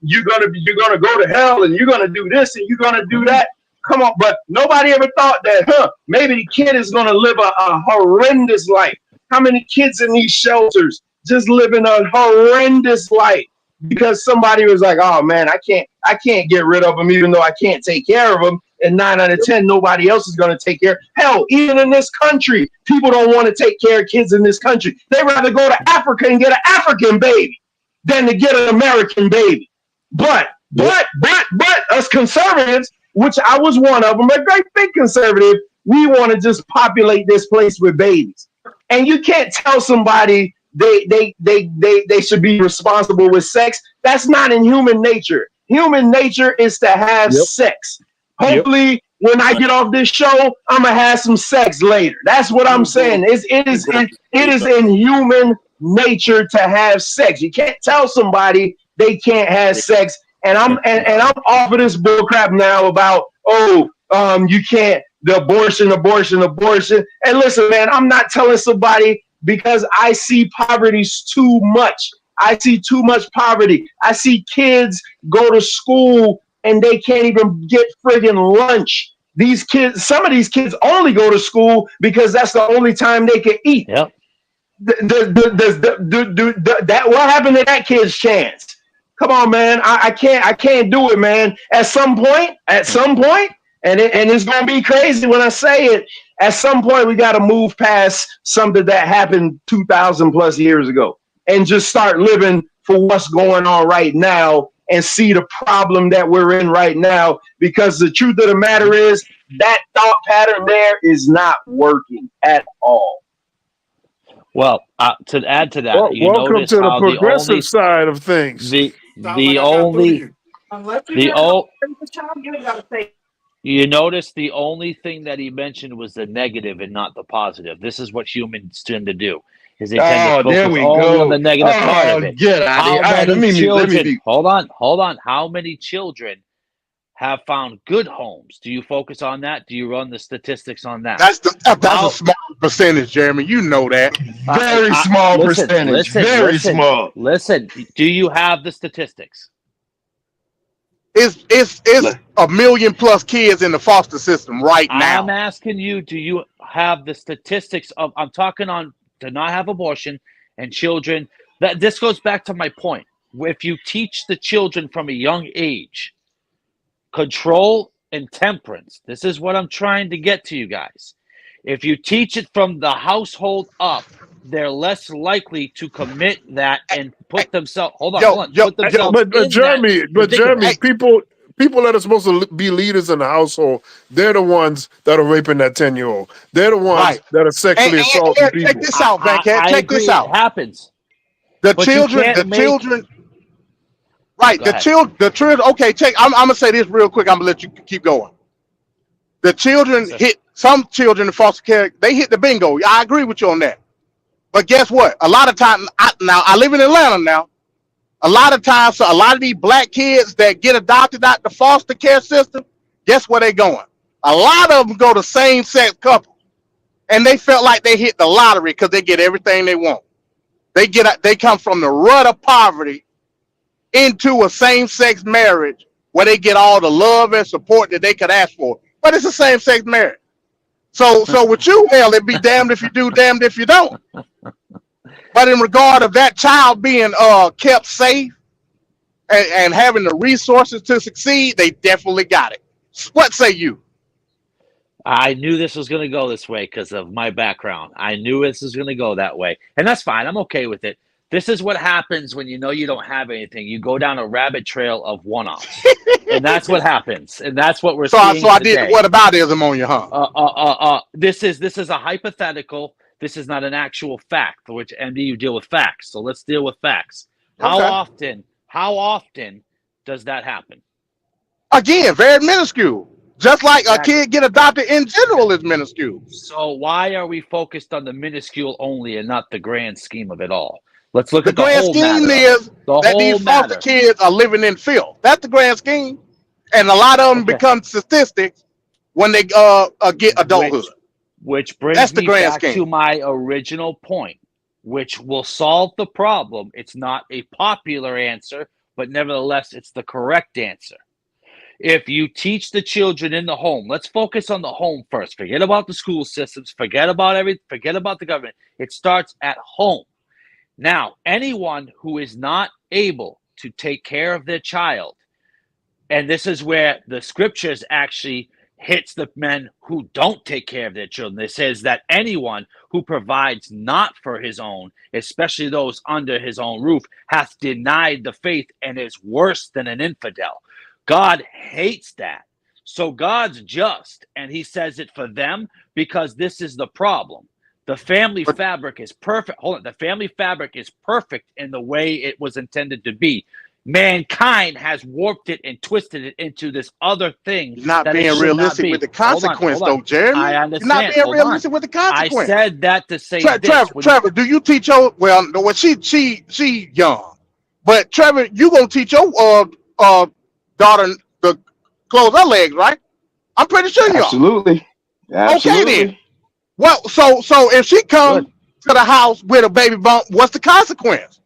you're gonna go to hell and you're gonna do this and you're gonna do that. Come on, but nobody ever thought that, maybe the kid is gonna live a horrendous life. How many kids in these shelters just living a horrendous life because somebody was like, oh man, I can't get rid of them even though I can't take care of them. And 9 out of 10, nobody else is going to take care. Hell, even in this country, people don't want to take care of kids in this country. They'd rather go to Africa and get an African baby than to get an American baby. But us conservatives, which I was one of them, a great big conservative, we want to just populate this place with babies. And you can't tell somebody they should be responsible with sex. That's not in human nature. Human nature is to have sex. Hopefully, when I get off this show, I'm gonna have some sex later. That's what I'm saying. It is in human nature to have sex. You can't tell somebody they can't have sex. And I'm off of this bullcrap now about you can't, the abortion. And listen, man, I'm not telling somebody, because I see poverty's too much. I see too much poverty. I see kids go to school and they can't even get friggin' lunch. These kids, some of these kids only go to school because that's the only time they can eat. Yep. What happened to that kid's chance? Come on, man. I can't do it, man. At some point, and it's gonna be crazy when I say it. At some point, we got to move past something that happened 2,000 plus years ago and just start living for what's going on right now and see the problem that we're in right now, because the truth of the matter is that thought pattern there is not working at all. Well, to add to that, welcome to the progressive side of things. You notice the only thing that he mentioned was the negative and not the positive. This is what humans tend to do. Is they tend to focus only on the negative part of it. Get out of here. Let me hold on. How many children have found good homes? Do you focus on that? Do you run the statistics on that? That's a small percentage, Jeremy. You know that. Very small percentage. Very small. Listen, do you have the statistics? It's a million plus kids in the foster system right now. I'm asking you, do you have the statistics of, I'm talking on to not have abortion and children. This goes back to my point. If you teach the children from a young age control and temperance, this is what I'm trying to get to you guys. If you teach it from the household up, they're less likely to commit that and put themselves. But Jeremy, people that are supposed to be leaders in the household, they're the ones that are raping that 10-year-old. They're the ones that are sexually assaulting people. Check this out, Van Cat. Check this out. It happens. The children. Right. The children. Okay. I'm gonna say this real quick. I'm gonna let you keep going. The children some children in foster care. They hit the bingo. I agree with you on that. But guess what? A lot of times, I live in Atlanta now. A lot of times, so a lot of these black kids that get adopted out the foster care system, guess where they going? A lot of them go to same-sex couples, and they felt like they hit the lottery because they get everything they want. They come from the rut of poverty into a same-sex marriage where they get all the love and support that they could ask for. But it's a same-sex marriage. So with you, hell, it'd be damned if you do, damned if you don't. But in regard of that child being kept safe and having the resources to succeed, they definitely got it. What say you? I knew this was going to go this way because of my background. I knew this was going to go that way. And that's fine. I'm okay with it. This is what happens when you know you don't have anything. You go down a rabbit trail of one-offs. And that's what happens. And that's what we're seeing. So I did what aboutism on you, huh? This is a hypothetical. This is not an actual fact, for which MD you deal with facts. So let's deal with facts. How often does that happen? Again, very minuscule. Just like a kid get adopted in general is minuscule. So why are we focused on the minuscule only and not the grand scheme of it all? Let's look The at the grand whole scheme matter. is The that whole these foster matter. kids are living in filth. That's the grand scheme. And a lot of them become statistics when they get adulthood. Which brings That's the me grand back scheme. to my original point, which will solve the problem. It's not a popular answer, but nevertheless, it's the correct answer. If you teach the children in the home, let's focus on the home first. Forget about the school systems, forget about the government. It starts at home. Now, anyone who is not able to take care of their child, and this is where the scriptures actually hits the men who don't take care of their children. It says that anyone who provides not for his own, especially those under his own roof, hath denied the faith and is worse than an infidel. God hates that. So God's just, and he says it for them because this is the problem. The family fabric is perfect. Hold on. The family fabric is perfect in the way it was intended to be. Mankind has warped it and twisted it into this other thing. You're not that being it should realistic not be. with the consequence, though, Jeremy. I You're understand. not being Hold realistic on. with the consequence. I said that to say this. Trevor, do you teach your she young, but Trevor, you gonna teach your daughter to close her legs, right? I'm pretty sure you are. Absolutely. Okay then. Well, so if she comes to the house with a baby bump, what's the consequence?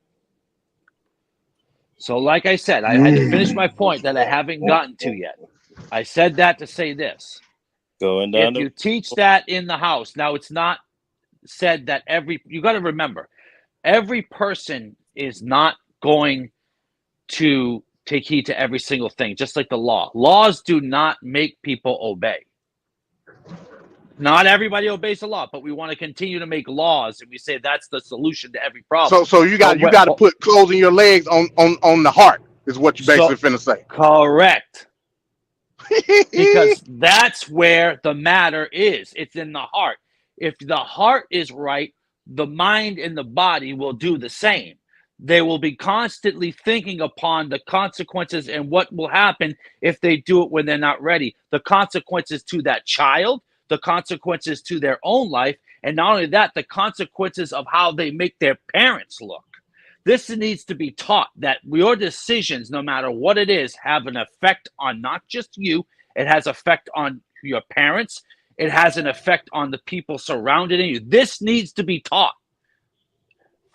So, like I said, I had to finish my point that I haven't gotten to yet. I said that to say this. If you teach that in the house, now it's not said that you got to remember, every person is not going to take heed to every single thing, just like the law. Laws do not make people obey. Not everybody obeys the law, but we want to continue to make laws, and we say that's the solution to every problem. So you got to put closing your legs on the heart is what you basically finna say. Correct. Because that's where the matter is. It's in the heart. If the heart is right, the mind and the body will do the same. They will be constantly thinking upon the consequences and what will happen if they do it when they're not ready. The consequences to that child, the consequences to their own life, and not only that, the consequences of how they make their parents look. This needs to be taught that your decisions, no matter what it is, have an effect on not just you. It has effect on your parents. It has an effect on the people surrounding you. This needs to be taught.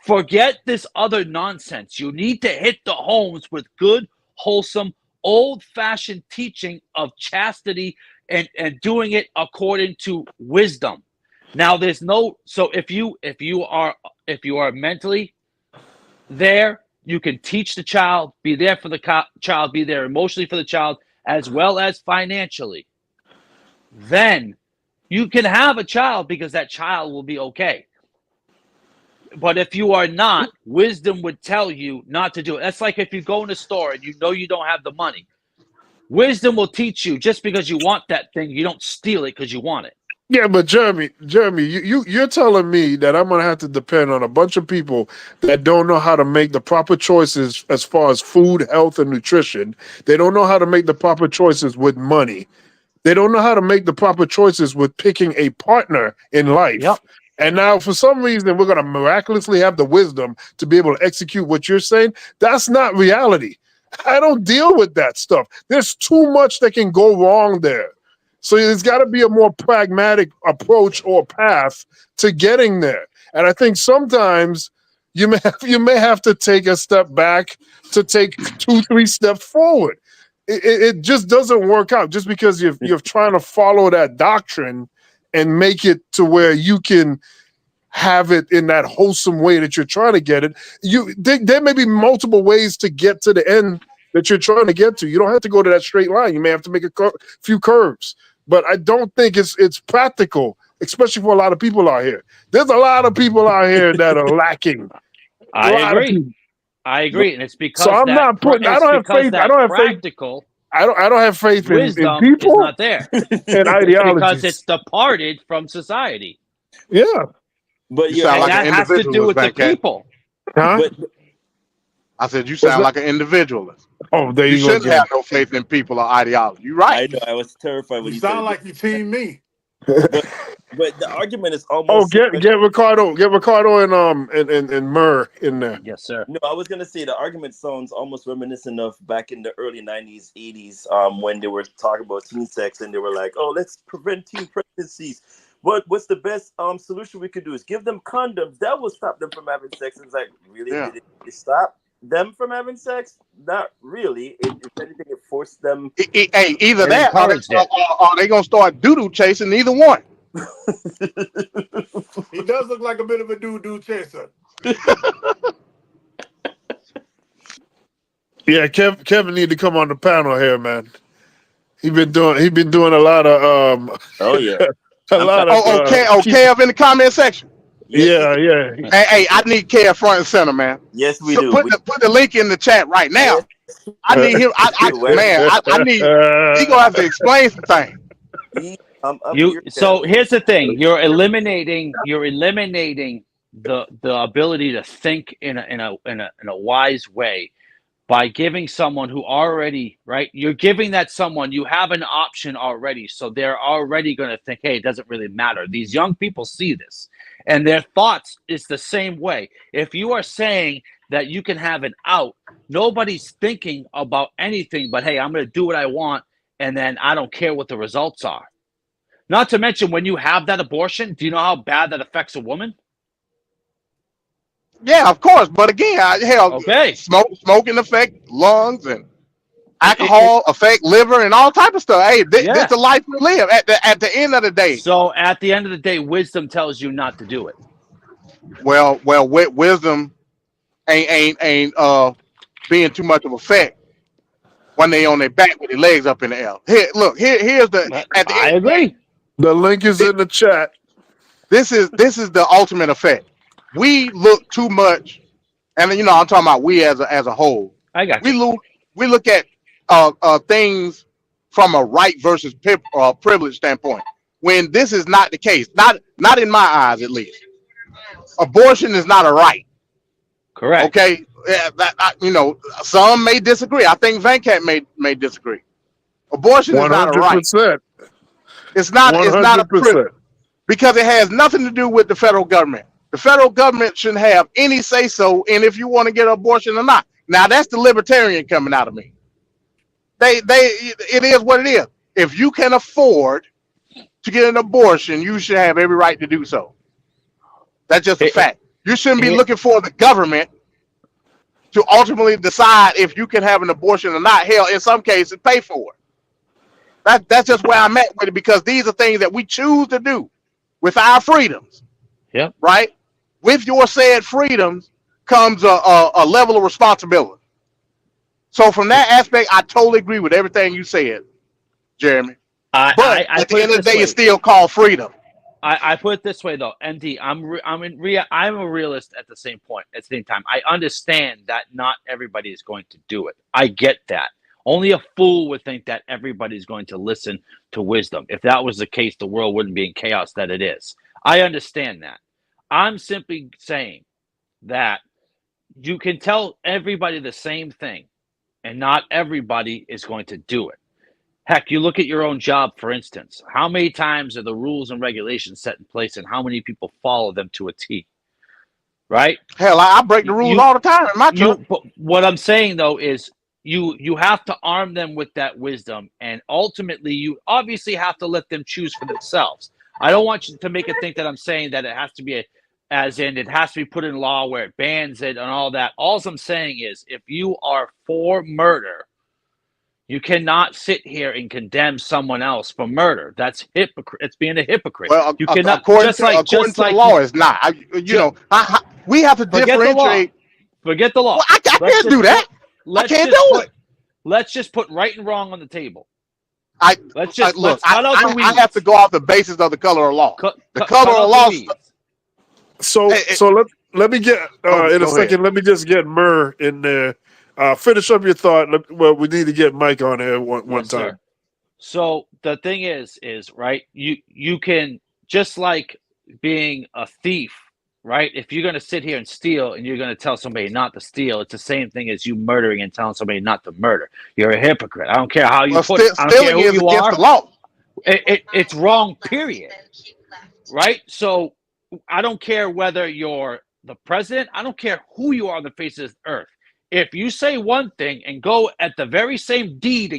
Forget this other nonsense. You need to hit the homes with good, wholesome, old-fashioned teaching of chastity and doing it according to wisdom. Now, there's no if you are mentally there, you can teach the child, be there for the child, be there emotionally for the child, as well as financially. Then you can have a child because that child will be okay. But if you are not, wisdom would tell you not to do it. That's like if you go in a store and you know you don't have the money. Wisdom will teach you just because you want that thing, you don't steal it because you want it. Yeah, but Jeremy, you're telling me that I'm gonna have to depend on a bunch of people that don't know how to make the proper choices as far as food, health, and nutrition. They don't know how to make the proper choices with money. They don't know how to make the proper choices with picking a partner in life. Yep. And now, for some reason, we're gonna miraculously have the wisdom to be able to execute what you're saying. That's not reality. I don't deal with that stuff. There's too much that can go wrong there. So there's got to be a more pragmatic approach or path to getting there. And I think sometimes you may have to take a step back to take 2-3 steps forward. It just doesn't work out just because you're trying to follow that doctrine and make it to where you can have it in that wholesome way that you're trying to get it. There may be multiple ways to get to the end that you're trying to get to. You don't have to go to that straight line. You may have to make a few curves. But I don't think it's practical, especially for a lot of people out here. There's a lot of people out here that are lacking. I agree, and it's because so I'm not putting. I don't have faith. I don't have practical. I don't have faith in people. Is not there, and ideology because it's departed from society. Yeah, but that has to do with the people. Huh? I said, you What's sound that? like an individualist. Oh, there You you go shouldn't again. have no faith in people or ideology. You're right. I know. I was terrified You when you said sound it. like you team me. But the argument is Oh, almost get similar. Ricardo, and Murr in there. Yes, sir. No, I was gonna say the argument sounds almost reminiscent of back in the early '90s, '80s, when they were talking about teen sex and they were like, "Oh, let's prevent teen pregnancies. What's the best solution we could do is give them condoms. That will stop them from having sex." And it's like, really? Yeah. Did it stop them from having sex? Not really. If anything, it forced them. Hey, either It that encouraged it. or they gonna start doo-doo chasing. Neither one. He does look like a bit of a doo-doo chaser. Yeah, Kevin need to come on the panel here, man. He been doing a lot of Oh yeah. a lot of Kev in the comment section. yeah. Hey, I need Kev front and center, man. Yes, we So do. put the link in the chat right now. I need him. I need. He gonna have to explain some things. So here's the thing: you're eliminating the ability to think in a wise way by giving someone who already, right, you're giving that someone, you have an option already, so they're already going to think, hey, it doesn't really matter. These young people see this and their thoughts is the same way. If you are saying that you can have an out, nobody's thinking about anything but, hey, I'm going to do what I want and then I don't care what the results are. Not to mention, when you have that abortion, do you know how bad that affects a woman? Yeah, of course. But again, smoking affect lungs and alcohol affect liver and all type of stuff. Hey, this the life we live at the end of the day. So at the end of the day, wisdom tells you not to do it. Well, wisdom ain't being too much of a fact when they on their back with their legs up in the air. Here's the. I agree. The link is in the chat. This is the ultimate effect. We look too much, and I'm talking about we as a whole. I got we look at things from a right versus privilege standpoint. When this is not the case, not in my eyes at least. Abortion is not a right. Correct. Okay. Yeah, some may disagree. I think Venkat may disagree. Abortion is not a right. 100%. It's not. 100%. It's not a privilege because it has nothing to do with the federal government. The federal government shouldn't have any say so in if you want to get an abortion or not. Now that's the libertarian coming out of me. It is what it is. If you can afford to get an abortion, you should have every right to do so. That's just a fact. You shouldn't be looking for the government to ultimately decide if you can have an abortion or not. Hell, in some cases, pay for it. That's just where I'm at with it, because these are things that we choose to do with our freedoms. Yep. Right? With your said freedoms comes a level of responsibility. So from that aspect, I totally agree with everything you said, Jeremy. But at the end of the day, it's still called freedom. I put it this way though, MD. I'm a realist at the same point. At the same time, I understand that not everybody is going to do it. I get that. Only a fool would think that everybody's going to listen to wisdom. If that was the case, the world wouldn't be in chaos that it is. I understand that. I'm simply saying that you can tell everybody the same thing, and not everybody is going to do it. Heck, you look at your own job, for instance. How many times are the rules and regulations set in place, and how many people follow them to a T? Right? Hell, I break the rules all the time in my truck. But what I'm saying though is you have to arm them with that wisdom, and ultimately you obviously have to let them choose for themselves. I don't want you to make it think that I'm saying that it has to be as in it has to be put in law where it bans it and all that. All I'm saying is if you are for murder, you cannot sit here and condemn someone else for murder. That's hypocrite. It's being a hypocrite. Well, you cannot. according to the law, it's not. We have to differentiate. Forget the law. Well, I can't do that. I can't do it. Let's just put right and wrong on the table. I have to go off the basis of the color of law. The color of law. So let me get in a second. Let me just get Murr in there. Finish up your thought. Well, we need to get Mike on here one time. Sir. So the thing is right. You can, just like being a thief right? If you're going to sit here and steal and you're going to tell somebody not to steal, it's the same thing as you murdering and telling somebody not to murder. You're a hypocrite. I don't care how you Well, put it. I don't care stealing who is you against the are. law. It's wrong, period. Right? So I don't care whether you're the president. I don't care who you are on the face of this earth. If you say one thing and go at the very same deed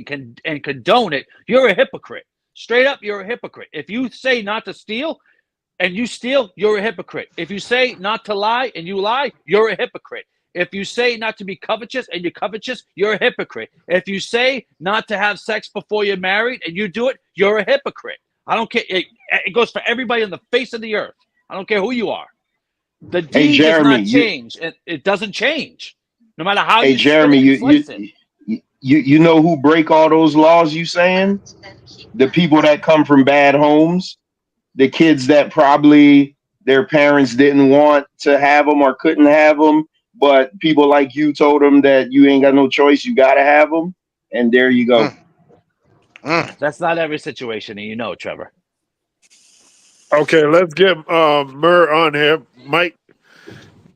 and condone it, you're a hypocrite. Straight up, you're a hypocrite. If you say not to steal and you steal, you're a hypocrite. If you say not to lie and you lie, you're a hypocrite. If you say not to be covetous and you're covetous, you're a hypocrite. If you say not to have sex before you're married and you do it, you're a hypocrite. I don't care. It goes for everybody on the face of the earth. I don't care who you are. The Hey deed does Jeremy, not change. It doesn't change, no matter how hey you spin Jeremy, it and slice it. you know who break all those laws you saying? The people that come from bad homes, the kids that probably their parents didn't want to have them or couldn't have them, but people like you told them that you ain't got no choice, you got to have them, and there you go. That's not every situation, and you know, Trevor. Okay, let's get Murr on here. Mike,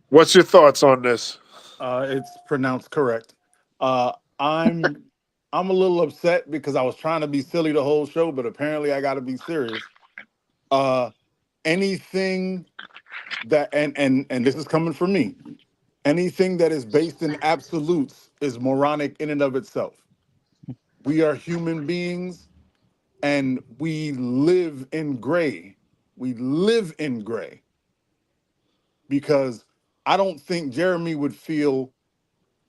what's your thoughts on this? It's pronounced correct. I'm a little upset because I was trying to be silly the whole show, but apparently I got to be serious. Anything that and this is coming from me. Anything that is based in absolutes is moronic in and of itself. We are human beings and we live in gray. We live in gray because I don't think Jeremy would feel,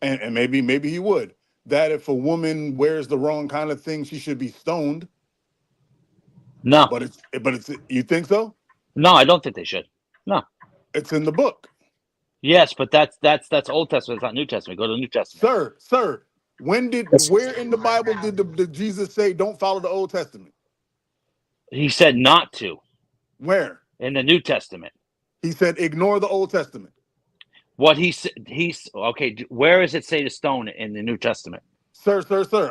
and maybe he would, that if a woman wears the wrong kind of thing, she should be stoned. No, But it's you think so? no, I don't think they should. No. It's in the book. Yes, but that's Old Testament. It's not New Testament. Go to the New Testament. Sir, where in the Bible did Jesus say don't follow the Old Testament? He said not to. Where? In the New Testament. He said ignore the Old Testament. What he's okay. Where does it say to stone in the New Testament? Sir,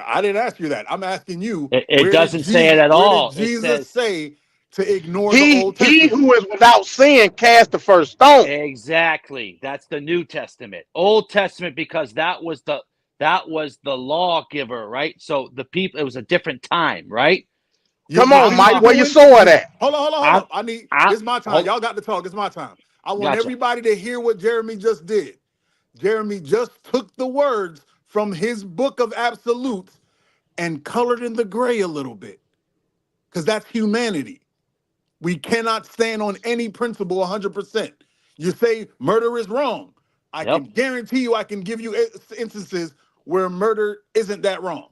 I didn't ask you that. I'm asking you. It doesn't say it at all. Where did Jesus say to ignore the He Old Testament? who is without sin cast the first stone. Exactly. That's the New Testament. Old Testament, because that was the lawgiver, right? So the people, it was a different time, right? Come on, Mike, where you saw it at? Hold on. This is my time. Y'all got to talk. It's my time. I want everybody to hear what Jeremy just did. Jeremy just took the words from his book of absolutes and colored in the gray a little bit. Because that's humanity. We cannot stand on any principle 100%. You say murder is wrong. I can guarantee you I can give you instances where murder isn't that wrong.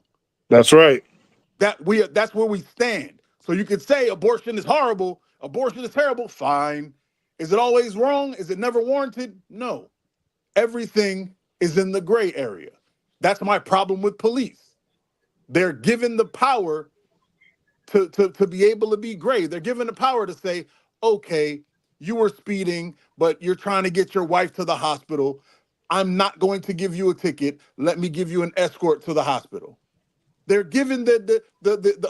That's right. That's where we stand. So you could say abortion is horrible, abortion is terrible, fine. Is it always wrong? Is it never warranted? No. Everything is in the gray area. That's my problem with police. They're given the power to be able to be gray. They're given the power to say, okay, you were speeding, but you're trying to get your wife to the hospital. I'm not going to give you a ticket. Let me give you an escort to the hospital. They're given the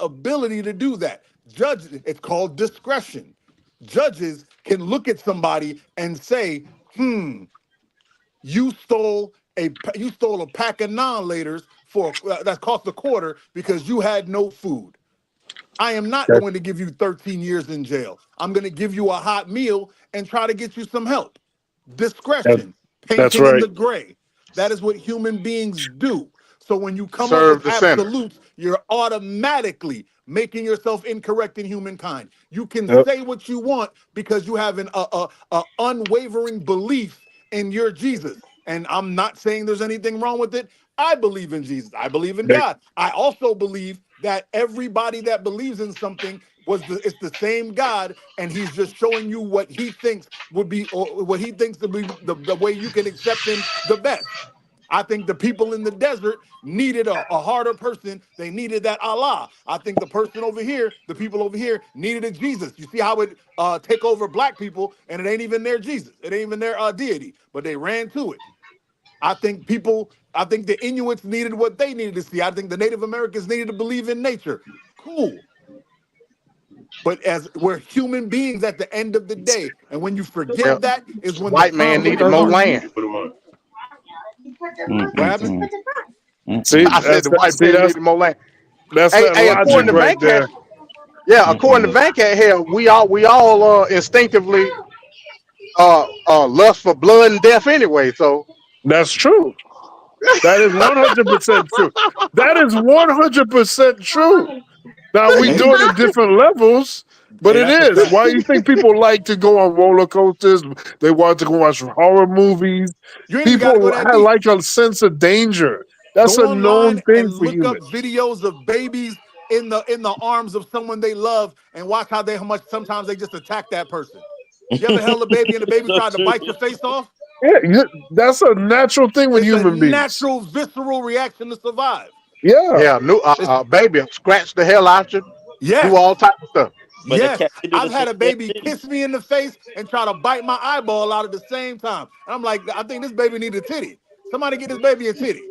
ability to do that. Judges, it's called discretion. Judges can look at somebody and say, you stole a pack of non-laters for that cost a quarter because you had no food. I am not going to give you 13 years in jail. I'm going to give you a hot meal and try to get you some help. Discretion, painting in the gray. That is what human beings do. So when you come up with absolutes, you're automatically making yourself incorrect in humankind. You can say what you want because you have an unwavering belief in your Jesus. And I'm not saying there's anything wrong with it. I believe in Jesus. I believe in God. I also believe that everybody that believes in something it's the same God, and he's just showing you what he thinks would be, or what he thinks to be the way you can accept him the best. I think the people in the desert needed a harder person. They needed that Allah. I think the person over here, the people over here, needed a Jesus. You see how it take over black people, and it ain't even their Jesus. It ain't even their deity, but they ran to it. I think the Inuits needed what they needed to see. I think the Native Americans needed to believe in nature. Cool. But as we're human beings at the end of the day, and when you Yeah. forget that is when the White man problem needed more starts. land. What happened? See, I said the white see, man needed more land. that's Hey, that hey, logic according to right Vancat, there. yeah, according to Vancat here, we all instinctively lust for blood and death anyway. So That's true. That is 100% true. That is 100% true. Now we Hey, do it at different levels, but hey, it that's a is. fact. Why you think people like to go on roller coasters? They want to go watch horror movies. You ain't even got to go People that deep. like a sense of danger. That's Go a online known thing and for look up humans. videos of babies in the arms of someone they love, and watch how much sometimes they just attack that person. You ever held a baby and the baby So tried to true. bite your face off? Yeah, that's a natural thing with It's a human beings. natural, visceral reaction to survive. Yeah. yeah, new It's, baby scratch the hell out you, do yes, all type of stuff. But the yes. cat can do the I've same had a damn baby thing. kiss me in the face and try to bite my eyeball out at the same time. And I'm like, I think this baby needs a titty. Somebody get this baby a titty.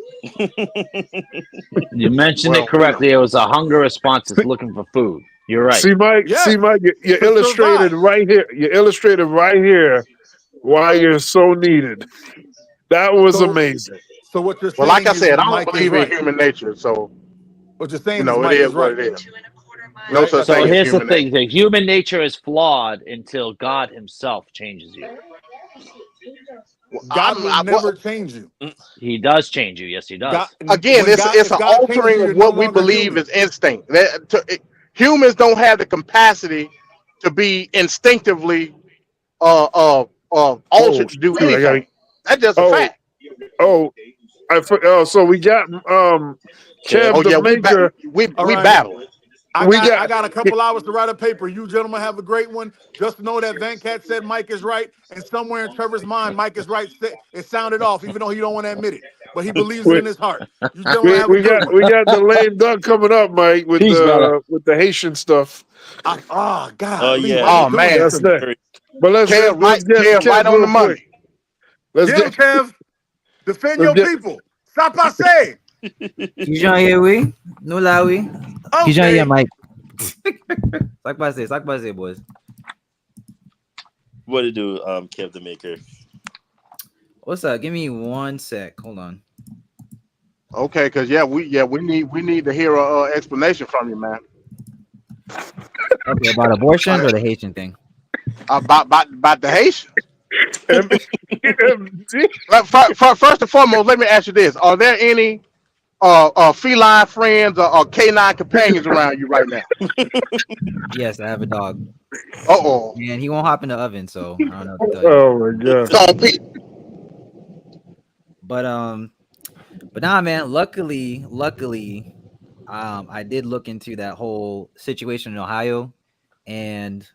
You mentioned it Well, you know, correctly. It was a hunger response. It's looking for food. You're right. Yes, You to illustrated survive. right here. You illustrated right here why you're so needed. That was So, amazing. so what you're well, like saying I is said, I don't Mike is believe in right. human nature, so What you're saying is it Mike is is what right, it is. No right? such That's So thing right. as here's the human nature. thing: the human nature is flawed until God Himself changes you. Well, God will never change you. He does change you. Yes, He God, does. again, when God, it's if an God changes altering you, of you're no what we longer believe human. is instinct. Humans don't have the capacity to be instinctively Oh altered to do shoot! I anything. gotta. That's just a Oh, fact. oh, oh. So we got Kev, Oh Kev the yeah, Maker. All we right. battling. We got I got a couple hours to write a paper. You gentlemen have a great one. Just know that Van Cat said Mike is right, and somewhere in Trevor's mind, Mike is right. It sounded off, even though he don't want to admit it, but he believes it we, in his heart. You gentlemen have a we good got one. the lame duck coming up, Mike, peace, brother. with the Haitian stuff. Oh Golly, why yeah, you Oh doing this man, to That's me? that. But let's get Kev, right Kev on the real quick. money. Let's Get him, get Kev. Defend let's your get. people. Stop, I say. Qui jan ye oui? Nou la oui? Qui jan ye Okay. Mike? Sak pase, boys. what to do, Kev the Maker? What's up? Give me 1 sec. Hold on. Okay, because we need to hear a explanation from you, man. Okay, about abortions or the Haitian thing? About the Haitians. MD. First and foremost, let me ask you this: are there any feline friends or canine companions around you right now? Yes, I have a dog. Uh-oh. And he won't hop in the oven, so I don't know what to tell you. Oh my god. Don't be. But nah, man. Luckily, I did look into that whole situation in Ohio, and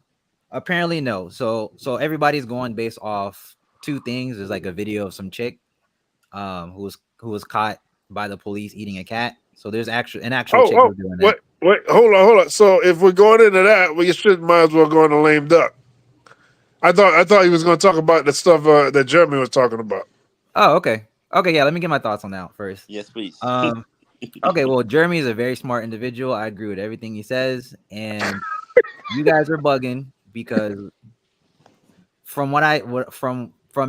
apparently no. So everybody's going based off two things. There's like a video of some chick, who was caught by the police eating a cat. So there's an actual chick who's doing that. Wait, hold on. So if we're going into that, we might as well go into lame duck. I thought he was going to talk about the stuff that Jeremy was talking about. Oh, okay. Yeah, let me get my thoughts on that first. Yes, please. Okay, well, Jeremy is a very smart individual. I agree with everything he says, and you guys are bugging because from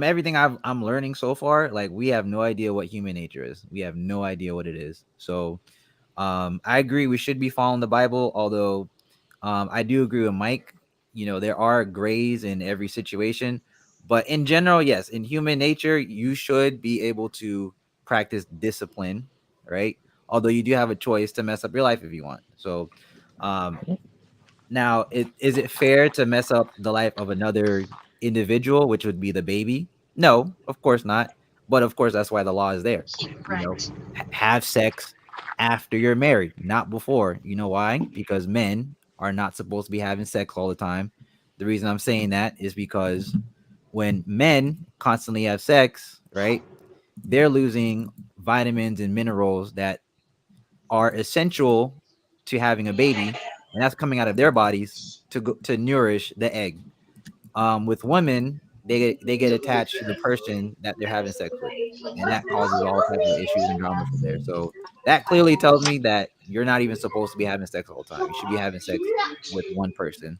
everything I'm learning so far, like we have no idea what human nature is. We have no idea what it is. So, I agree we should be following the Bible, although I do agree with Mike. There are grays in every situation, but in general, yes, in human nature, you should be able to practice discipline, right? Although you do have a choice to mess up your life if you want. So, now, is it fair to mess up the life of another individual, which would be the baby? No, of course not. But of course, that's why the law is there. Have sex after you're married, not before. You know why? Because men are not supposed to be having sex all the time. The reason I'm saying that is because when men constantly have sex, right, they're losing vitamins and minerals that are essential to having a baby, and that's coming out of their bodies to nourish the egg. With women, they get attached to the person that they're having sex with, and that causes all types of issues and drama from there. So that clearly tells me that you're not even supposed to be having sex all the time. You should be having sex with one person.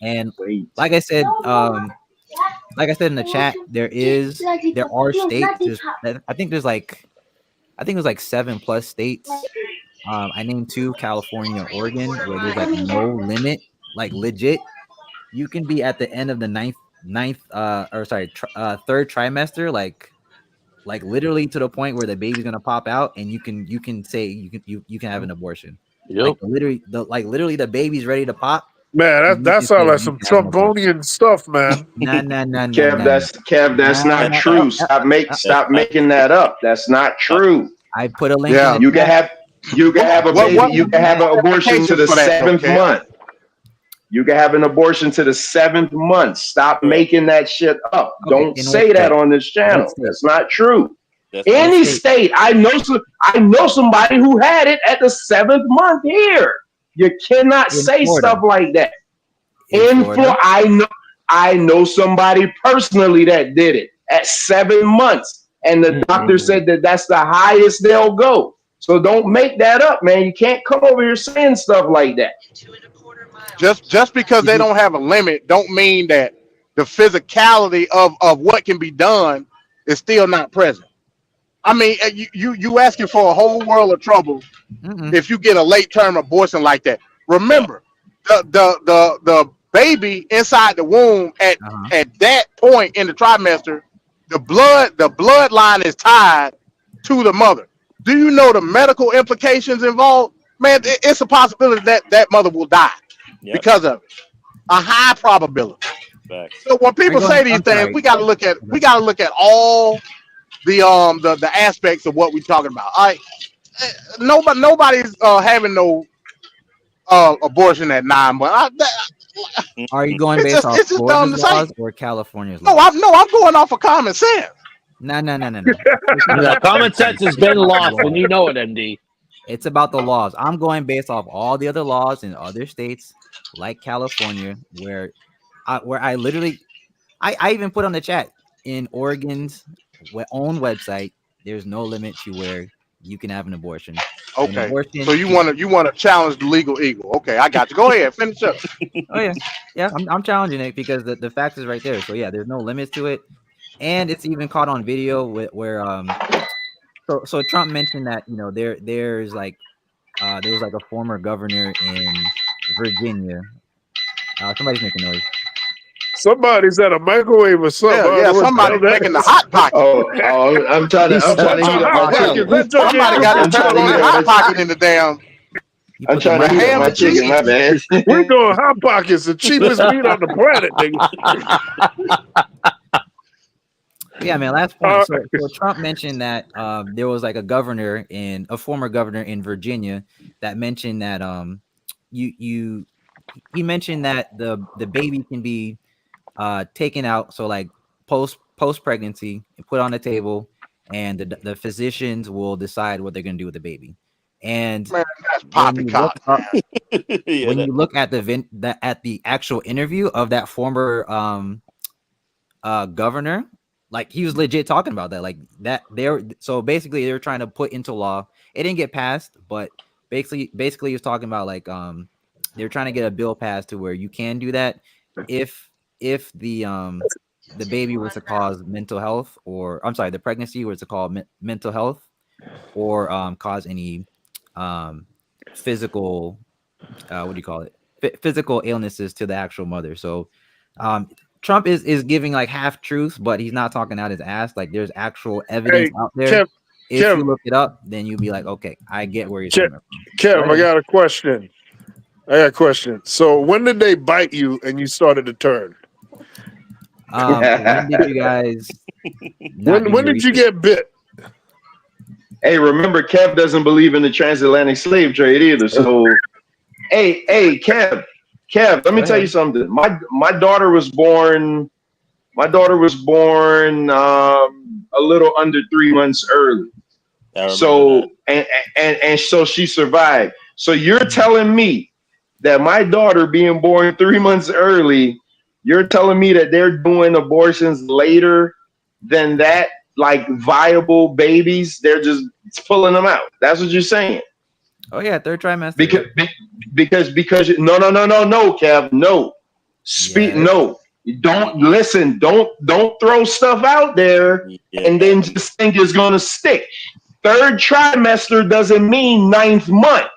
And like I said in the chat, there are states. I think it was like 7+ states. I named 2, California and Oregon, where there's like no limit, like legit. You can be at the end of the third trimester, like literally to the point where the baby's gonna pop out, and you can say you can have an abortion. Yep. Like literally the baby's ready to pop. Man, that sounds like some Trumponian stuff, man. Nah. Kev, that's not true. Stop making that up. That's not true. I put a link. Yeah, you can have a baby. You can have an abortion to the 7th month. You can have an abortion to the 7th month. Stop making that shit up. Don't say that on this channel. That's not true. Any state, I know somebody who had it at the 7th month here. You cannot say stuff like that. In Florida, I know somebody personally that did it at 7 months, and the doctor said that that's the highest they'll go. So don't make that up, man. You can't come over here saying stuff like that. Just because they don't have a limit, don't mean that the physicality of what can be done is still not present. I mean, you asking for a whole world of trouble if you get a late term abortion like that. Remember, the baby inside the womb at that point in the trimester, the bloodline is tied to the mother. Do you know the medical implications involved? Man, it's a possibility that mother will die because of it. A high probability. So when people say these things, we got to look at all the aspects of what we're talking about. All right, nobody's having no abortion at 9 months. Are you going based off Florida's laws or California's laws? No, I'm going off of common sense. No. Common sense has been lost, and you know it, MD. It's about the laws. I'm going based off all the other laws in other states, like California, where I literally, I even put on the chat, in Oregon's own website, there's no limit to where you can have an abortion. Okay. So you want to challenge the legal eagle? Okay, I got you. Go ahead, finish up. Oh yeah. I'm challenging it because the fact is right there. So yeah, there's no limits to it, and it's even caught on video where So Trump mentioned that there's like a former governor in Virginia. Somebody's making noise. Somebody's at a microwave or something. Yeah, somebody's making the hot pocket. Oh, I'm trying to heat up my chicken. Somebody got to turn on the hot pocket in the damn. I'm trying to heat up my chicken, my man. We're going hot pockets, the cheapest meat on the planet, nigga. Yeah, man. Last point. So Trump mentioned that there was like a former governor in Virginia that mentioned that he mentioned that the baby can be taken out, so like post pregnancy, and put on the table, and the physicians will decide what they're gonna do with the baby. And man, that's poppycock. When you look at the actual interview of that former governor. Like he was legit talking about that, like that. So basically, they were trying to put into law. It didn't get passed, but basically, he was talking about like they're trying to get a bill passed to where you can do that if the baby was to cause mental health, or I'm sorry, the pregnancy was to cause mental health, or cause any physical physical illnesses to the actual mother. So Trump is giving like half truths, but he's not talking out his ass. Like there's actual evidence out there. If you look it up, then you'll be like, okay, I get where you're coming from. Kev, I got a question. So when did they bite you and you started to turn? When did you guys? When did you get bit? Hey, remember, Kev doesn't believe in the transatlantic slave trade either. So, hey, Kev, let me tell you something. My daughter was born. A little under 3 months early. So and so she survived. So you're telling me that my daughter being born 3 months early, you're telling me that they're doing abortions later than that like viable babies, they're just pulling them out. That's what you're saying. Oh yeah, third trimester. Because no, Kev, no. No. Don't listen. Don't throw stuff out there and then just think it's gonna stick. Third trimester doesn't mean 9th month.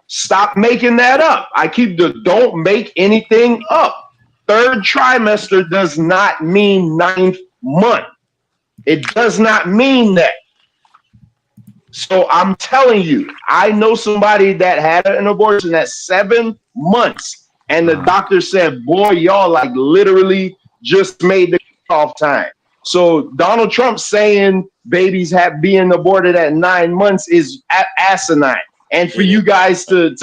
Stop making that up. Don't make anything up. Third trimester does not mean 9th month. It does not mean that. So I'm telling you, I know somebody that had an abortion at 7 months, and the doctor said, boy, y'all like literally just made the cutoff time. So Donald Trump saying babies being aborted at 9 months is asinine. And for you guys to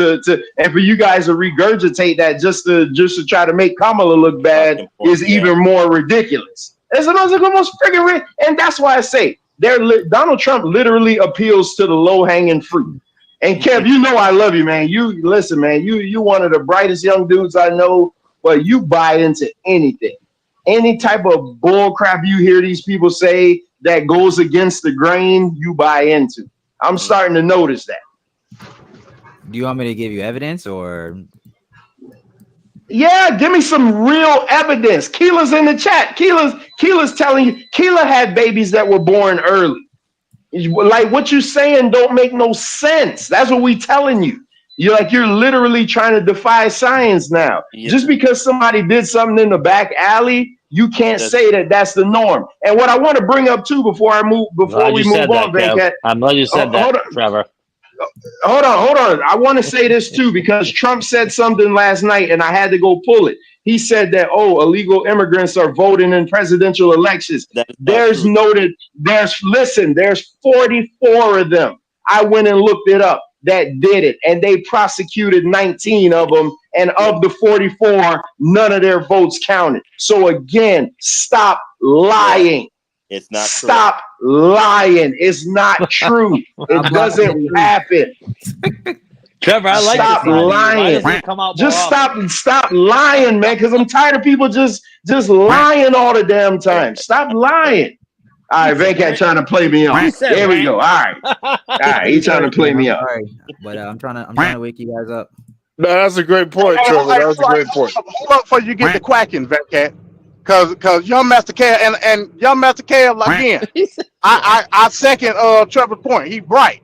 regurgitate that just to try to make Kamala look bad is even more ridiculous. It's the most freaking, and that's why I say Donald Trump literally appeals to the low-hanging fruit. And Kev, you know I love you, man. You listen, man. You one of the brightest young dudes I know, but you buy into anything. Any type of bull crap you hear these people say that goes against the grain, you buy into. I'm starting to notice that. Do you want me to give you evidence or? Yeah, give me some real evidence. Keela's in the chat. Keela's telling you, Keela had babies that were born early. Like what you're saying don't make no sense. That's what we telling you. You're literally trying to defy science now. Yeah. Just because somebody did something in the back alley, you can't say that that's the norm. And what I want to bring up too before we move on, Venkat. I'm glad you said that, Trevor. Hold on. I want to say this too, because Trump said something last night and I had to go pull it. He said that, illegal immigrants are voting in presidential elections. There's 44 of them. I went and looked it up that did it, and they prosecuted 19 of them. And of the 44, none of their votes counted. So again, stop lying. It's not true. Stop lying. It's not true. It doesn't happen. Trevor, I like stop lying. Just stop lying, man, because I'm tired of people just lying all the damn time. Stop lying. All right, Venkat trying to play me off. There we go. All right, he's trying to play me off. But I'm trying to wake you guys up. No, that's a great point, Trevor. That's a great point. Hold up before you get the quacking, Venkat. Cause young Master Kev and young Master Kev again. I second Trevor's point. He's bright,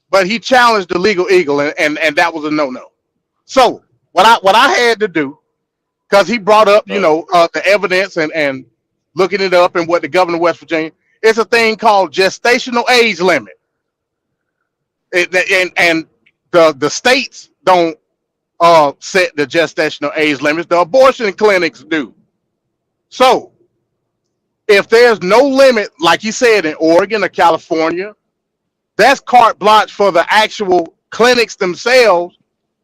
but he challenged the legal eagle, and that was a no-no. So what I had to do, because he brought up the evidence and looking it up and what the governor of West Virginia, it's a thing called gestational age limit. And the states don't set the gestational age limits. The abortion clinics do. So if there's no limit, like you said, in Oregon or California, that's carte blanche for the actual clinics themselves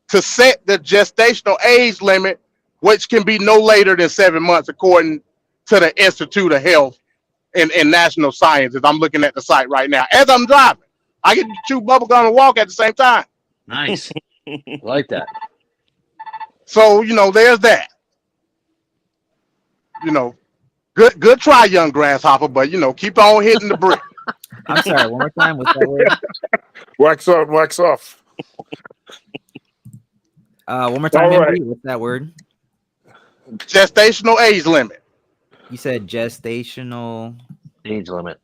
to set the gestational age limit, which can be no later than 7 months, according to the Institute of Health and National Sciences. I'm looking at the site right now. As I'm driving, I get to chew bubblegum and walk at the same time. Nice. Like that. So, there's that. Good try, young grasshopper, but keep on hitting the brick. I'm sorry, one more time. What's that word? Wax on, wax off. One more time, MD. What's that word? Gestational age limit. You said gestational age limit.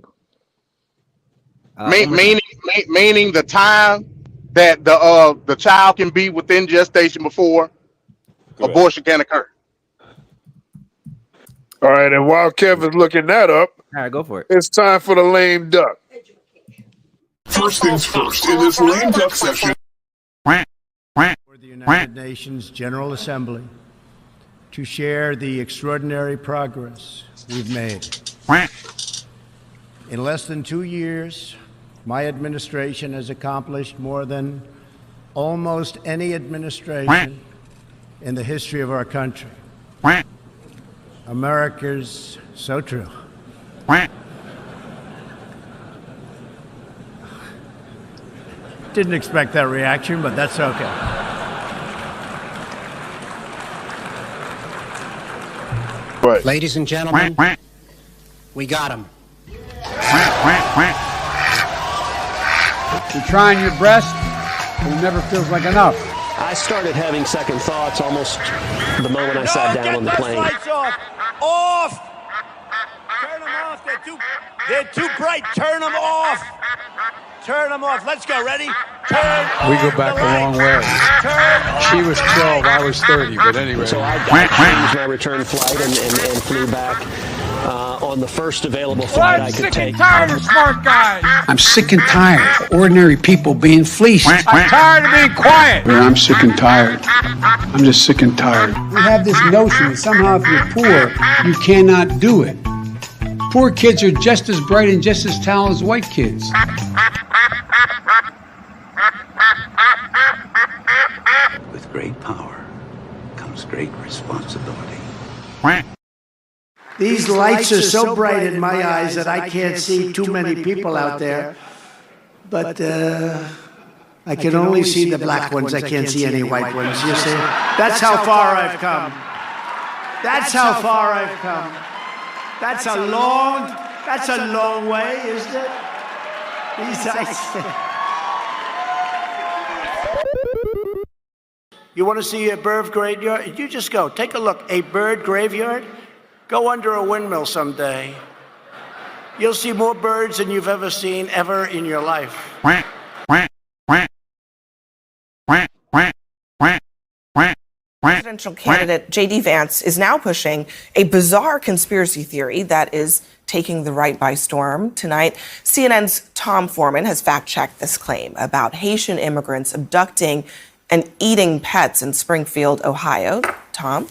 Meaning the time that the child can be within gestation before abortion can occur. All right, and while Kevin's looking that up, all right, go for it. It's time for the lame duck. First things first, in this lame duck session. For the United Nations General Assembly to share the extraordinary progress we've made. In less than 2 years, my administration has accomplished more than almost any administration in the history of our country. America's so true. Didn't expect that reaction, but that's okay. Ladies and gentlemen, we got him. You're trying your best, but it never feels like enough. I started having second thoughts almost the moment I sat down on the plane. Lights off! Off! Turn them off. They're too bright. Turn them off. Turn them off. Let's go. Ready? Turn We go back a long way. She was 12, I was 30, but anyway. So I changed my return flight and flew back on the first available flight I could take. I'm sick and tired of smart guys. I'm sick and tired of ordinary people being fleeced. I'm tired of being quiet. I'm sick and tired. I'm just sick and tired. We have this notion that somehow if you're poor, you cannot do it. Poor kids are just as bright and just as talented as white kids. With great power comes great responsibility. These lights are so bright in my eyes that I can't see too many people out there. But I can only see the black ones. I can't see any white ones. You see? That's how far I've come. That's how far I've come. That's a long way, isn't it? These lights. You want to see a bird graveyard? You just go. Take a look. A bird graveyard? Go under a windmill someday. You'll see more birds than you've ever seen ever in your life. Presidential candidate J.D. Vance is now pushing a bizarre conspiracy theory that is taking the right by storm. Tonight, CNN's Tom Foreman has fact-checked this claim about Haitian immigrants abducting and eating pets in Springfield, Ohio. Tom?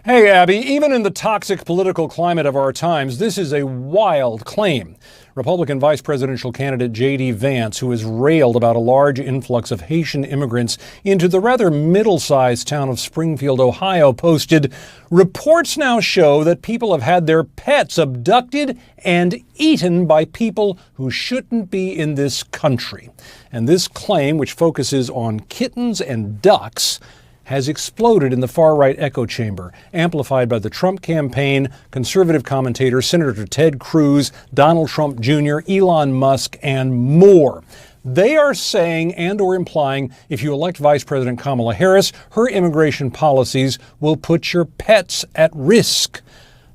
Hey, Abby, even in the toxic political climate of our times, this is a wild claim. Republican vice presidential candidate J.D. Vance, who has railed about a large influx of Haitian immigrants into the rather middle-sized town of Springfield, Ohio, posted, "Reports now show that people have had their pets abducted and eaten by people who shouldn't be in this country." And this claim, which focuses on kittens and ducks, has exploded in the far-right echo chamber, amplified by the Trump campaign, conservative commentators, Senator Ted Cruz, Donald Trump Jr., Elon Musk, and more. They are saying and or implying if you elect Vice President Kamala Harris, her immigration policies will put your pets at risk.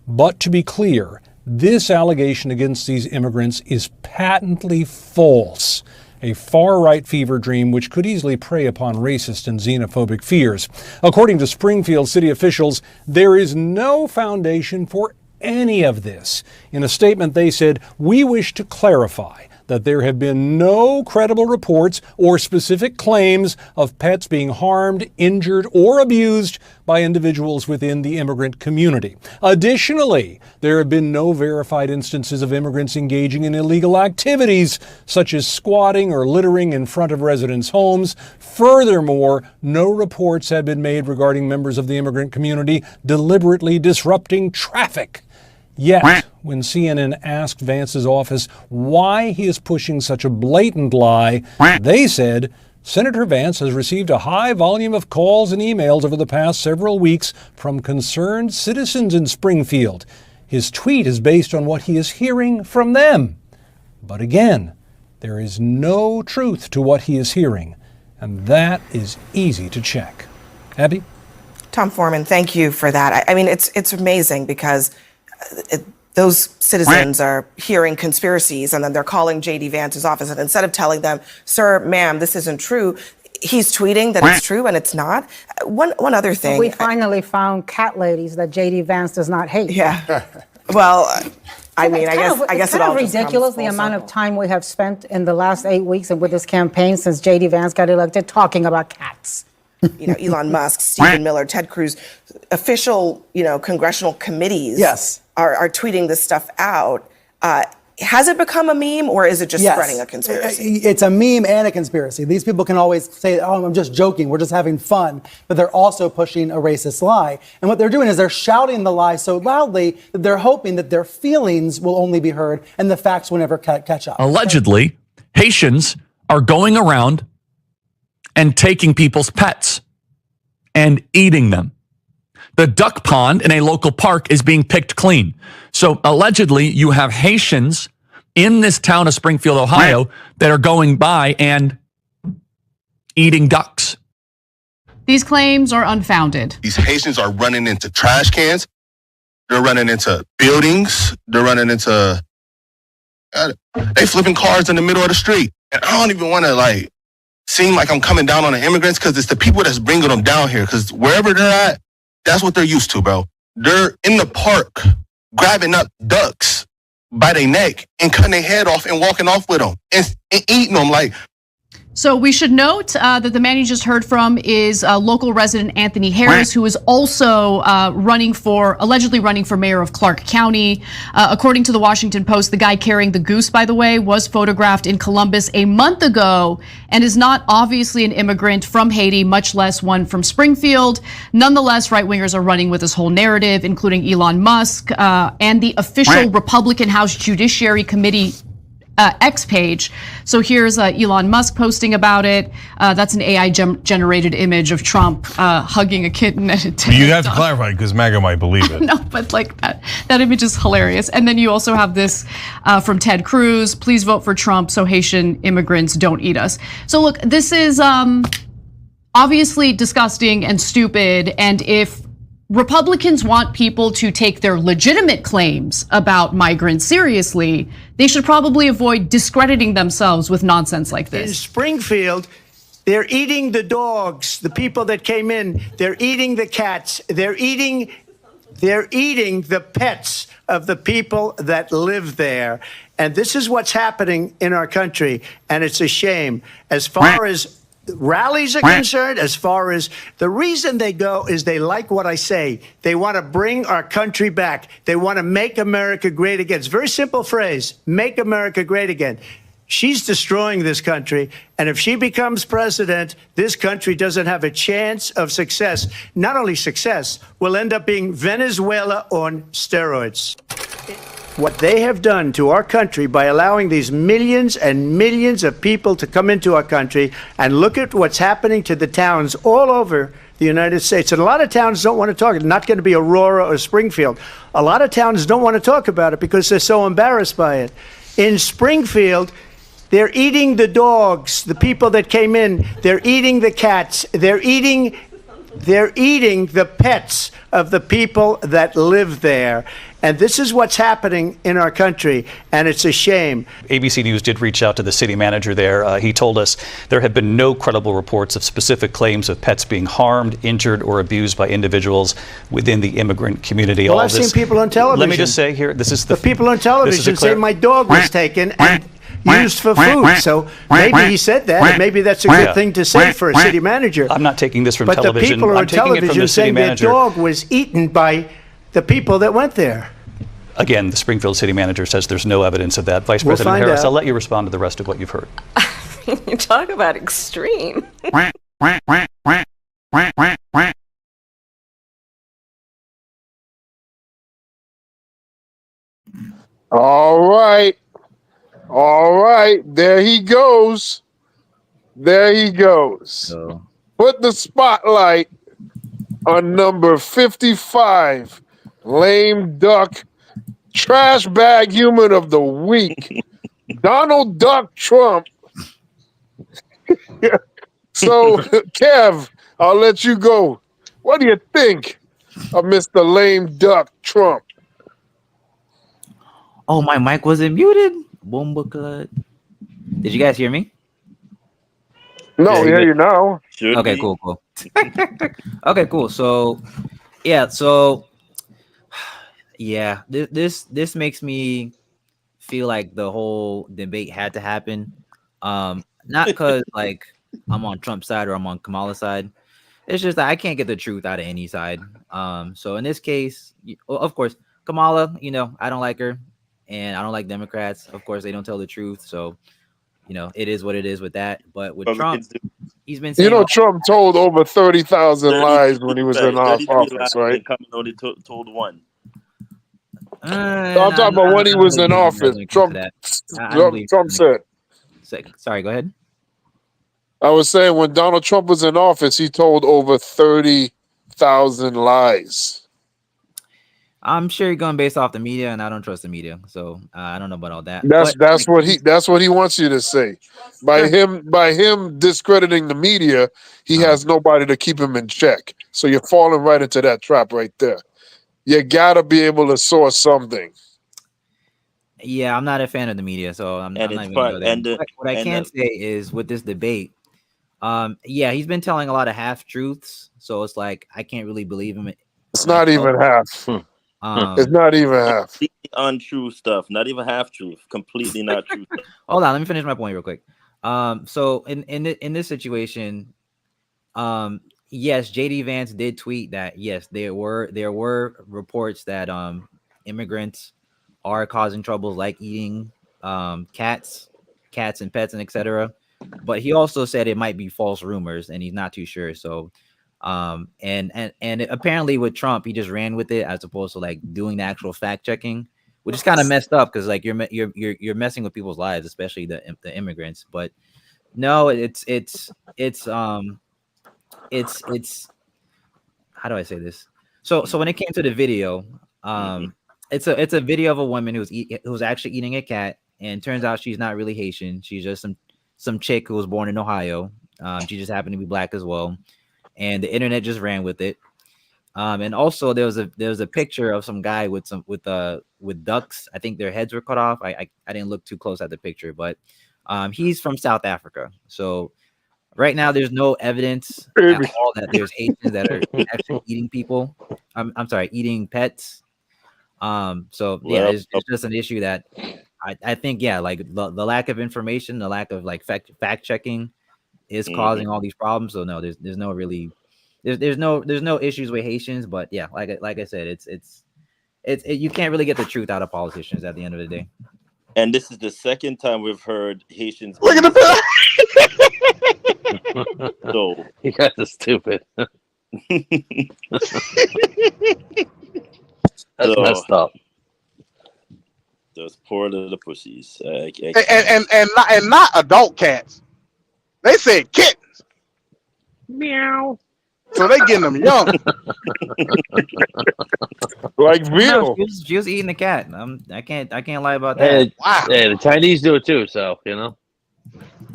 But to be clear, this allegation against these immigrants is patently false. A far-right fever dream which could easily prey upon racist and xenophobic fears. According to Springfield city officials, there is no foundation for any of this. In a statement, they said, "We wish to clarify that there have been no credible reports or specific claims of pets being harmed, injured, or abused by individuals within the immigrant community. Additionally, there have been no verified instances of immigrants engaging in illegal activities, such as squatting or littering in front of residents' homes. Furthermore, no reports have been made regarding members of the immigrant community deliberately disrupting traffic." Yet, when CNN asked Vance's office why he is pushing such a blatant lie, they said, Senator Vance has received a high volume of calls and emails over the past several weeks from concerned citizens in Springfield. His tweet is based on what he is hearing from them. But again, there is no truth to what he is hearing, and that is easy to check. Abby? Tom Foreman, thank you for that. I mean, it's amazing because those citizens are hearing conspiracies and then they're calling J.D. Vance's office. And instead of telling them, "Sir, ma'am, this isn't true," he's tweeting that it's true and it's not. One other thing. We finally found cat ladies that J.D. Vance does not hate. Yeah. Well, I mean, I guess it's kind of ridiculous the amount of time we have spent in the last 8 weeks and with this campaign since J.D. Vance got elected talking about cats. You know, Elon Musk, Stephen Miller, Ted Cruz, official, congressional committees are tweeting this stuff out. Has it become a meme or is it just spreading a conspiracy? It's a meme and a conspiracy. These people can always say, "Oh, I'm just joking. We're just having fun." But they're also pushing a racist lie. And what they're doing is they're shouting the lie so loudly that they're hoping that their feelings will only be heard and the facts will never catch up. Allegedly, Haitians are going around and taking people's pets and eating them. the duck pond in a local park is being picked clean. So allegedly, you have Haitians in this town of Springfield, Ohio, that are going by and eating ducks. These claims are unfounded. These Haitians are running into trash cans. They're running into buildings. They're running into, they flipping cars in the middle of the street. And I don't even want to seem like I'm coming down on the immigrants, because it's the people that's bringing them down here. Because wherever they're at, that's what they're used to, bro. They're in the park grabbing up ducks by their neck and cutting their head off and walking off with them and eating them. So we should note that the man you just heard from is local resident Anthony Harris, who is also allegedly running for mayor of Clark County. According to the Washington Post, the guy carrying the goose, by the way, was photographed in Columbus a month ago and is not obviously an immigrant from Haiti, much less one from Springfield. Nonetheless, right-wingers are running with this whole narrative, including Elon Musk and the official Republican House Judiciary Committee X page. So here's Elon Musk posting about it. That's an AI generated image of Trump hugging a kitten. You have to clarify, because MAGA might believe it. No, but that image is hilarious. And then you also have this from Ted Cruz: please vote for Trump so Haitian immigrants don't eat us. So look, this is obviously disgusting and stupid. And if Republicans want people to take their legitimate claims about migrants seriously, they should probably avoid discrediting themselves with nonsense like this. In Springfield, they're eating the dogs, the people that came in. They're eating the cats. They're eating the pets of the people that live there. And this is what's happening in our country. And it's a shame. As far as rallies are concerned, as far as the reason they go is they like what I say. They want to bring our country back. They want to make America great again. It's a very simple phrase: make America great again. She's destroying this country. And if she becomes president, this country doesn't have a chance of success. Not only success, we'll end up being Venezuela on steroids. What they have done to our country by allowing these millions and millions of people to come into our country, and look at what's happening to the towns all over the United States. And a lot of towns don't want to talk. It's not going to be Aurora or Springfield. A lot of towns don't want to talk about it because they're so embarrassed by it. In Springfield, they're eating the dogs, the people that came in. They're eating the cats. They're eating the pets of the people that live there. And this is what's happening in our country, and it's a shame. ABC News did reach out to the city manager there. He told us there have been no credible reports of specific claims of pets being harmed, injured, or abused by individuals within the immigrant community. Well, I've seen people on television. Let me just say here, this is the people on television say my dog was taken and used for food. So maybe he said that, and maybe that's a good thing to say for a city manager. I'm not taking this from but television. But the people I'm on television saying their dog was eaten by the people that went there. Again, the Springfield city manager says there's no evidence of that. Vice President Harris, I'll let you respond to the rest of what you've heard. You talk about extreme. All right. There he goes. Put the spotlight on number 55, lame duck, trash bag human of the week, Donald Duck Trump. So, Kev, I'll let you go. What do you think of Mr. Lame Duck Trump? Oh, my mic wasn't muted. Bomba cut. Did you guys hear me? No, we hear you now. Okay, cool. Okay, cool. So, this makes me feel like the whole debate had to happen. Not because like I'm on Trump's side or I'm on Kamala's side. It's just that I can't get the truth out of any side. So in this case, of course, Kamala, I don't like her, and I don't like Democrats. Of course, they don't tell the truth. So, it is what it is with that. But with Trump, he's been saying, Trump told over 30,000 lies when he was in office, right? Only told one. I'm talking about when he was in office. Trump said. Sorry, go ahead. I was saying when Donald Trump was in office, he told over 30 100,000 lies. I'm sure you're going based off the media, and I don't trust the media, so I don't know about all that. That's But that's what he wants you to say. By him discrediting the media, he has nobody to keep him in check. So you're falling right into that trap right there. You gotta be able to source something. yeah, I'm not a fan of the media, so I'm not it's even part gonna go there. and the What I and can the, say is with this debate, yeah, he's been telling a lot of half truths, so it's like I can't really believe him. It's not even half. It's not even half. completely untrue stuff. Not even half truth. Completely not true. Hold on, let me finish my point real quick. So in this situation, yes, JD Vance did tweet that yes, there were reports that immigrants are causing troubles like eating cats and pets and etc. But he also said it might be false rumors and he's not too sure. So and apparently with Trump, he just ran with it as opposed to like doing the actual fact checking, which is kind of messed up because like you're messing with people's lives, especially the immigrants. But no, it's how do I say this? So when it came to the video, it's a video of a woman who's actually eating a cat, and turns out she's not really Haitian. She's just some chick who was born in Ohio. She just happened to be black as well, and the internet just ran with it. And also there was a picture of some guy with ducks. I think their heads were cut off. I didn't look too close at the picture, but he's from South Africa. So right now, there's no evidence at all that there's Haitians that are actually eating people. I'm sorry, eating pets. So yeah, it's just an issue that I think like the lack of information, the lack of like fact checking is causing all these problems. So no, there's no really there's no issues with Haitians, but yeah, like I said, it's you can't really get the truth out of politicians at the end of the day. And this is the second time we've heard Haitians. Look at the So you guys are stupid. That's messed up. Those poor little pussies. And not adult cats. They said kittens. Meow. So they getting them young. Like No, she was eating the cat. I can't lie about that. Hey, wow. Hey, the Chinese do it too, so you know.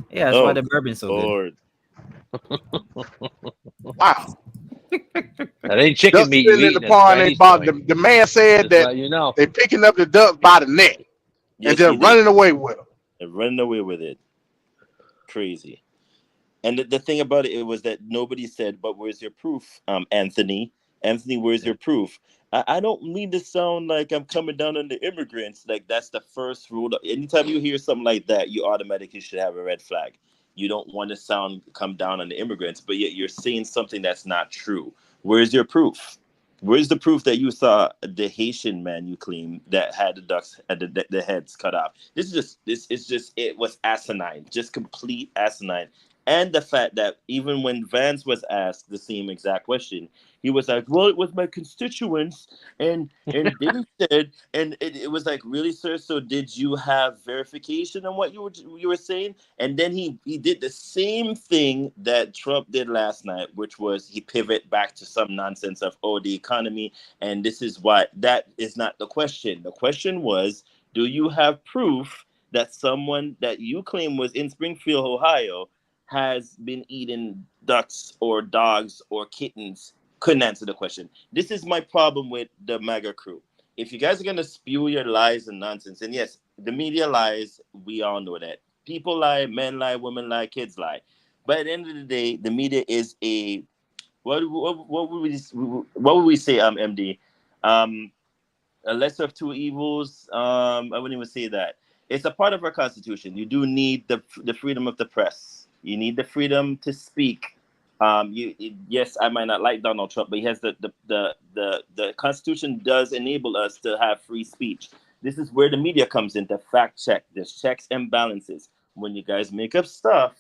Yeah, that's why the bourbon's so good. Wow. That ain't chicken meat. You In the pond, they bought the man said that they picking up the ducks by the neck and just running away with them. And running away with it. Crazy. And the thing about it was that nobody said, but where's your proof, Anthony? Anthony, where's your proof? I don't mean to sound like I'm coming down on the immigrants. Like, that's the first rule. Anytime you hear something like that, you automatically should have a red flag. You don't want to come down on the immigrants, but yet you're saying something that's not true. Where's your proof? Where's the proof that you saw the Haitian man you claim that had the ducks, had the heads cut off? It was asinine, just complete asinine. And the fact that even when Vance was asked the same exact question, he was like, well, it was my constituents, and they said, and it was like, really, sir? So did you have verification on what you were saying? And then he did the same thing that Trump did last night, which was he pivot back to some nonsense of, the economy, and this is why. That is not the question. The question was, do you have proof that someone that you claim was in Springfield, Ohio, has been eating ducks or dogs or kittens? Couldn't answer the question. This is my problem with the MAGA crew. If you guys are going to spew your lies and nonsense, and yes, the media lies, we all know that. People lie, men lie, women lie, kids lie. But at the end of the day, the media is a, what would we say, MD? A lesser of two evils. I wouldn't even say that. It's a part of our Constitution. You do need the freedom of the press. You need the freedom to speak. Yes, I might not like Donald Trump, but he has the Constitution does enable us to have free speech. This is where the media comes in to fact check. There's checks and balances. When you guys make up stuff,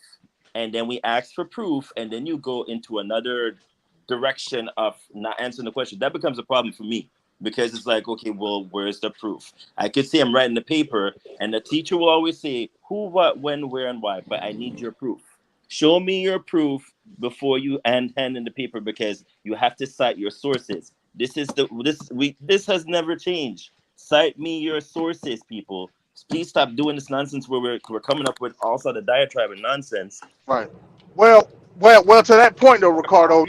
and then we ask for proof, and then you go into another direction of not answering the question, that becomes a problem for me. Because it's like, okay, well, where's the proof? I could say I'm writing the paper, and the teacher will always say who, what, when, where, and why, but I need your proof. Show me your proof before you hand in the paper, because you have to cite your sources. This has never changed. Cite me your sources, people. Please stop doing this nonsense where we're coming up with all sort of diatribe and nonsense. Right. Well. To that point, though, Ricardo,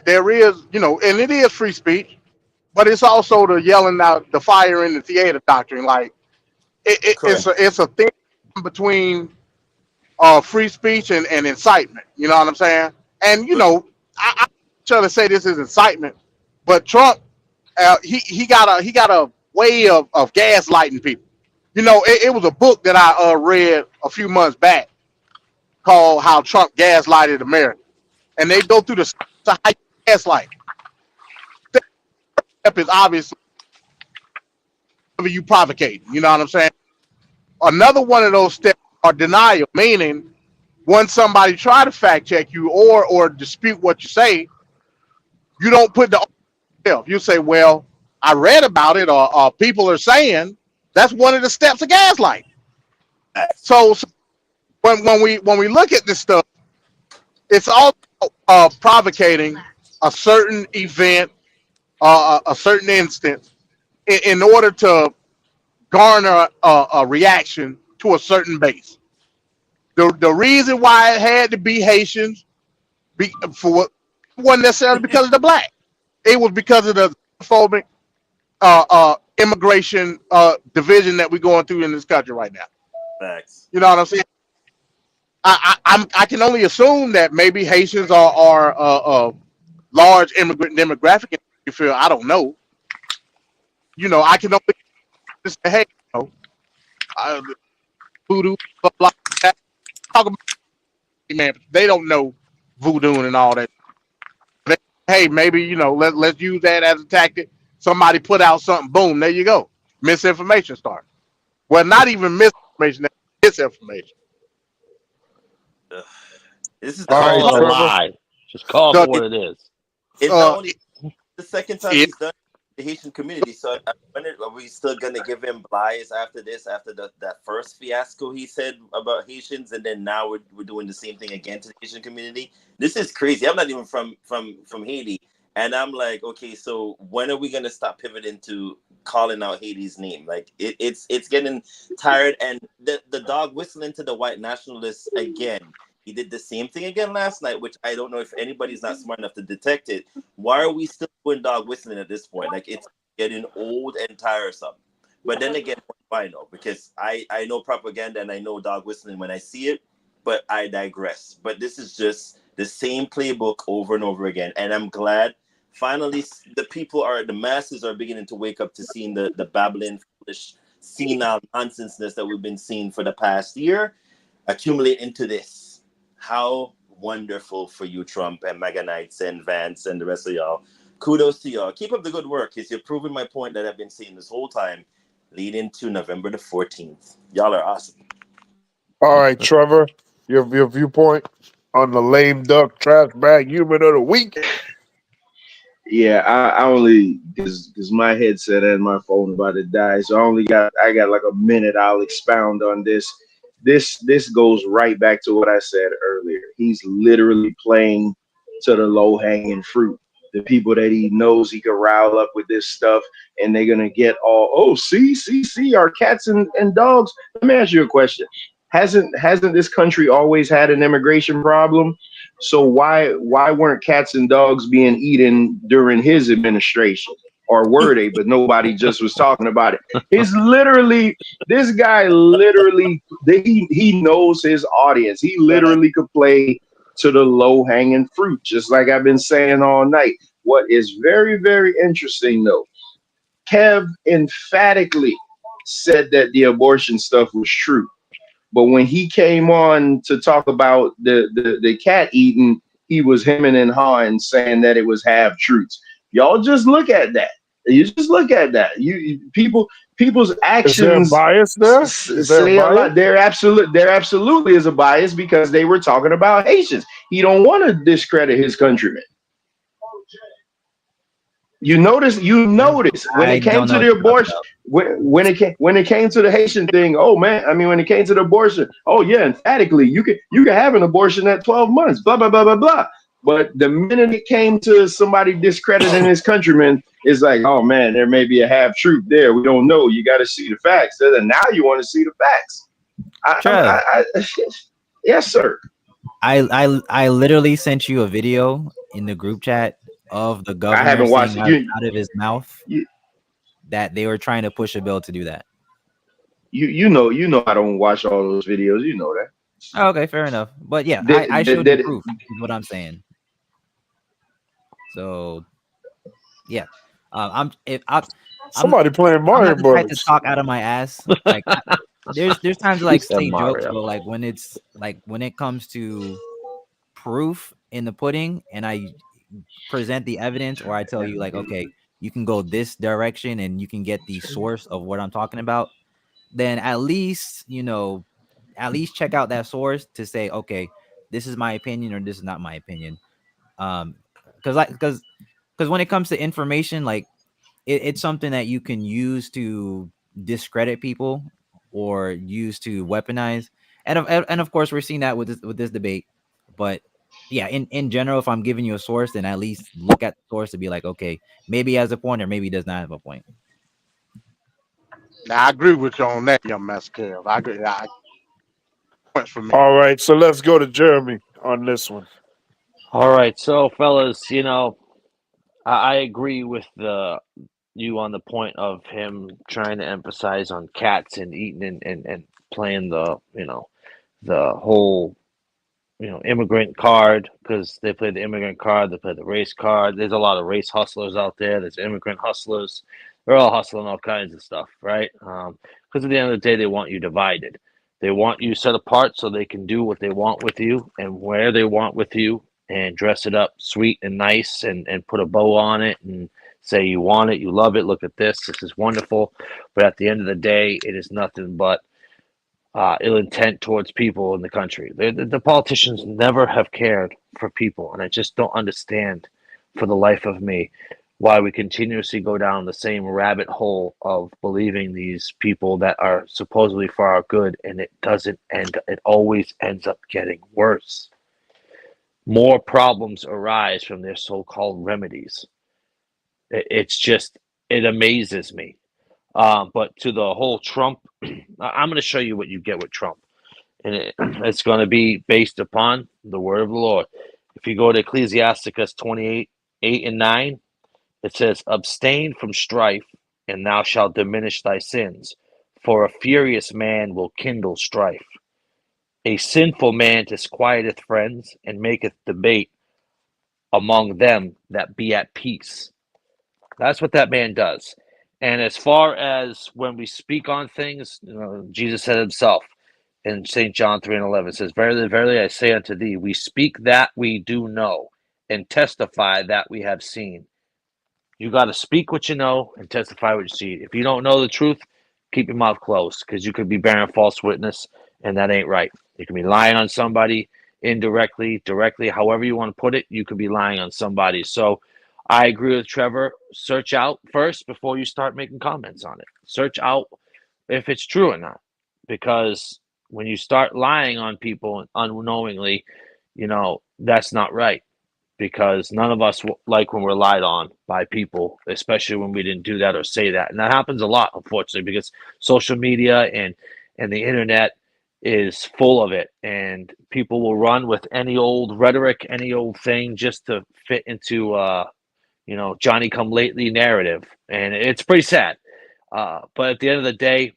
there is, and it is free speech, but it's also the yelling out the fire in the theater doctrine. Like it's a thing between free speech and incitement. You know what I'm saying? And I'm trying to say this is incitement, but Trump, he got a way of gaslighting people. It was a book that I read a few months back called "How Trump Gaslighted America," and they go through the steps of how you gaslight. Step is obviously you provocate. You know what I'm saying? Another one of those steps are denial, meaning once somebody try to fact check you or dispute what you say, you don't put the yourself. You say, well, I read about it, or people are saying. That's one of the steps of gaslight. So when we look at this stuff, it's all provocating a certain event, a certain instance, in order to garner a reaction to a certain base. The reason why it had to be Haitians wasn't necessarily because of the black. It was because of the phobic immigration division that we're going through in this country right now. Facts. You know what I'm saying? I can only assume that maybe Haitians are a large immigrant demographic. You feel I don't know. I can only say, hey, voodoo, blah, blah, blah. Talk about man, they don't know voodoo and all that. Hey, maybe let's use that as a tactic. Somebody put out something, boom, there you go. Misinformation starts. Well, not even misinformation, disinformation. This is Call it a lie. Just call it for what it is. It's not only the second time he's done the Haitian community. So I wonder, are we still gonna give him lies after this? After that first fiasco he said about Haitians, and then now we're doing the same thing again to the Haitian community. This is crazy. I'm not even from Haiti, and I'm like, okay, so when are we gonna stop pivoting to calling out Haiti's name? Like it's getting tired, and the dog whistling to the white nationalists again. He did the same thing again last night, which I don't know if anybody's not smart enough to detect it. Why are we still doing dog whistling at this point? Like, it's getting old and tiresome. But then again, I know, because I know propaganda and I know dog whistling when I see it, but I digress. But this is just the same playbook over and over again. And I'm glad finally the masses are beginning to wake up to seeing the babbling, foolish, senile nonsenseness that we've been seeing for the past year accumulate into this. How wonderful for you, Trump and MAGA Knights and Vance and the rest of y'all. Kudos to y'all. Keep up the good work, because you're proving my point that I've been saying this whole time, leading to November the 14th. Y'all are awesome. All right, Trevor, your viewpoint on the lame duck trash bag human of the week. Yeah, I only because my headset and my phone about to die, so I got like a minute. I'll expound on this. This goes right back to what I said earlier. He's literally playing to the low hanging fruit. The people that he knows he can rile up with this stuff, and they're gonna get all, see, our cats and dogs. Let me ask you a question. Hasn't this country always had an immigration problem? So why weren't cats and dogs being eaten during his administration? Or were they? But nobody just was talking about it. This guy literally, he knows his audience. He literally could play to the low hanging fruit, just like I've been saying all night. What is very, very interesting though, Kev emphatically said that the abortion stuff was true. But when he came on to talk about the cat eating, he was hemming and hawing, saying that it was half truths. Y'all just look at that. You just look at that. People's actions. Is there a bias there? Say a lot. There absolutely is a bias, because they were talking about Haitians. He don't want to discredit his countrymen. You notice when I it came don't know to what the you're talking abortion, about. when it came to the Haitian thing, oh man, I mean when it came to the abortion, oh yeah, emphatically you can have an abortion at 12 months, blah blah blah blah blah. But the minute it came to somebody discrediting his countrymen, it's like, oh man, there may be a half truth there. We don't know. You got to see the facts. And now you want to see the facts. Trev, Yes, sir. I literally sent you a video in the group chat of the I governor haven't watched saying it. out of his mouth You, that they were trying to push a bill to do that. you know I don't watch all those videos. You know that. Oh, okay, fair enough. But yeah, I showed you proof. Is what I'm saying. So yeah, Somebody playing I'm Mario not the type to Brothers. talk out of my ass. Like there's times to like said say jokes, Mario. but like when it comes to proof in the pudding, and I present the evidence, or I tell you like, okay, you can go this direction and you can get the source of what I'm talking about, then at least check out that source to say, okay, this is my opinion or this is not my opinion. Because when it comes to information, like it's something that you can use to discredit people or use to weaponize, and of course we're seeing that with this debate. But yeah, in general, if I'm giving you a source, then at least look at the source to be like, okay, maybe he has a point or maybe he does not have a point. Now I agree with you on that, young Mascara. I agree. Points for me. All right, so let's go to Jeremy on this one. All right, so fellas, I agree with you on the point of him trying to emphasize on cats and eating and playing the whole immigrant card, because they play the immigrant card, they play the race card. There's a lot of race hustlers out there. There's immigrant hustlers. They're all hustling all kinds of stuff, right? Because at the end of the day, they want you divided. They want you set apart so they can do what they want with you and where they want with you, and dress it up sweet and nice, and put a bow on it and say you want it, you love it, look at this is wonderful. But at the end of the day, it is nothing but ill intent towards people in the country. The politicians never have cared for people, and I just don't understand for the life of me why we continuously go down the same rabbit hole of believing these people that are supposedly for our good, and it doesn't end. It always ends up getting worse. More problems arise from their so-called remedies. It amazes me. But to the whole Trump, I'm going to show you what you get with Trump. And it's going to be based upon the word of the Lord. If you go to Ecclesiasticus 28:8-9, it says, abstain from strife, and thou shalt diminish thy sins. For a furious man will kindle strife. A sinful man disquieteth friends, and maketh debate among them that be at peace. That's what that man does. And as far as when we speak on things, Jesus said himself in St. John 3:11, says, verily, verily, I say unto thee, we speak that we do know, and testify that we have seen. You got to speak what you know and testify what you see. If you don't know the truth, keep your mouth closed, because you could be bearing false witness, and that ain't right. You can be lying on somebody indirectly, directly, however you want to put it. You could be lying on somebody. So I agree with Trevor. Search out first before you start making comments on it. Search out if it's true or not, because when you start lying on people unknowingly, that's not right, because none of us like when we're lied on by people, especially when we didn't do that or say that. And that happens a lot, unfortunately, because social media and the internet is full of it, and people will run with any old rhetoric, any old thing, just to fit into Johnny come lately narrative. And it's pretty sad. But at the end of the day,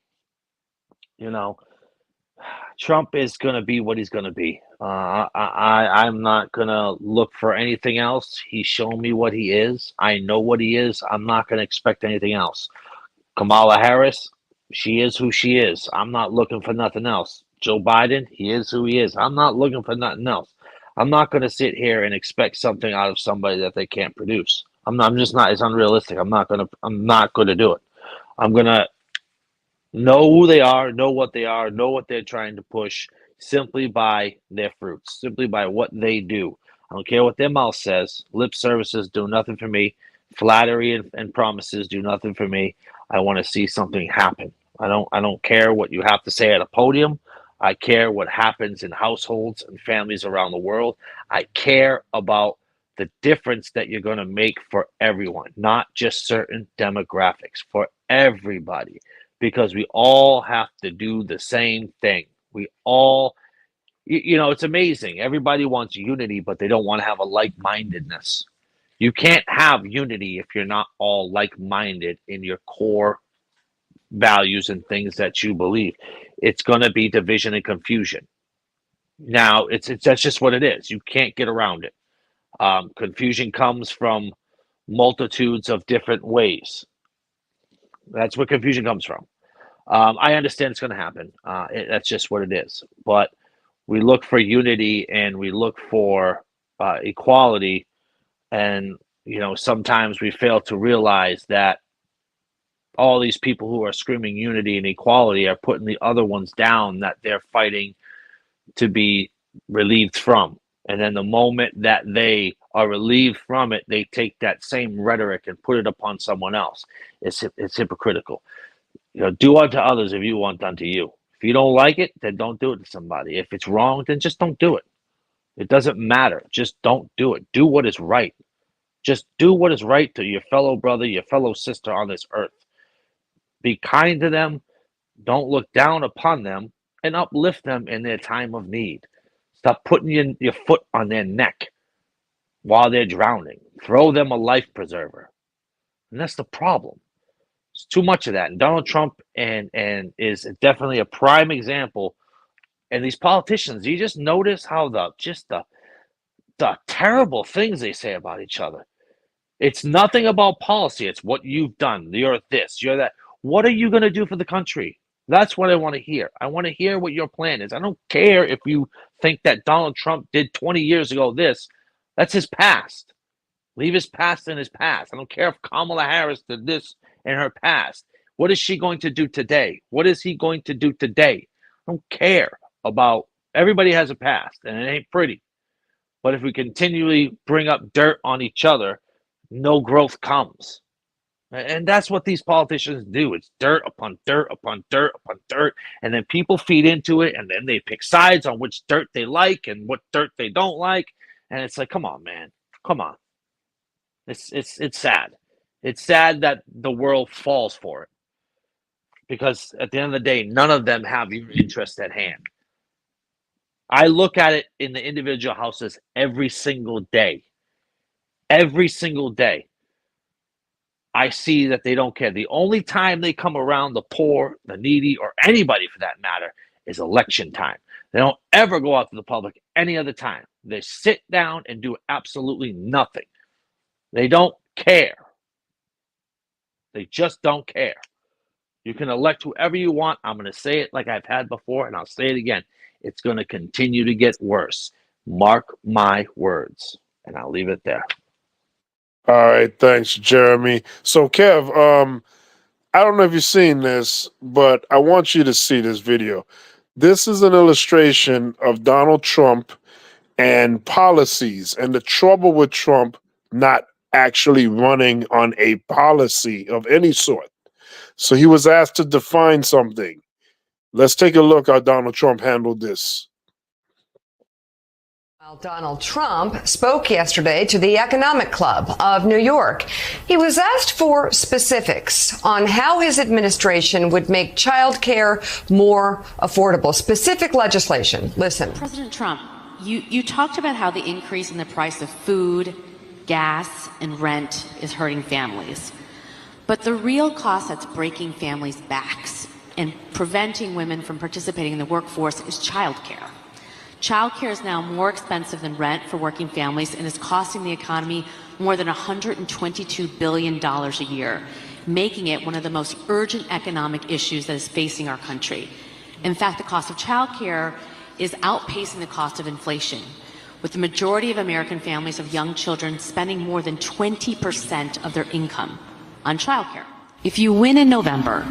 Trump is going to be what he's going to be. I'm not going to look for anything else. He's shown me what he is. I know what he is. I'm not going to expect anything else. Kamala Harris, she is who she is. I'm not looking for nothing else. Joe Biden, he is who he is. I'm not looking for nothing else. I'm not going to sit here and expect something out of somebody that they can't produce. I'm just not. It's unrealistic. I'm not going to do it. I'm going to know who they are, know what they are, know what they're trying to push, simply by their fruits, simply by what they do. I don't care what their mouth says. Lip services do nothing for me. Flattery and promises do nothing for me. I want to see something happen. I don't care what you have to say at a podium. I care what happens in households and families around the world. I care about the difference that you're going to make for everyone, not just certain demographics, for everybody, because we all have to do the same thing. We all, you know, it's amazing. Everybody wants unity, but they don't want to have a like-mindedness. You can't have unity if you're not all like-minded in your core values and things that you believe. It's going to be division and confusion. Now, that's just what it is. You can't get around it. Confusion comes from multitudes of different ways. That's where confusion comes from. I understand it's going to happen. That's just what it is. But we look for unity and we look for equality, and you know, sometimes we fail to realize that all these people who are screaming unity and equality are putting the other ones down that they're fighting to be relieved from. And then the moment that they are relieved from it, they take that same rhetoric and put it upon someone else. It's hypocritical. You know, do unto others if you want done to you. If you don't like it, then don't do it to somebody. If it's wrong, then just don't do it. It doesn't matter. Just don't do it. Do what is right. Just do what is right to your fellow brother, your fellow sister on this earth. Be kind to them. Don't look down upon them, and uplift them in their time of need. Stop putting your foot on their neck while they're drowning. Throw them a life preserver. And that's the problem. It's too much of that. And Donald Trump and is definitely a prime example. And these politicians, you just notice how the terrible things they say about each other. It's nothing about policy. It's what you've done. You're this, you're that. What are you going to do for the country? That's what I want to hear. I want to hear what your plan is. I don't care if you think that Donald Trump did 20 years ago this. That's his past. Leave his past in his past. I don't care if Kamala Harris did this in her past. What is she going to do today? What is he going to do today? I don't care about. Everybody has a past, and it ain't pretty. But if we continually bring up dirt on each other, no growth comes. And that's what these politicians do. It's dirt upon dirt upon dirt upon dirt. And then people feed into it, and then they pick sides on which dirt they like and what dirt they don't like. And it's like, come on, man. Come on. It's sad. It's sad that the world falls for it. Because at the end of the day, none of them have your interest at hand. I look at it in the individual houses every single day. Every single day. I see that they don't care. The only time they come around the poor, the needy, or anybody for that matter is election time. They don't ever go out to the public any other time. They sit down and do absolutely nothing. They don't care. They just don't care. You can elect whoever you want. I'm going to say it like I've had before, and I'll say it again. It's going to continue to get worse. Mark my words. And I'll leave it there. All right, thanks, Jeremy. So, Kev, I don't know if you've seen this, but I want you to see this video. This is an illustration of Donald Trump and policies, and the trouble with Trump not actually running on a policy of any sort. So he was asked to define something. Let's take a look how Donald Trump handled this. Donald Trump spoke yesterday to the Economic Club of New York. He was asked for specifics on how his administration would make child care more affordable. Specific legislation. Listen. President Trump, you talked about how the increase in the price of food, gas, and rent is hurting families. But the real cost that's breaking families' backs and preventing women from participating in the workforce is child care. Childcare is now more expensive than rent for working families and is costing the economy more than $122 billion a year, making it one of the most urgent economic issues that is facing our country. In fact, the cost of childcare is outpacing the cost of inflation, with the majority of American families of young children spending more than 20% of their income on childcare. If you win in November,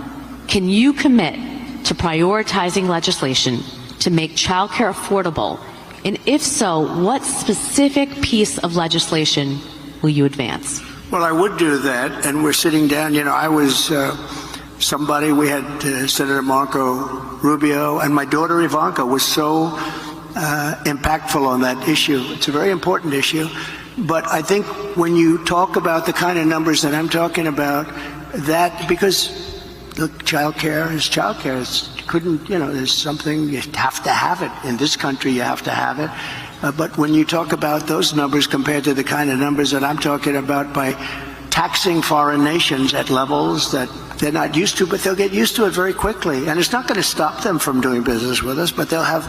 can you commit to prioritizing legislation to make childcare affordable? And if so, what specific piece of legislation will you advance? Well, I would do that, and we're sitting down. You know, I was somebody, we had Senator Marco Rubio, and my daughter Ivanka was so impactful on that issue. It's a very important issue. But I think when you talk about the kind of numbers that I'm talking about, that, because look, child care is child care. There's something, you have to have it. In this country, you have to have it. But when you talk about those numbers compared to the kind of numbers that I'm talking about by taxing foreign nations at levels that they're not used to, but they'll get used to it very quickly. And it's not going to stop them from doing business with us, but they'll have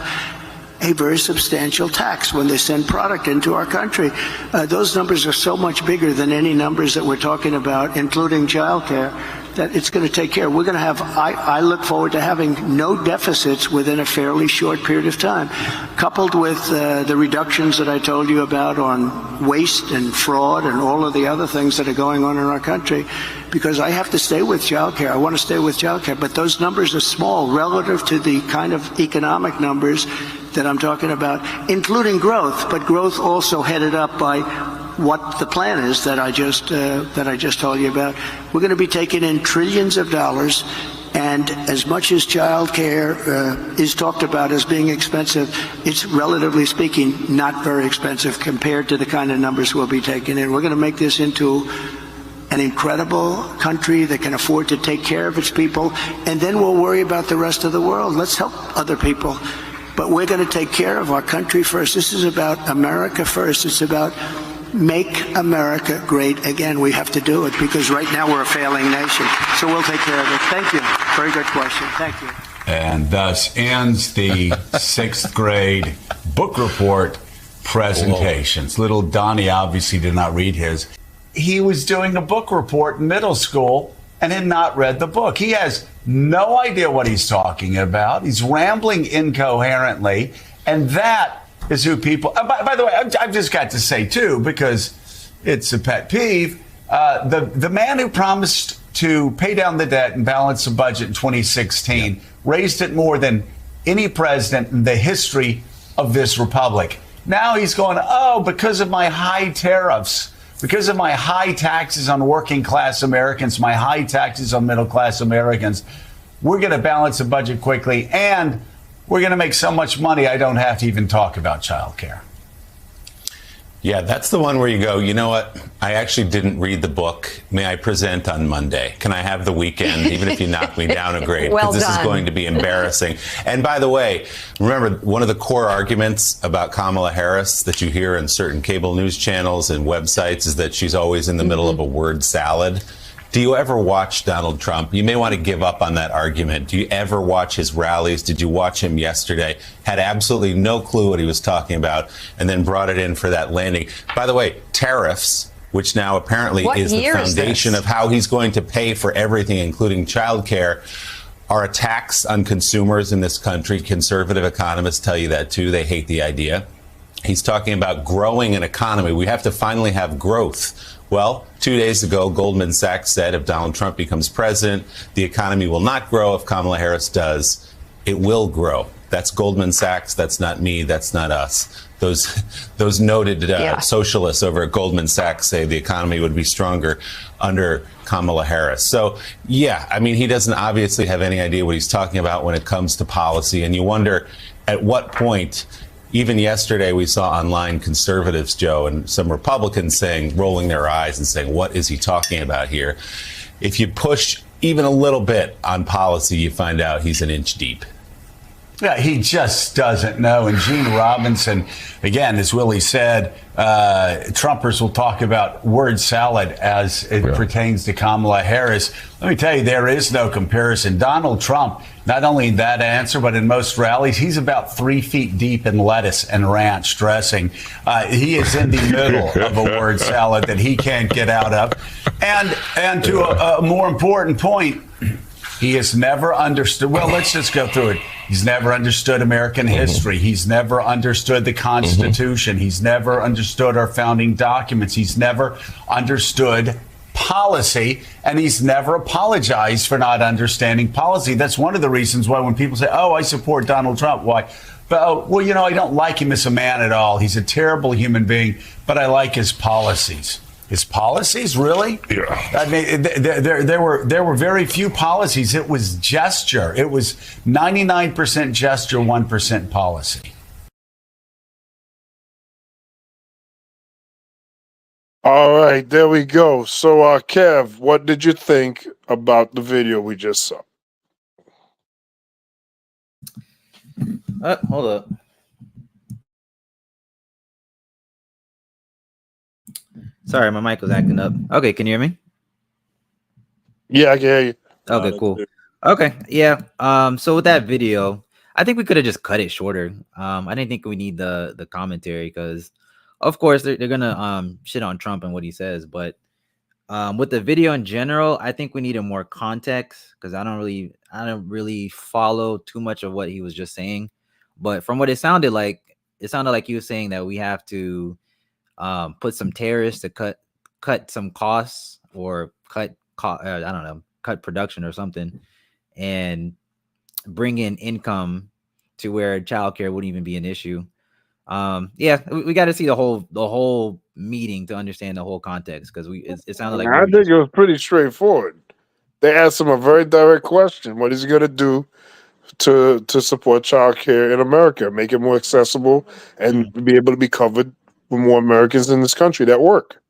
a very substantial tax when they send product into our country. Those numbers are so much bigger than any numbers that we're talking about, including child care, that it's going to take care. We're going to have, I look forward to having no deficits within a fairly short period of time, coupled with the reductions that I told you about on waste and fraud and all of the other things that are going on in our country, because I have to stay with child care. I want to stay with child care, but those numbers are small relative to the kind of economic numbers that I'm talking about, including growth, but growth also headed up by what the plan is that I just told you about. We're going to be taking in trillions of dollars, and as much as child care is talked about as being expensive, it's relatively speaking not very expensive compared to the kind of numbers we'll be taking in. We're going to make this into an incredible country that can afford to take care of its people, and then we'll worry about the rest of the world. Let's help other people. But we're going to take care of our country first. This is about America first. It's about make America great again. We have to do it because right now we're a failing nation. So we'll take care of it. Thank you. Very good question. Thank you. And thus ends the sixth grade book report presentations. Little Donnie obviously did not read his. He was doing a book report in middle school and had not read the book. He has no idea what he's talking about. He's rambling incoherently. And that is who people... by the way, I've just got to say, too, because it's a pet peeve, the man who promised to pay down the debt and balance the budget in 2016 raised it more than any president in the history of this republic. Now he's going, because of my high tariffs, because of my high taxes on working class Americans, my high taxes on middle class Americans, we're going to balance the budget quickly, and we're going to make so much money I don't have to even talk about child care. Yeah, that's the one where you go, you know what? I actually didn't read the book. May I present on Monday? Can I have the weekend, even if you knock me down a grade? Well this done. is going to be embarrassing. And by the way, remember, one of the core arguments about Kamala Harris that you hear in certain cable news channels and websites is that she's always in the middle of a word salad. Do you ever watch Donald Trump? You may want to give up on that argument. Do you ever watch his rallies? Did you watch him yesterday? Had absolutely no clue what he was talking about and then brought it in for that landing. By the way, tariffs, which now apparently is the foundation of how he's going to pay for everything, including childcare, are a tax on consumers in this country. Conservative economists tell you that, too. They hate the idea. He's talking about growing an economy. We have to finally have growth. Well, 2 days ago, Goldman Sachs said if Donald Trump becomes president, the economy will not grow. If Kamala Harris does, it will grow. That's Goldman Sachs. That's not me. That's not us. Those noted socialists over at Goldman Sachs say the economy would be stronger under Kamala Harris. So, yeah, I mean, he doesn't obviously have any idea what he's talking about when it comes to policy. And you wonder at what point... Even yesterday, we saw online conservatives, Joe, and some Republicans rolling their eyes and saying, what is he talking about here? If you push even a little bit on policy, you find out he's an inch deep. Yeah, he just doesn't know. And Gene Robinson, again, as Willie said, Trumpers will talk about word salad as it pertains to Kamala Harris. Let me tell you, there is no comparison. Donald Trump, not only in that answer, but in most rallies, he's about 3 feet deep in lettuce and ranch dressing. He is in the middle of a word salad that he can't get out of. And to a more important point, he has never understood. Well, let's just go through it. He's never understood American history. He's never understood the Constitution. He's never understood our founding documents. He's never understood policy, and he's never apologized for not understanding policy. That's one of the reasons why when people say, I support Donald Trump, why? Well, I don't like him as a man at all. He's a terrible human being, but I like his policies. His policies, really? Yeah. I mean, there were very few policies. It was gesture. It was 99% gesture, 1% policy. All right, there we go. So, Kev, what did you think about the video we just saw? Hold up. Sorry, my mic was acting up. Okay, can you hear me? Yeah, I can hear you. Okay, cool. Okay, yeah. So with that video, I think we could have just cut it shorter. I didn't think we need the commentary because, of course, they're gonna shit on Trump and what he says, but with the video in general, I think we needed more context because I don't really follow too much of what he was just saying. But from what it sounded like he was saying that we have to put some tariffs to cut some costs or cut production or something, and bring in income to where childcare wouldn't even be an issue. Yeah, we got to see the whole meeting to understand the whole context because it sounded like I think it was pretty straightforward. They asked him a very direct question: what is he going to do to support childcare in America, make it more accessible, and be able to be covered for more Americans in this country that work?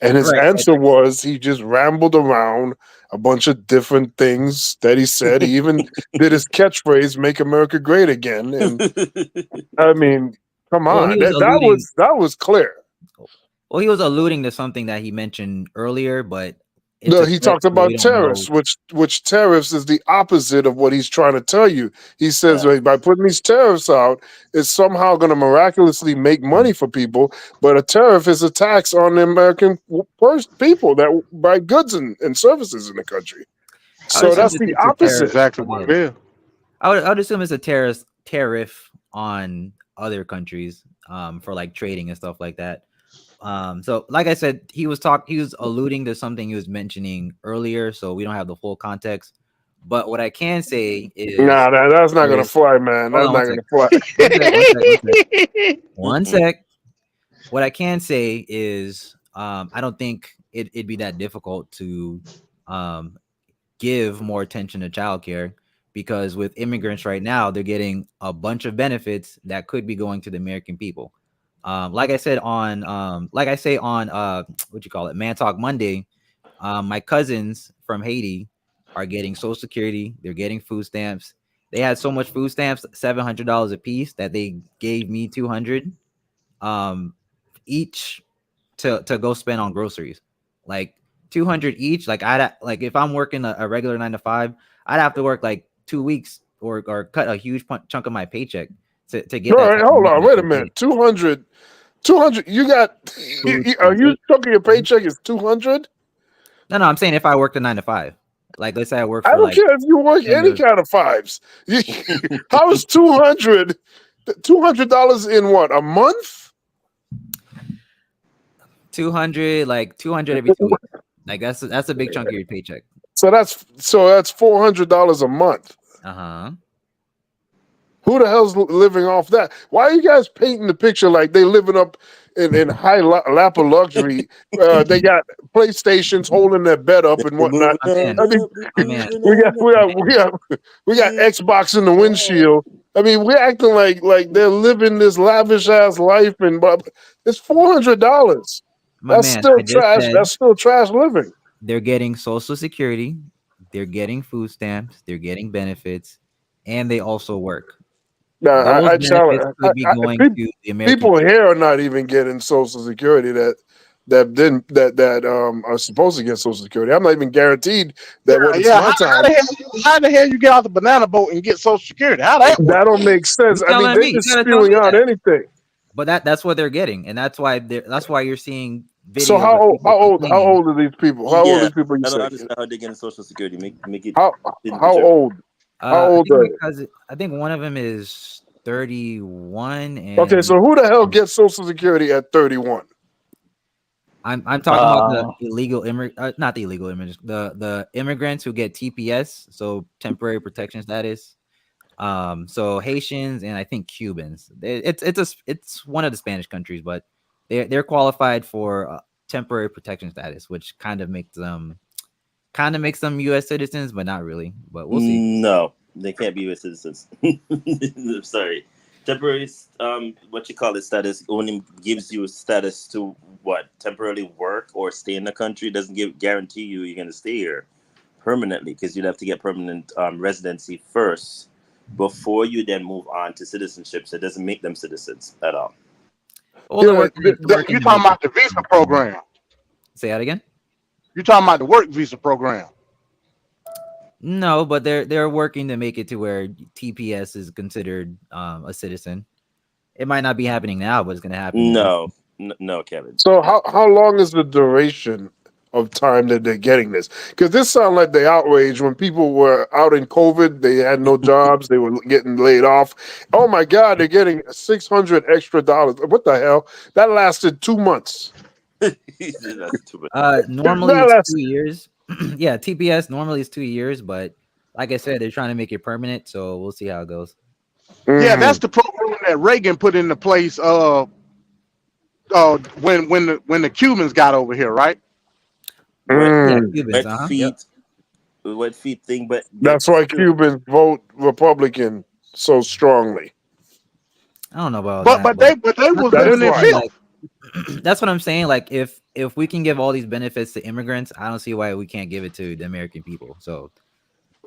And his answer was he just rambled around a bunch of different things that he said. He even did his catchphrase, "Make America Great Again." And I mean, come on, that was clear. Well, he was alluding to something that he mentioned earlier, but No, he talked about tariffs, which tariffs is the opposite of what he's trying to tell you. He says by putting these tariffs out, it's somehow going to miraculously make money for people, but a tariff is a tax on the American people that buy goods and services in the country. So that's the opposite. Exactly what it is. I would assume it's a tariff on other countries for like trading and stuff like that. So like I said, he was alluding to something he was mentioning earlier, so we don't have the full context. But what I can say is that's not gonna fly, man. That's not gonna fly. One sec. What I can say is I don't think it'd be that difficult to give more attention to childcare, because with immigrants right now, they're getting a bunch of benefits that could be going to the American people. Like I say on Man Talk Monday, my cousins from Haiti are getting Social Security. They're getting food stamps. They had so much food stamps, $700 a piece, that they gave me $200 each to go spend on groceries. Like $200 each. Like if I'm working a regular 9 to 5, I'd have to work like 2 weeks or cut a huge chunk of my paycheck to get. All right, hold on, wait a minute. 200. You got? Are you chunking your paycheck is 200? No, I'm saying if I worked a 9 to 5, like let's say I work. I don't care if you work any kind of fives. How is $200 in what, a month? 200 every 2 weeks. Like that's a big chunk of your paycheck. So that's $400 a month. Who the hell's living off that? Why are you guys painting the picture like they living up in high lap of luxury? They got PlayStations holding their bed up and whatnot. I mean, we got Xbox in the windshield. I mean, we're acting like they're living this lavish ass life, and it's $400. That's still trash. That's still trash living. They're getting Social Security, they're getting food stamps, they're getting benefits, and they also work. I challenge. People here are not even getting Social Security that are supposed to get Social Security. I'm not even guaranteed that. How the hell you get off the banana boat and get Social Security? How that work? That don't make sense. I mean, they're just spewing out anything. But that's what they're getting, and that's why you're seeing videos. So how old are these people? How old are these people? I don't understand how they're getting Social Security. Make it. How old? How old are they? I think one of them is 31. And okay, so who the hell gets Social Security at 31? I'm talking about the illegal not the illegal immigrants, the immigrants who get TPS, so temporary protection status. So Haitians and I think Cubans. It's one of the Spanish countries, but they're qualified for temporary protection status, which kind of makes them U.S. citizens, but not really. But we'll see. No, they can't be U.S. citizens. I'm sorry. Temporary, what you call it, status only gives you a status to what? Temporarily work or stay in the country. Doesn't guarantee you're going to stay here permanently, because you'd have to get permanent residency first before you then move on to citizenship. So it doesn't make them citizens at all. Well, you're talking about the visa program. Say that again. You're talking about the work visa program. No, but they're working to make it to where TPS is considered a citizen. It might not be happening now, but it's going to happen. No, Kevin. So how long is the duration of time that they're getting this? Because this sounds like the outrage when people were out in COVID, they had no jobs, they were getting laid off. Oh my God, they're getting $600 extra. What the hell? That lasted 2 months. Normally it's 2 years. Yeah, TPS normally is 2 years, but like I said, they're trying to make it permanent, so we'll see how it goes. Yeah, that's the program that Reagan put into place when the Cubans got over here, right? Wet feet thing, but that's why Cubans vote Republican so strongly. I don't know about but they was living in filth. That's what I'm saying. Like if we can give all these benefits to immigrants, I don't see why we can't give it to the American people. So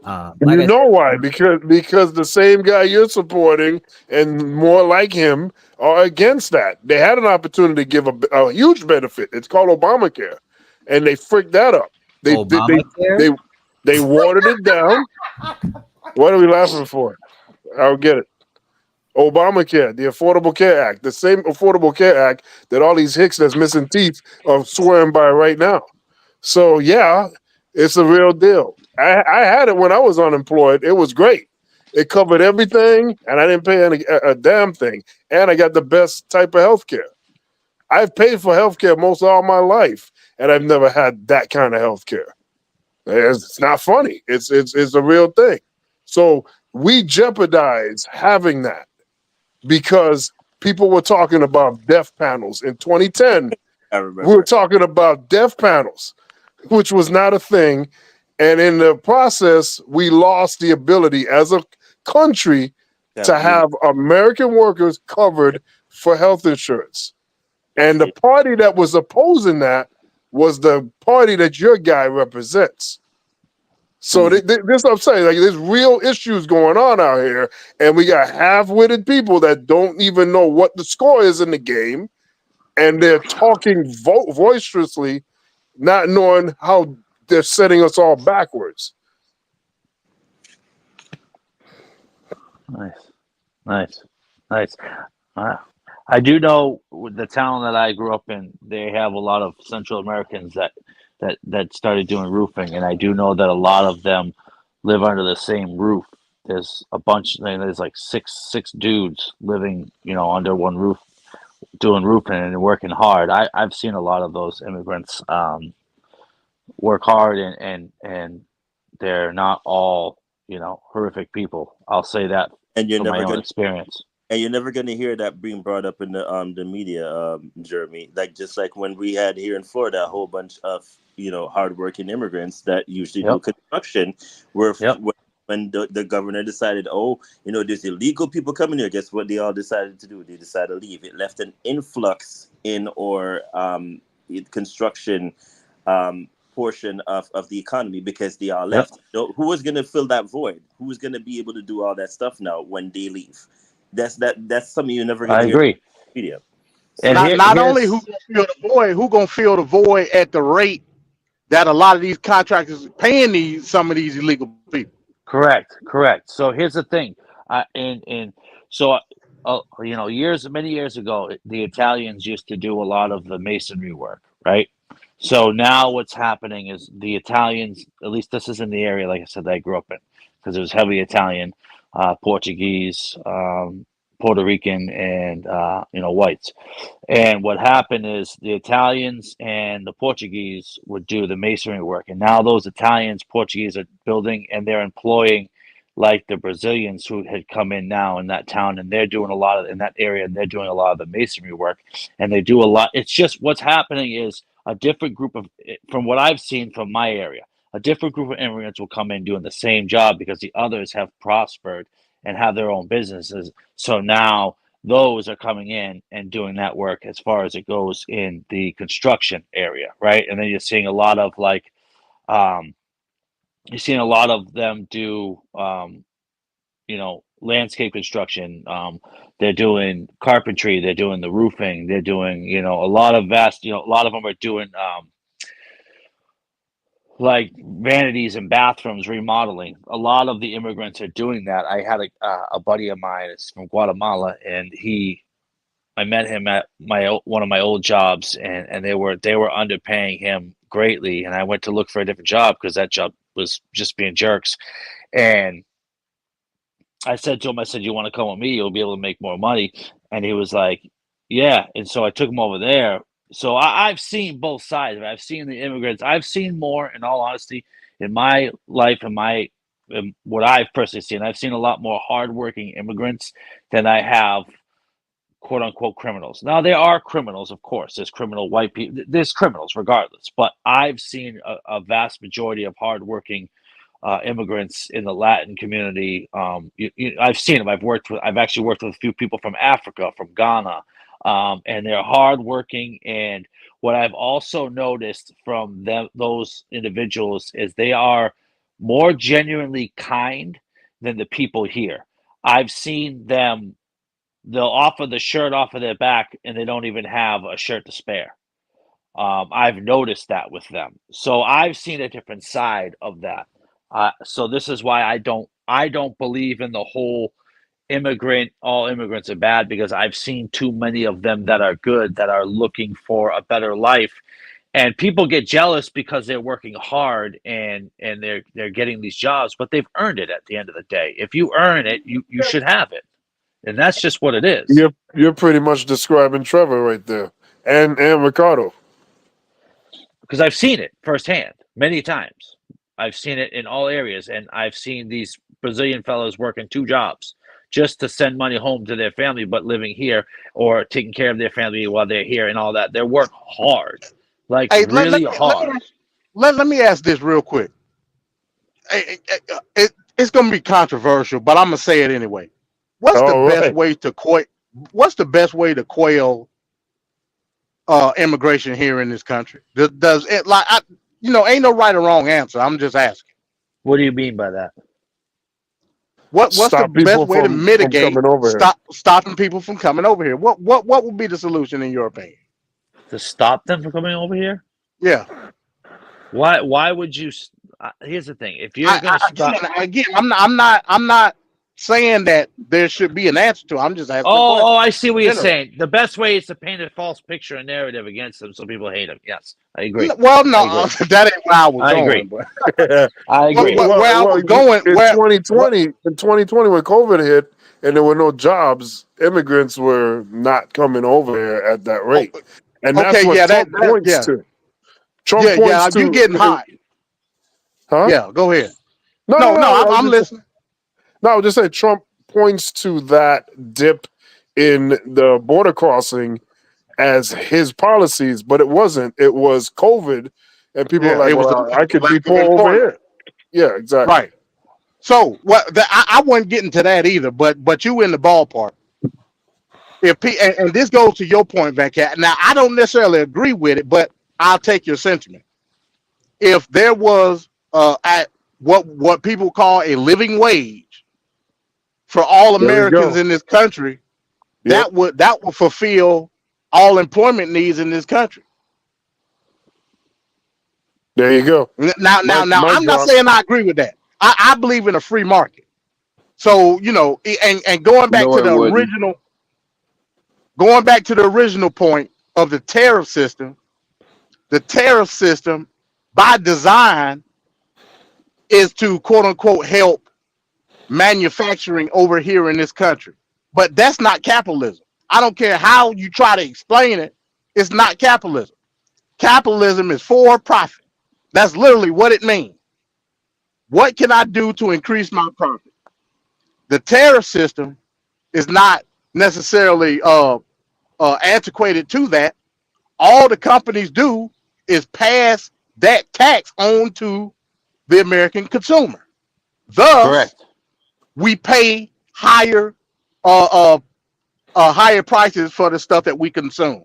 why? Because the same guy you're supporting and more like him are against that. They had an opportunity to give a huge benefit. It's called Obamacare, and they freaked that up. They watered it down. What are we laughing for? I'll get it. Obamacare, the Affordable Care Act, the same Affordable Care Act that all these hicks that's missing teeth are swearing by right now. So yeah, it's a real deal. I had it when I was unemployed. It was great. It covered everything, and I didn't pay a damn thing. And I got the best type of health care. I've paid for health care most of all my life, and I've never had that kind of health care. It's not funny. It's a real thing. So we jeopardize having that because people were talking about death panels in 2010. We were talking about death panels, which was not a thing. And in the process, we lost the ability as a country to have American workers covered for health insurance. And the party that was opposing that was the party that your guy represents. So this is what I'm saying. Like, there's real issues going on out here, and we got half-witted people that don't even know what the score is in the game, and they're talking boisterously, not knowing how they're setting us all backwards. Nice. I do know with the town that I grew up in, they have a lot of Central Americans that started doing roofing, and I do know that a lot of them live under the same roof. There's a bunch. There's like six dudes living, under one roof, doing roofing and working hard. I've seen a lot of those immigrants work hard, and they're not all horrific people. I'll say that from my own experience. And you're never going to hear that being brought up in the media, Jeremy. Like just like when we had here in Florida, a whole bunch of hardworking immigrants that usually do construction, when the governor decided, there's illegal people coming here. Guess what they all decided to do? They decided to leave. It left an influx in our construction portion of the economy because they all left. Who was going to fill that void? Who was going to be able to do all that stuff now when they leave? That's something you're never going to hear. I agree. Media. And not only who gonna fill the void, who gonna fill the void at the rate that a lot of these contractors are paying some of these illegal people. Correct. So here's the thing, many years ago, the Italians used to do a lot of the masonry work, right? So now what's happening is the Italians, at least this is in the area, like I said, that I grew up in, because it was heavily Italian, Portuguese, Puerto Rican, and whites. And what happened is the Italians and the Portuguese would do the masonry work, and now those Italians, Portuguese are building, and they're employing like the Brazilians who had come in now in that town, and they're doing a lot of in that area, and they're doing a lot of the masonry work, and they do a lot. It's just what's happening is a different group of, from what I've seen from my area, a different group of immigrants will come in doing the same job because the others have prospered and have their own businesses. So now those are coming in and doing that work as far as it goes in the construction area, right? And then you're seeing a lot of like, um, you're seeing a lot of them do, landscape construction. They're doing carpentry. They're doing the roofing. They're doing, a lot of vast, a lot of them are doing like vanities and bathrooms remodeling. A lot of the immigrants are doing that. I had a buddy of mine. It's from Guatemala, and I met him at one of my old jobs, and they were underpaying him greatly. And I went to look for a different job because that job was just being jerks. And I said to him, "You want to come with me? You'll be able to make more money." And he was like, "Yeah." And so I took him over there. So I've seen both sides of it. I've seen the immigrants. I've seen more, in all honesty, in my life and what I've personally seen. I've seen a lot more hardworking immigrants than I have quote unquote criminals. Now there are criminals, of course. There's criminal white people. There's criminals regardless. But I've seen a vast majority of hardworking immigrants in the Latin community. I've seen them. I've actually worked with a few people from Africa, from Ghana, and they're hardworking. And what I've also noticed from those individuals is they are more genuinely kind than the people here. I've seen them. They'll offer the shirt off of their back, and they don't even have a shirt to spare. I've noticed that with them. So I've seen a different side of that. So this is why I don't believe in the whole all immigrants are bad, because I've seen too many of them that are good, that are looking for a better life. And people get jealous because they're working hard and they're getting these jobs, but they've earned it at the end of the day. If you earn it, you should have it. And that's just what it is. You're pretty much describing Trevor right there, and Ricardo. Because I've seen it firsthand many times. I've seen it in all areas, and I've seen these Brazilian fellows working 2 jobs just to send money home to their family, but living here or taking care of their family while they're here and all that. They work hard, like Hey, really hard. let me ask this real quick. It's going to be controversial, but I'm going to say it anyway. What's the best way to quell immigration here in this country? Does it ain't no right or wrong answer. I'm just asking. What do you mean by that? What's the best way to mitigate stopping people from coming over here? What would be the solution in your opinion? To stop them from coming over here? Yeah. Why would you? Here's the thing: if you're going to stop, again, I'm not saying that there should be an answer to it. I'm just asking. I see what you're saying. The best way is to paint a false picture and narrative against them so people hate them. Yes, I agree. Well, no, that ain't where I was going. Agree. I agree. Where I was going in 2020, when COVID hit and there were no jobs, immigrants were not coming over here at that rate, and that's what Trump points to. Trump points to you getting hot. Huh? Yeah, go ahead. No, I'm listening. No, I was just saying Trump points to that dip in the border crossing as his policies, but it wasn't. It was COVID, and people were like, "Well, I could be poor over here." Yeah, exactly. Right. So I wasn't getting to that either, but you in the ballpark. And this goes to your point, Van Cat. Now I don't necessarily agree with it, but I'll take your sentiment. If there was at what people call a living wage for all Americans in this country, that would fulfill all employment needs in this country. There you go. Now, I'm not saying I agree with that. I believe in a free market. So and going back to the original point of the tariff system. The tariff system, by design, is to quote unquote help manufacturing over here in this country. But that's not capitalism. I don't care how you try to explain it. It's not capitalism. Capitalism is for profit. That's literally what it means. What can I do to increase my profit? The tariff system is not necessarily antiquated to that. All the companies do is pass that tax on to the American consumer. Thus, Correct. we pay higher higher prices for the stuff that we consume.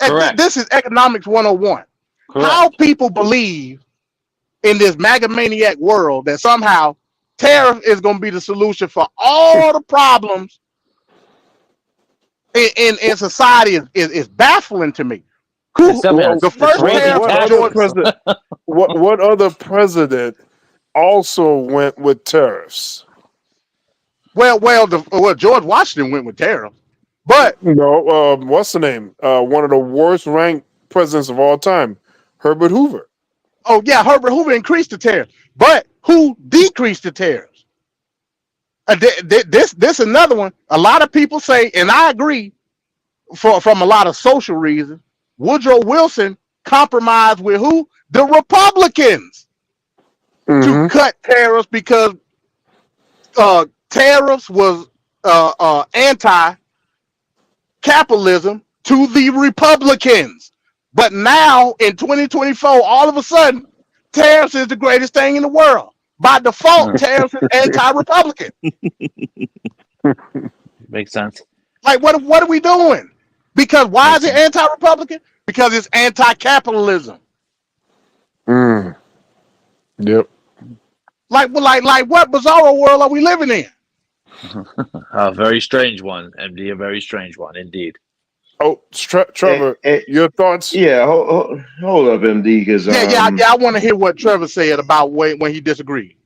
And Correct. this is economics 101. Correct. How people believe in this megamaniac world that somehow tariff is going to be the solution for all the problems in society is baffling to me. The first tariff George, what other president also went with tariffs? Well, George Washington went with tariffs, but no, what's the name? One of the worst ranked presidents of all time, Herbert Hoover. Oh yeah, Herbert Hoover increased the tariffs, but who decreased the tariffs? This another one. A lot of people say, and I agree, from a lot of social reasons, Woodrow Wilson compromised with who? The Republicans to cut tariffs because tariffs was anti-capitalism to the Republicans. But now in 2024, all of a sudden, tariffs is the greatest thing in the world. By default, tariffs is anti-Republican. Makes sense. Like, what are we doing? Because why is it anti-Republican? Because it's anti-capitalism. Yep. Like what bizarro world are we living in? A very strange one, MD. A very strange one, indeed. Oh, Trevor, your thoughts? Yeah, hold up, MD, because I want to hear what Trevor said about when he disagreed.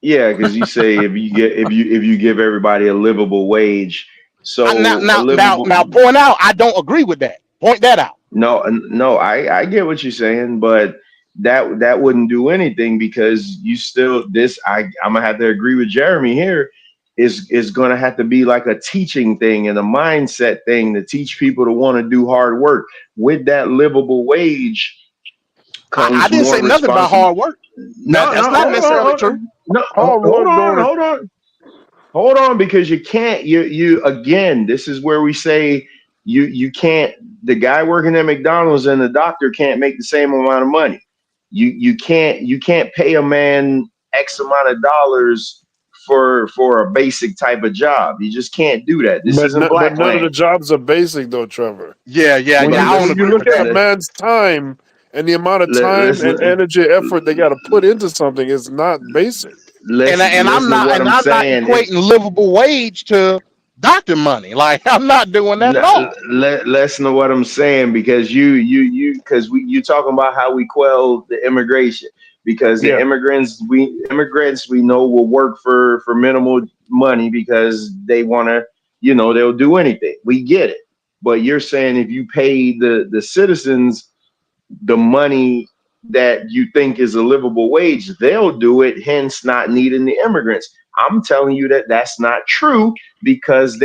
Yeah, because you say if you give everybody a livable wage, so now point out I don't agree with that. Point that out. No, I get what you're saying, but that wouldn't do anything because you still I'm gonna have to agree with Jeremy here. Is going to have to be like a teaching thing and a mindset thing to teach people to want to do hard work. With that livable wage comes I didn't say nothing about hard work. That's not necessarily true. No, hold on, because you can't. You again. This is where we say you can't. The guy working at McDonald's and the doctor can't make the same amount of money. You can't pay a man X amount of dollars for a basic type of job. You just can't do that. This isn't black but none of the jobs are basic though, Trevor. Yeah. When you look at a man's time and the amount of time and energy, effort they got to put into something, is not basic. I'm not equating livable wage to doctor money. Like, I'm not doing that at all. Listen to what I'm saying, because you talking about how we quell the immigration. Because the immigrants we know will work for minimal money because they want to, they'll do anything. We get it. But you're saying if you pay the citizens the money that you think is a livable wage, they'll do it, hence not needing the immigrants. I'm telling you that that's not true, because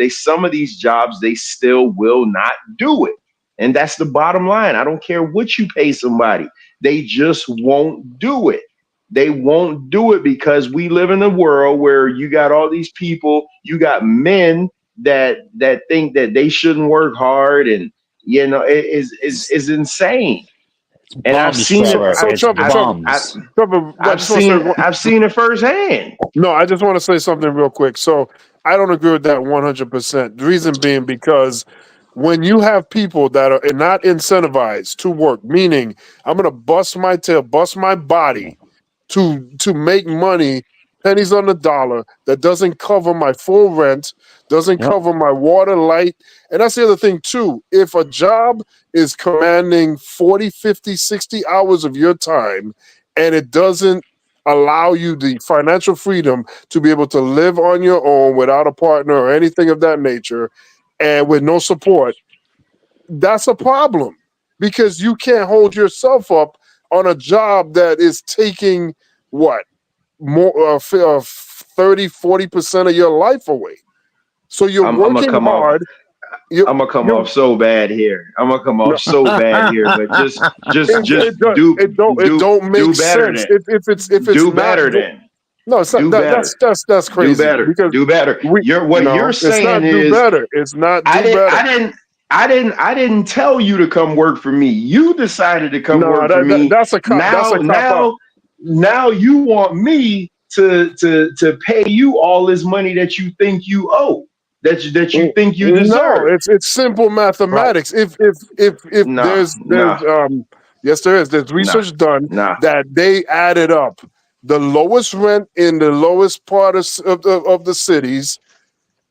some of these jobs, they still will not do it. And that's the bottom line. I don't care what you pay somebody. They just won't do it. They won't do it because we live in a world where you got all these people, you got men that think that they shouldn't work hard, and it is insane. And I've seen I've seen it firsthand. No, I just want to say something real quick. So I don't agree with that 100%. The reason being because when you have people that are not incentivized to work, meaning I'm going to bust my tail, bust my body to make money, pennies on the dollar, that doesn't cover my full rent, doesn't cover my water, light. And that's the other thing too. If a job is commanding 40, 50, 60 hours of your time, and it doesn't allow you the financial freedom to be able to live on your own without a partner or anything of that nature, and with no support, that's a problem, because you can't hold yourself up on a job that is taking more 30-40% of your life away. So you're working hard. I'm gonna come off so bad here. But just do better sense. than. If it's do better than. No, it's not. That's crazy. Do better. Because You're saying it's not is do better. It's not do better. I didn't tell you to come work for me. You decided to come work for me. That's a cop. Now you want me to pay you all this money that you think you owe, that you think you deserve. No, it's simple mathematics. Right. If there's yes, there is. There's research done that they added up the lowest rent in the lowest part of the cities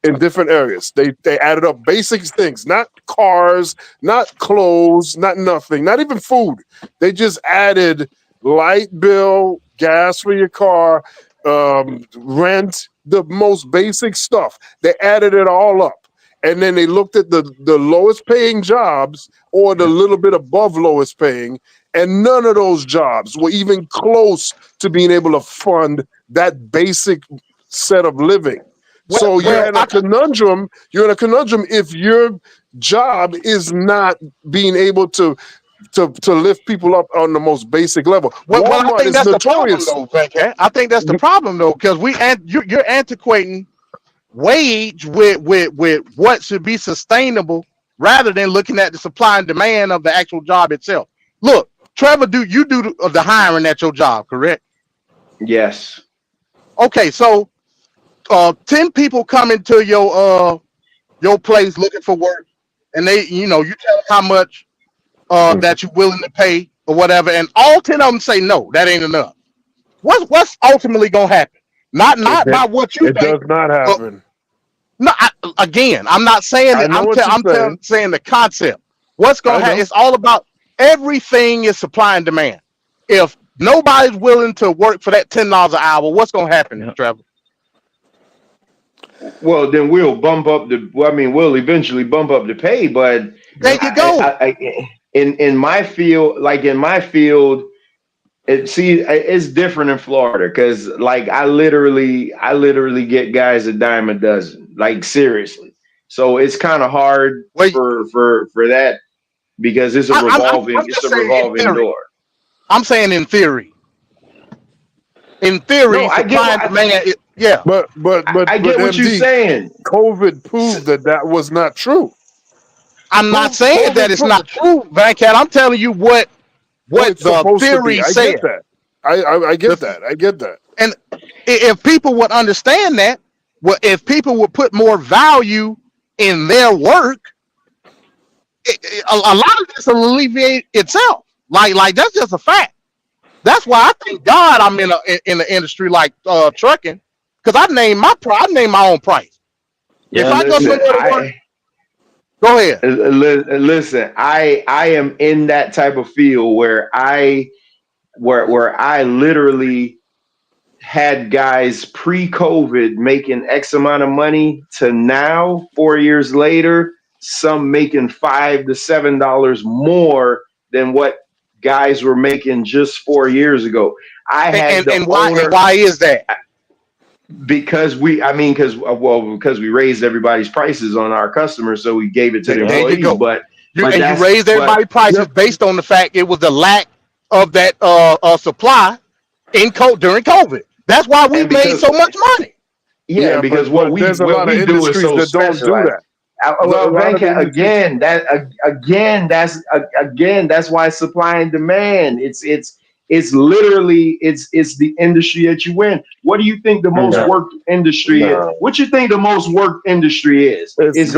in different areas. They added up basic things, not cars, not clothes, not nothing, not even food. They just added light bill, gas for your car, rent, the most basic stuff. They added it all up. And then they looked at the lowest paying jobs or the little bit above lowest paying, and none of those jobs were even close to being able to fund that basic set of living. So you're in a conundrum. You're in a conundrum if your job is not being able to lift people up on the most basic level. Well, I Walmart think is that's the problem, notorious. though, Venkat. I think that's the problem, though, because you're antiquating wage with what should be sustainable rather than looking at the supply and demand of the actual job itself. Look, Trevor, you do the hiring at your job, correct? Yes. Okay, so 10 people come into your place looking for work, and you tell them how much that you're willing to pay or whatever, and all 10 of them say no, that ain't enough. What's ultimately gonna happen? Not by what you think. It does not happen. No, I'm not saying that. I'm saying the concept. What's gonna happen? It's all about everything is supply and demand. If nobody's willing to work for that $10 an hour, what's gonna happen, Trevor? Well, then we'll we'll eventually bump up the pay, but there you go. In my field, it's different in Florida because like I literally get guys a dime a dozen, like seriously. So it's kind of hard for that because it's a revolving door. I'm saying in theory. In theory, supply and demand. Yeah, but I get what you're saying. COVID proved that was not true. I'm not saying that it's not true, Venkat. I'm telling you what the theory said. I get that. I get that. And if people would understand that, if people would put more value in their work, a lot of this will alleviate itself. Like that's just a fact. That's why I thank God I'm in the industry like trucking, because I name my own price. Yeah, if I go somewhere to work, go ahead. Listen, I am in that type of field where I literally had guys pre-COVID making X amount of money to now 4 years later, some making $5 to $7 more than what guys were making just 4 years ago. Why is that? Because we raised everybody's prices on our customers, so we gave it to the employees. You but you raised everybody's prices based on the fact it was the lack of that supply during COVID. That's why we made so much money. Yeah, because what we do is so specialized. Well, Venkat, that's why supply and demand. It's literally the industry that you in. What do you think the most worked industry is? What you think the most worked industry is? It's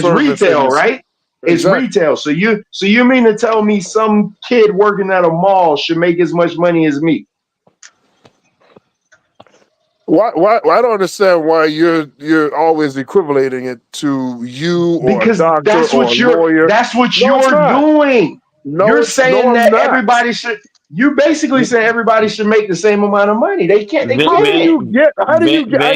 retail, right? It's retail. So you mean to tell me some kid working at a mall should make as much money as me? Why I don't understand why you're always equating it to you or a doctor or a lawyer. That's what you're doing. You're saying that everybody should. You're basically saying everybody should make the same amount of money. They can't. How do you get? I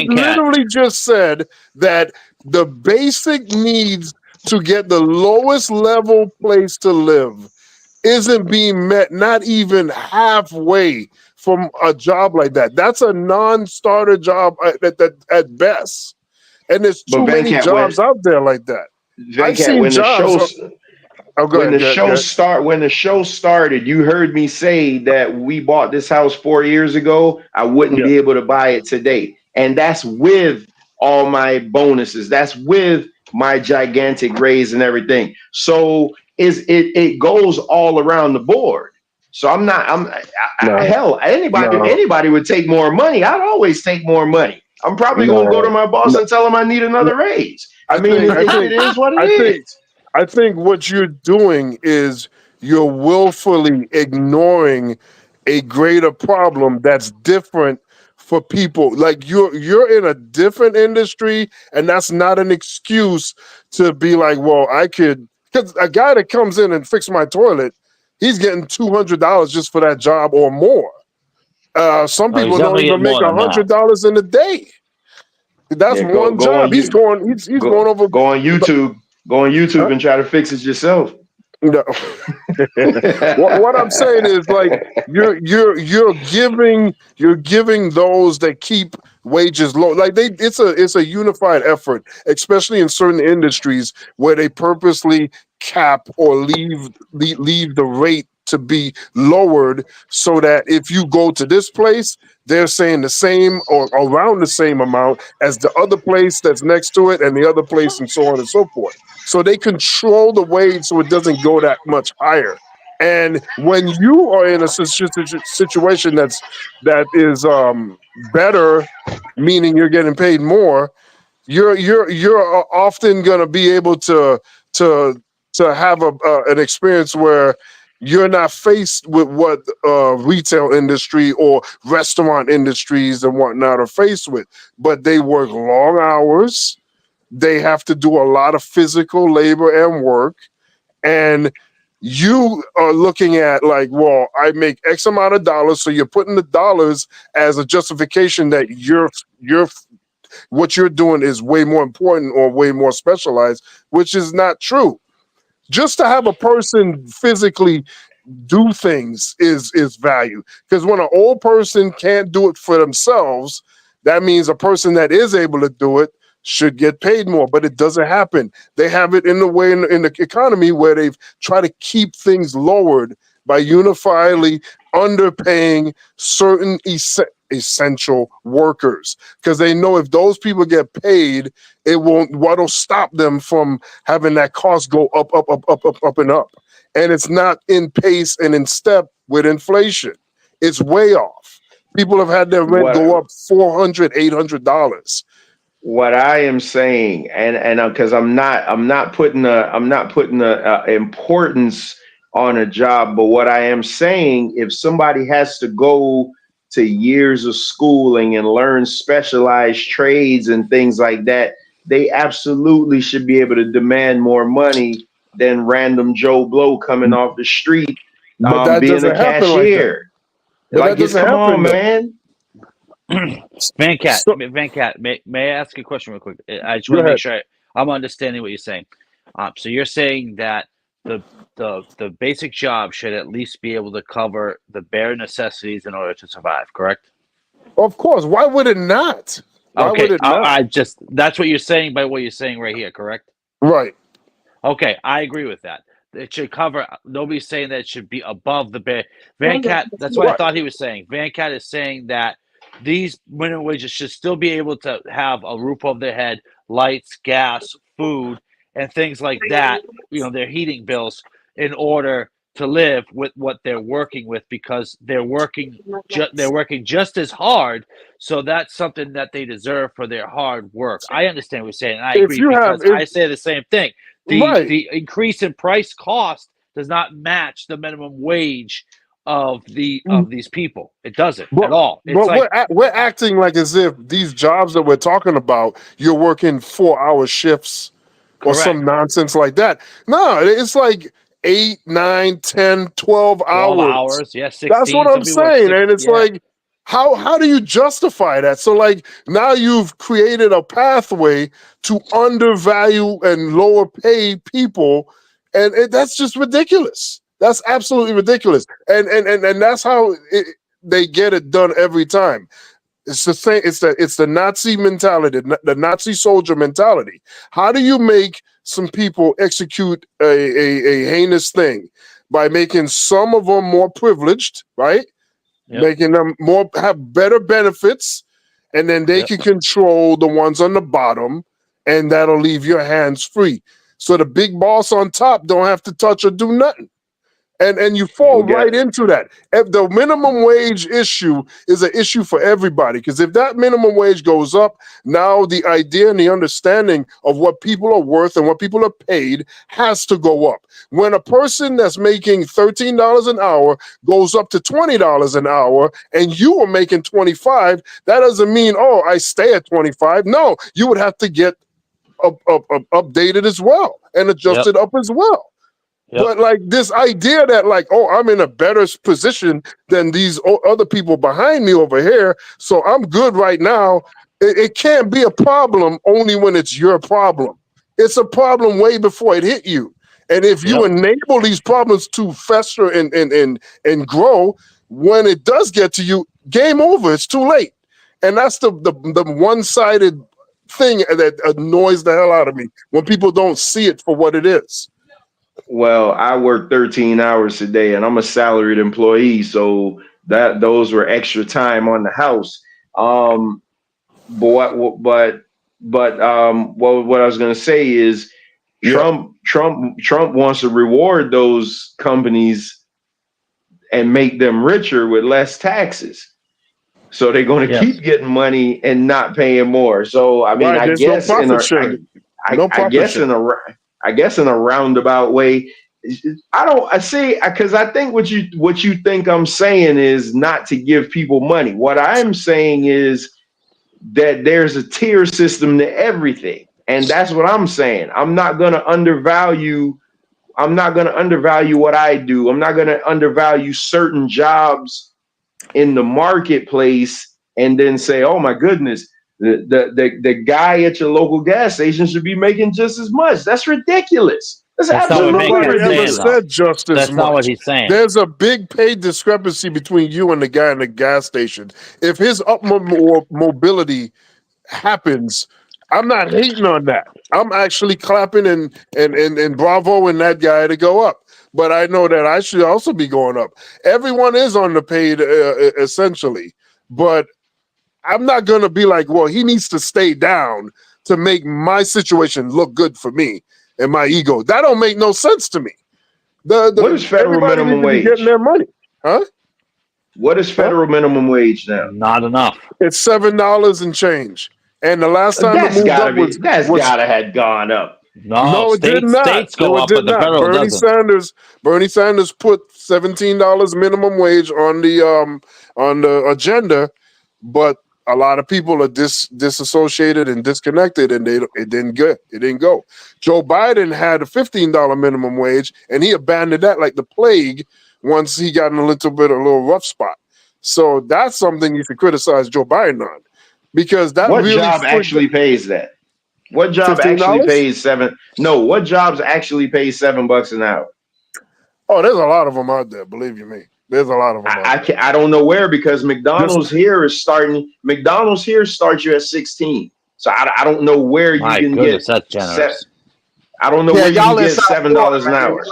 literally just said that the basic needs to get the lowest level place to live isn't being met, not even halfway from a job like that. That's a non-starter job at best. And there's too many jobs out there like that. I've seen jobs. When the show started, you heard me say that we bought this house 4 years ago. I wouldn't be able to buy it today. And that's with all my bonuses. That's with my gigantic raise and everything. So it goes all around the board. So hell, anybody would take more money. I'd always take more money. I'm probably going to go to my boss and tell him I need another raise. I mean, it is what it is. I think what you're doing is you're willfully ignoring a greater problem that's different for people. Like you're in a different industry, and that's not an excuse to be like, well, I could, because a guy that comes in and fix my toilet, he's getting $200 just for that job or more. Some people don't even make $100 in a day. That's one job. He's going over. Go on YouTube. Go on YouTube and try to fix it yourself. No. what I'm saying is, like, you're giving those that keep wages low. Like it's a unified effort, especially in certain industries where they purposely cap or leave the rate to be lowered, so that if you go to this place, they're saying the same or around the same amount as the other place that's next to it and the other place, and so on and so forth. So they control the wage so it doesn't go that much higher. And when you are in a situation that is better, meaning you're getting paid more, you're often going to be able to have an experience where you're not faced with what retail industry or restaurant industries and whatnot are faced with. But they work long hours. They have to do a lot of physical labor and work. And you are looking at like, well, I make X amount of dollars. So you're putting the dollars as a justification that what you're doing is way more important or way more specialized, which is not true. Just to have a person physically do things is value. Because when an old person can't do it for themselves, that means a person that is able to do it should get paid more, but it doesn't happen. They have it in the way in the economy where they've tried to keep things lowered by unifiedly underpaying certain essential workers, because they know if those people get paid, what'll stop them from having that cost go up and up. And it's not in pace and in step with inflation. It's way off. People have had their rent go up $400, $800. What I am saying, and because I'm not putting a importance on a job, but what I am saying, if somebody has to go to years of schooling and learn specialized trades and things like that, they absolutely should be able to demand more money than random Joe Blow coming off the street being a cashier. Like, come on, man. Van Cat, may I ask a question real quick? I just want to make sure I'm understanding what you're saying. So you're saying that the basic job should at least be able to cover the bare necessities in order to survive, correct? Of course. Why would it not? Why would it not? I just, that's what you're saying by what you're saying right here, correct? Right. Okay, I agree with that. It should cover. Nobody's saying that it should be above the bare. Van Cat, that's what I thought he was saying. Van Cat is saying that these minimum wages should still be able to have a roof over their head, lights, gas, food, and things like that. You know, their heating bills, in order to live with what they're working with, because they're working just as hard. So that's something that they deserve for their hard work. I understand what you're saying, and I agree, because I say the same thing. The increase in price cost does not match the minimum wage of these people. It doesn't at all. It's we're acting like as if these jobs that we're talking about, you're working 4-hour shifts or some nonsense like that. No, it's like 8, 9, 10, 12 hours. Yeah, 16. That's what I'm saying. And it's like, how do you justify that? So like now you've created a pathway to undervalue and lower pay people, and that's just ridiculous. That's absolutely ridiculous. And that's how they get it done every time. It's the same. It's the Nazi mentality, the Nazi soldier mentality. How do you make some people execute a heinous thing? By making some of them more privileged, right? Yep. Making them have better benefits, and then they can control the ones on the bottom, and that'll leave your hands free. So the big boss on top don't have to touch or do nothing. And you fall right into that. If the minimum wage issue is an issue for everybody, because if that minimum wage goes up, now the idea and the understanding of what people are worth and what people are paid has to go up. When a person that's making $13 an hour goes up to $20 an hour and you are making 25, that doesn't mean, oh, I stay at 25. No, you would have to get updated as well and adjusted up as well. But like this idea that like, oh, I'm in a better position than these other people behind me over here, so I'm good right now. It can't be a problem only when it's your problem. It's a problem way before it hit you. And if you enable these problems to fester and grow, when it does get to you, game over. It's too late. And that's the one-sided thing that annoys the hell out of me when people don't see it for what it is. Well, I work 13 hours a day and I'm a salaried employee, so those were extra time on the house. What I was going to say is Trump wants to reward those companies and make them richer with less taxes. So they're going to keep getting money and not paying more. So I mean, I guess in a roundabout way, because I think what you think I'm saying is not to give people money. What I'm saying is that there's a tier system to everything, and that's what I'm saying. I'm not going to undervalue what I do. I'm not going to undervalue certain jobs in the marketplace and then say, oh my goodness, the guy at your local gas station should be making just as much. That's ridiculous. That's absolutely ridiculous. Said just as That's much. not what he's saying. There's a big pay discrepancy between you and the guy in the gas station. If his mobility happens, I'm not hating on that. I'm actually clapping and bravoing that guy to go up. But I know that I should also be going up. Everyone is underpaid essentially, but I'm not going to be like, well, he needs to stay down to make my situation look good for me and my ego. That don't make no sense to me. What is federal minimum wage? Getting their money, huh? What is federal minimum wage now? Not enough. It's $7 and change. And the last time it moved up was gotta have gone up. No, it did not. States go up, but the federal doesn't. Bernie Sanders put $17 minimum wage on the agenda, but a lot of people are disassociated and disconnected, and it didn't go. Joe Biden had a $15 minimum wage, and he abandoned that like the plague once he got in a little rough spot. So that's something you should criticize Joe Biden on, because that what job actually pays that? What job $15? actually pays what jobs actually pay $7 an hour? Oh, there's a lot of them out there. Believe you me. There's a lot of them. I don't know where, because McDonald's here starts you at 16. So I don't know where you can get. That's generous. I don't know where you can get $7 an hour.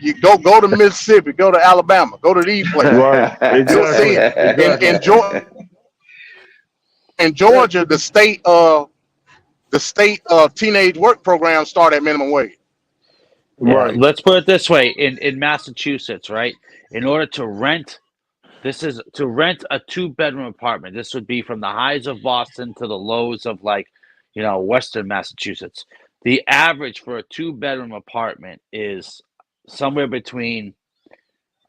You go to Mississippi, go to Alabama, go to these places. Right. Exactly. In Georgia, the state teenage work program start at minimum wage. Right. Let's put it this way: in Massachusetts, right? In order to rent, a 2-bedroom apartment. This would be from the highs of Boston to the lows of Western Massachusetts. The average for a 2-bedroom apartment is somewhere between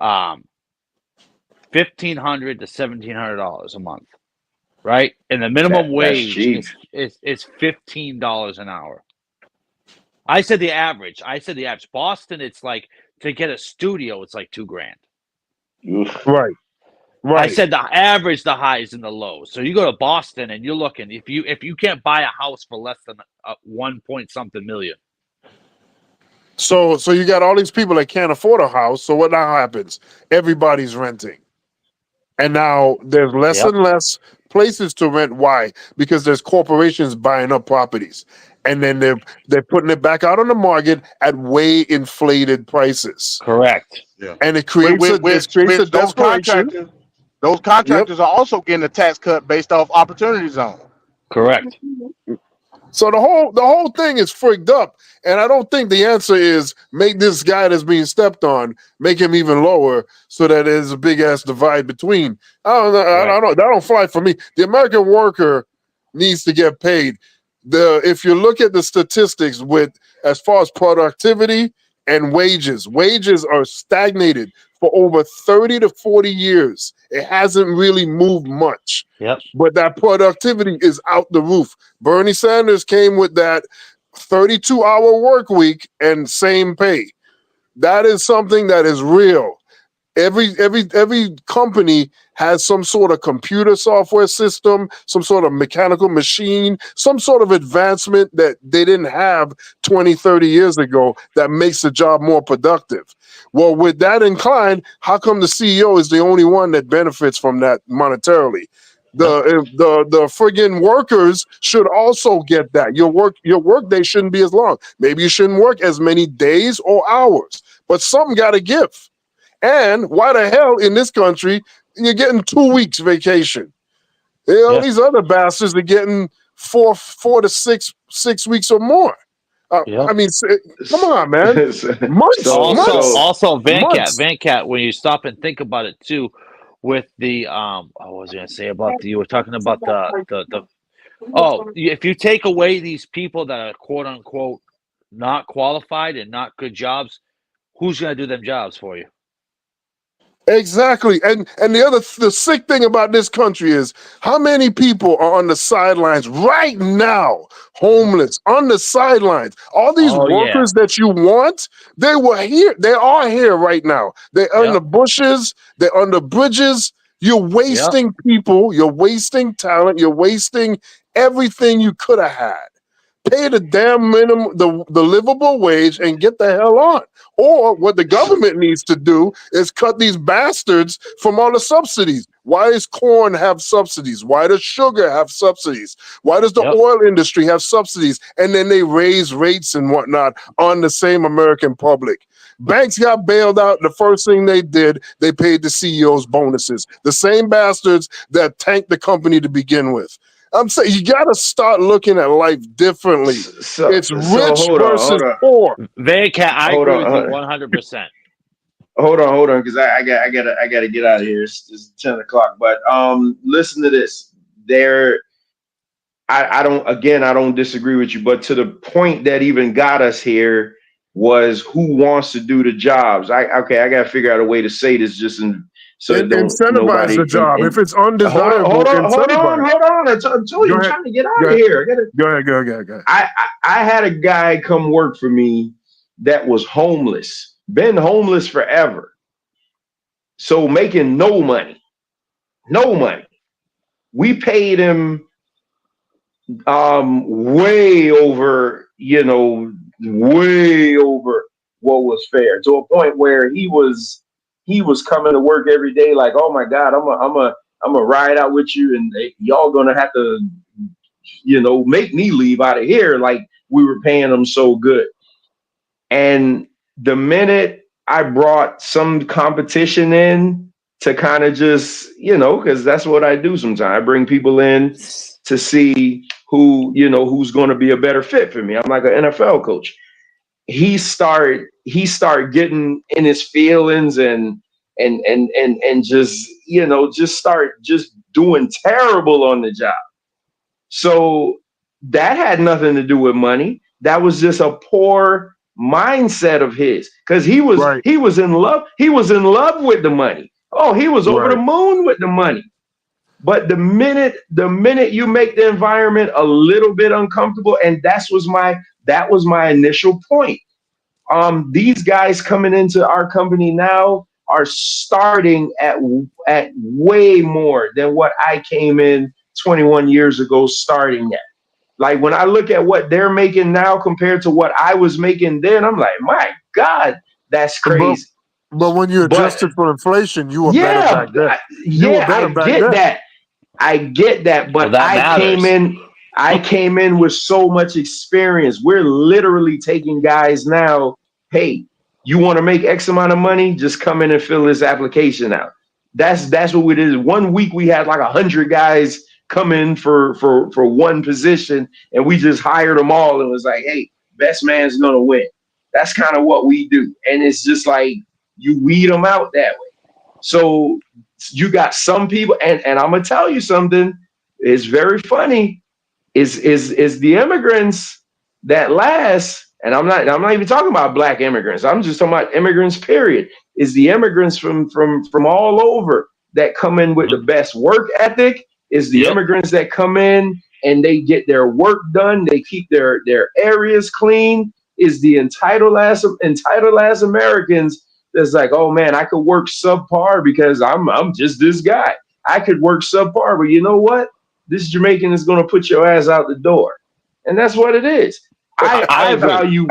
$1,500 to $1,700 a month, right? And the minimum wage is $15 an hour. I said the average. Boston, it's like, to get a studio, it's like $2,000. Right. I said the average, the highs and the lows. So you go to Boston and you're looking, if you can't buy a house for less than 1 point something million. So you got all these people that can't afford a house. So what now happens? Everybody's renting. And now there's less and less places to rent. Why? Because there's corporations buying up properties. And then they're putting it back out on the market at way inflated prices. Correct. Yeah. And it creates a desperation. Those contractors are also getting a tax cut based off opportunity zone. Correct. So the whole thing is frigged up, and I don't think the answer is make this guy that's being stepped on, make him even lower, so that there's a big ass divide between. I don't know. I don't know. That don't fly for me. The American worker needs to get paid. If you look at the statistics with as far as productivity and wages are stagnated for over 30 to 40 years. It hasn't really moved much. Yep. But that productivity is out the roof. Bernie Sanders came with that 32-hour work week and same pay. That is something that is real. Every company has some sort of computer software system, some sort of mechanical machine, some sort of advancement that they didn't have 20, 30 years ago that makes the job more productive. Well, with that incline, how come the CEO is the only one that benefits from that monetarily? The friggin' workers should also get that. Your work day shouldn't be as long. Maybe you shouldn't work as many days or hours, but something got to give. And why the hell in this country you're getting 2 weeks vacation? You know, these other bastards are getting four to six weeks or more. I mean, come on, man. Months. Also, Months. Vancat, when you stop and think about it too, with the what was I going to say about you were talking about the if you take away these people that are quote unquote not qualified and not good jobs, who's going to do them jobs for you? Exactly. And the sick thing about this country is how many people are on the sidelines right now, homeless, on the sidelines. All these workers that you want, they were here. They are here right now. They're on the bushes, they're on the bridges. You're wasting people, you're wasting talent, you're wasting everything you could have had. Pay the damn minimum, the livable wage, and get the hell on. Or what the government needs to do is cut these bastards from all the subsidies. Why does corn have subsidies? Why does sugar have subsidies? Why does the oil industry have subsidies? And then they raise rates and whatnot on the same American public. Banks got bailed out. The first thing they did, they paid the CEOs bonuses. The same bastards that tanked the company to begin with. I'm saying you got to start looking at life differently. It's rich versus poor. Vancat, I agree with you 100%. Hold on, because I gotta get out of here. It's 10 o'clock. But listen to this. I don't disagree with you, but to the point that even got us here was who wants to do the jobs. I gotta figure out a way to say this incentivize the job. If it's undesirable, hold on. I told you, I'm trying to get out of here. Go ahead. I had a guy come work for me that was homeless, been homeless forever. So making no money. We paid him way over what was fair, to a point where he was coming to work every day like, oh my God, I'm a ride out with you, and y'all gonna have to, make me leave out of here. Like, we were paying him so good. And the minute I brought some competition in to kind of just, because that's what I do sometimes. I bring people in to see who's going to be a better fit for me. I'm like an NFL coach. He start getting in his feelings and just start doing terrible on the job. So that had nothing to do with money. That was just a poor mindset of his, because he was in love. He was in love with the money. Oh, he was over the moon with the money. But the minute you make the environment a little bit uncomfortable, and that was my initial point. These guys coming into our company now are starting at way more than what I came in 21 years ago starting at. Like, when I look at what they're making now compared to what I was making then, I'm like, my God, that's crazy. But when you adjusted for inflation, you were better back then. I get that, but I came in with so much experience. We're literally taking guys now. Hey, you want to make X amount of money? Just come in and fill this application out. That's what we did. 1 week we had like 100 guys come in for one position, and we just hired them all and was like, hey, best man's gonna win. That's kind of what we do, and it's just like you weed them out that way. So you got some people, and I'm gonna tell you something. It's very funny. Is the immigrants that last, and I'm not even talking about black immigrants. I'm just talking about immigrants. Period. Is the immigrants from all over that come in with the best work ethic? Is the immigrants that come in and they get their work done? They keep their areas clean. Is the entitled ass Americans that's like, oh man, I could work subpar because I'm just this guy. I could work subpar, but you know what? This Jamaican is going to put your ass out the door, and that's what it is. I value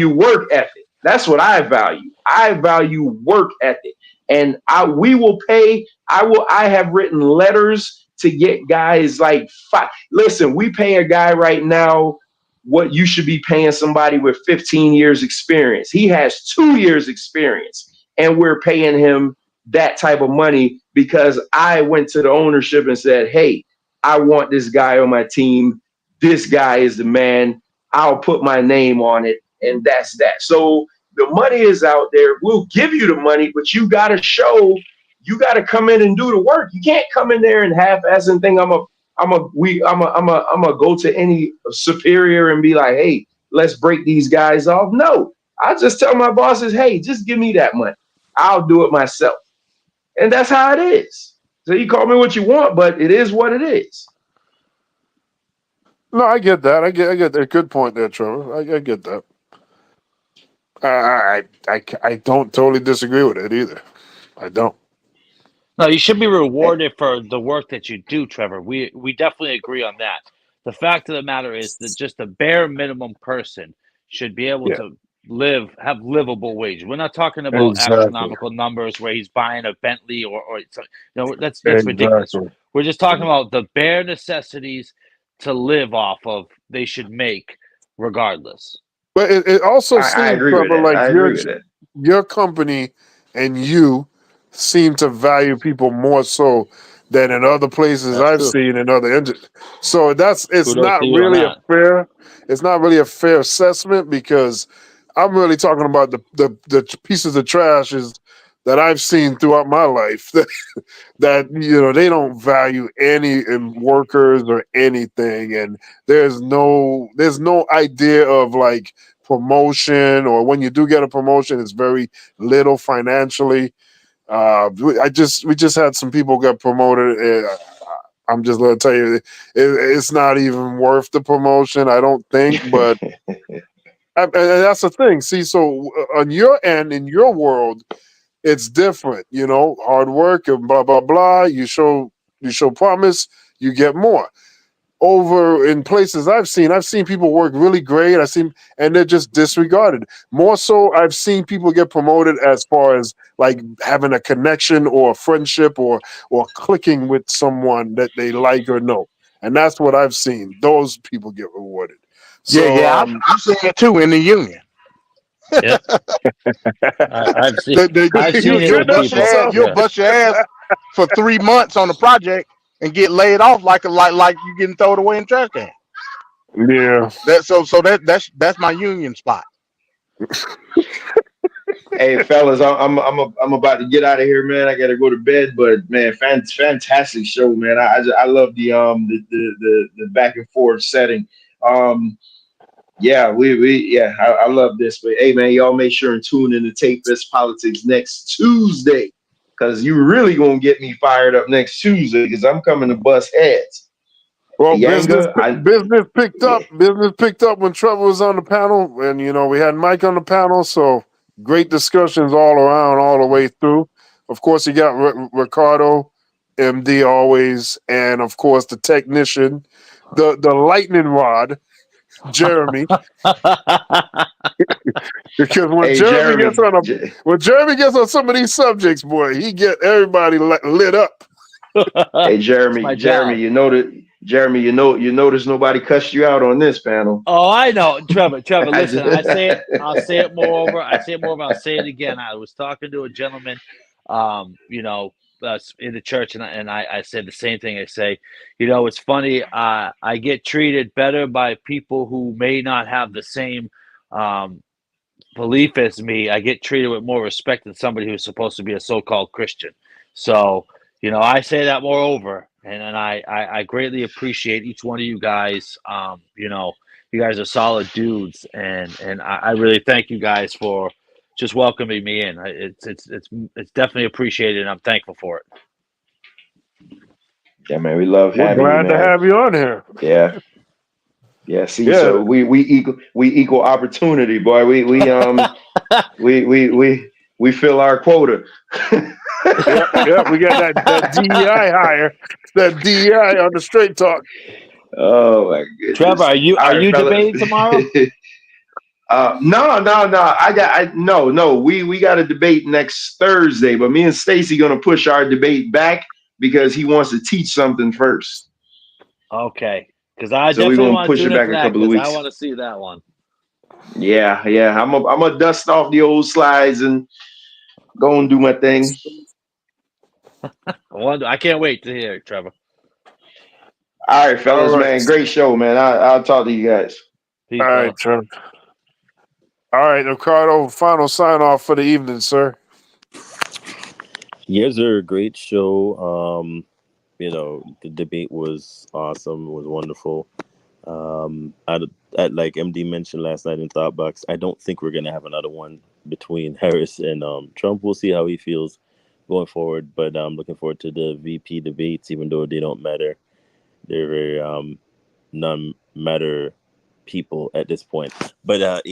work ethic. That's what I value. I value work ethic, and we will pay. I have written letters to get guys like listen. We pay a guy right now what you should be paying somebody with 15 years experience. He has 2 years experience, and we're paying him that type of money because I went to the ownership and said, hey, I want this guy on my team. This guy is the man. I'll put my name on it, and that's that. So the money is out there. We'll give you the money, but you got to show, you got to come in and do the work. You can't come in there and half-ass and think I'm gonna go to any superior and be like, hey, let's break these guys off. No, I just tell my bosses, hey, just give me that money. I'll do it myself. And that's how it is. So you call me what you want, but it is what it is. No, I get that. I get that. Good point there, Trevor. I get that. I don't totally disagree with it either. I don't. No, you should be rewarded for the work that you do, Trevor. We definitely agree on that. The fact of the matter is that just a bare minimum person should be able to have livable wages. We're not talking about astronomical numbers where he's buying a Bentley or that's ridiculous. We're just talking about the bare necessities to live off of. They should make regardless. But it also seems, Trevor, like your company and you seem to value people more so than in other places I've seen in other industries. So it's not really a fair assessment, because I'm really talking about the pieces of trash that I've seen throughout my life that they don't value any workers or anything, and there's no idea of like promotion, or when you do get a promotion, it's very little financially. We just had some people get promoted. I'm just gonna tell you, it's not even worth the promotion, I don't think. But and that's the thing. See, so on your end, in your world, it's different. Hard work and blah blah blah. You show promise, you get more. Over in places I've seen people work really great. And they're just disregarded. More so, I've seen people get promoted as far as like having a connection or a friendship or clicking with someone that they like or know. And that's what I've seen. Those people get rewarded. So, I'm seeing it too in the union. Yep. I've seen it. You'll bust your ass for 3 months on the project and get laid off like you getting thrown away in trash can. Yeah. That's my union spot. Hey fellas, I'm about to get out of here, man. I gotta go to bed, but man, fantastic show, man. I love the back and forth setting. I love this. But hey, man, y'all make sure and tune in to Tape This Politics next Tuesday, because you really gonna get me fired up next Tuesday, because I'm coming to bust heads. Well, business picked up. Business picked up when Trevor was on the panel, and we had Mike on the panel. So great discussions all around, all the way through. Of course, you got Ricardo, MD always, and of course the technician, the lightning rod, Jeremy. Because when Jeremy gets on some of these subjects, boy, he get everybody lit up. Hey, Jeremy, you notice nobody cussed you out on this panel. Oh, I know, Trevor. Listen, I'll say it more over. I'll say it again. I was talking to a gentleman, in the church, and I said the same thing. I say, it's funny. I get treated better by people who may not have the same um, belief as me. I get treated with more respect than somebody who's supposed to be a so-called Christian. So, I say that moreover, and I greatly appreciate each one of you guys. You guys are solid dudes, and I really thank you guys for just welcoming me in. It's definitely appreciated, and I'm thankful for it. Yeah, man, we love We're having you, glad to man. have you on here. Yeah. Yeah, see, Yeah, so we equal opportunity, boy. We fill our quota. yeah, we got that DEI hire, that DEI on the straight talk. Oh my goodness. Trevor, are you All right, fellas. debating tomorrow? No. We got a debate next Thursday, but me and Stacy gonna push our debate back because he wants to teach something first. Okay, because I So we're definitely gonna want to push tune it in back for a that couple of because I weeks. want to see that one. Yeah. I'm gonna dust off the old slides and go and do my thing. I can't wait to hear it, Trevor. All right, fellas, All right. man. Great show, man. I'll talk to you guys. Peace, All right, brother. Trevor. All right, Ricardo, final sign off for the evening, sir. You guys are a great show. The debate was awesome. It was wonderful. At like MD mentioned last night in Thought Box, I don't think we're gonna have another one between Harris and Trump. We'll see how he feels going forward, but I'm looking forward to the VP debates, even though they don't matter. They're very non-matter people at this point. But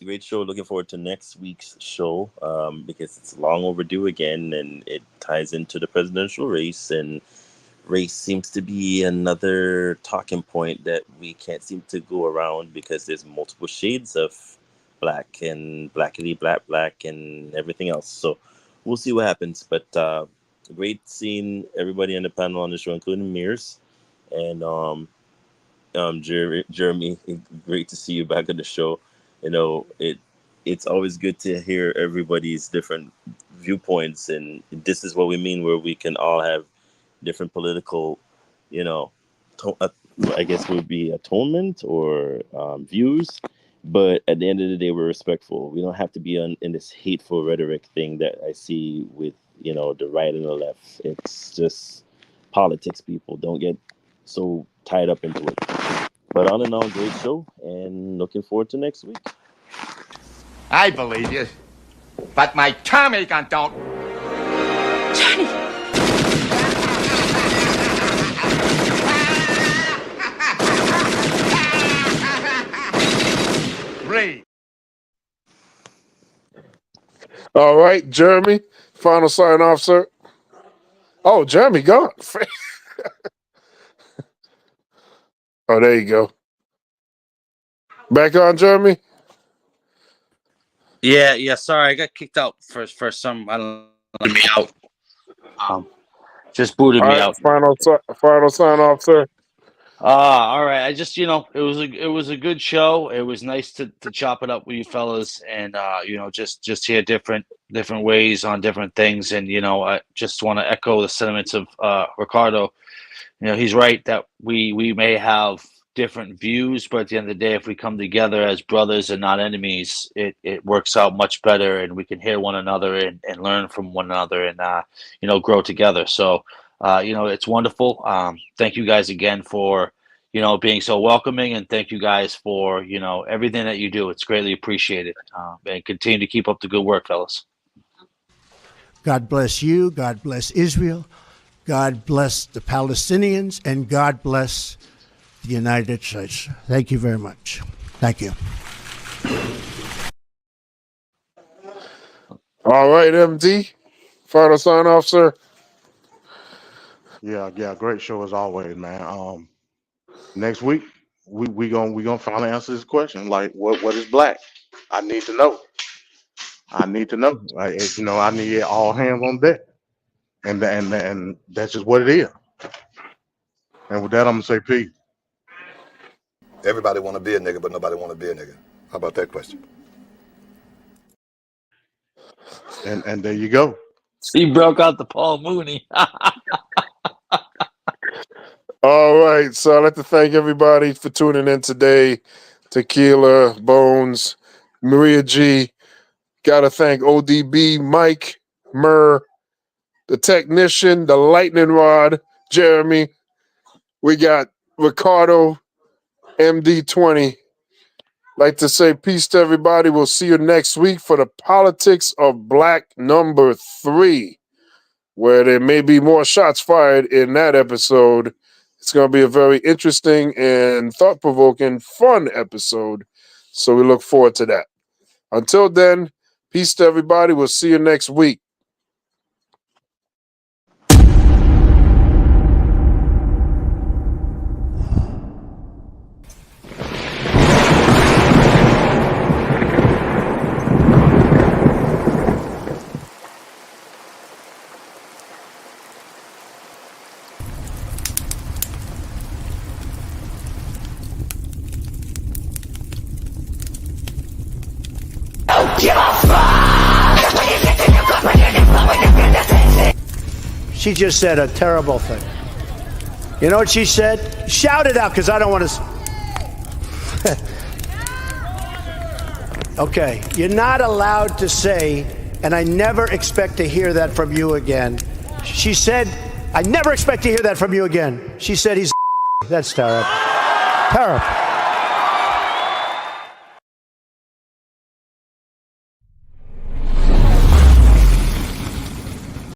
great show. Looking forward to next week's show because it's long overdue again, and it ties into the presidential race, and race seems to be another talking point that we can't seem to go around because there's multiple shades of black and blackity black and everything else. So we'll see what happens. But great seeing everybody on the panel on the show, including Mears and Jeremy. Great to see you back on the show. It's always good to hear everybody's different viewpoints, and this is what we mean, where we can all have different political, I guess would be atonement or views. But at the end of the day, we're respectful. We don't have to be in this hateful rhetoric thing that I see with, the right and the left. It's just politics, people. Don't get so tied up into it. But all in all, great show, and looking forward to next week. I believe you, but my Tommy gun don't. Johnny! Great. All right, Jeremy, final sign off, sir. Oh, Jeremy gone. Oh, there you go. Back on, Jeremy. Yeah. Sorry, I got kicked out for some. I don't know. Me out. Just booted All me right, out. final sign off, sir. All right. I just, it was a good show. It was nice to chop it up with you fellas, and just hear different ways on different things. And I just want to echo the sentiments of Ricardo. He's right that we may have different views, but at the end of the day, if we come together as brothers and not enemies, it works out much better, and we can hear one another and learn from one another, and grow together. So it's wonderful. Thank you guys again for being so welcoming, and thank you guys for everything that you do. It's greatly appreciated, and continue to keep up the good work, fellas. God bless you. God bless Israel. God bless the Palestinians, and God bless the United States. Thank you very much. Thank you. All right, MD, final sign off, sir. Yeah, great show as always, man. Next week we gonna finally answer this question. Like, what is black? I need to know. Like, I need all hands on deck, and that's just what it is. And with that, I'm gonna say peace. Everybody want to be a nigga, but nobody want to be a nigga. How about that question? And there you go. He broke out the Paul Mooney. All right, so I'd like to thank everybody for tuning in today. Tequila, Bones, Maria G. Got to thank ODB, Mike, Murr, the technician, the lightning rod, Jeremy. We got Ricardo, MD20. Like to say peace to everybody. We'll see you next week for the Politics of Black number 3, where there may be more shots fired in that episode. It's going to be a very interesting and thought-provoking, fun episode. So we look forward to that. Until then, peace to everybody. We'll see you next week. She just said a terrible thing. You know what she said? Shout it out, because I don't want to. Okay, you're not allowed to say, and I never expect to hear that from you again. She said, I never expect to hear that from you again. She said he's. That's terrible. Terrible.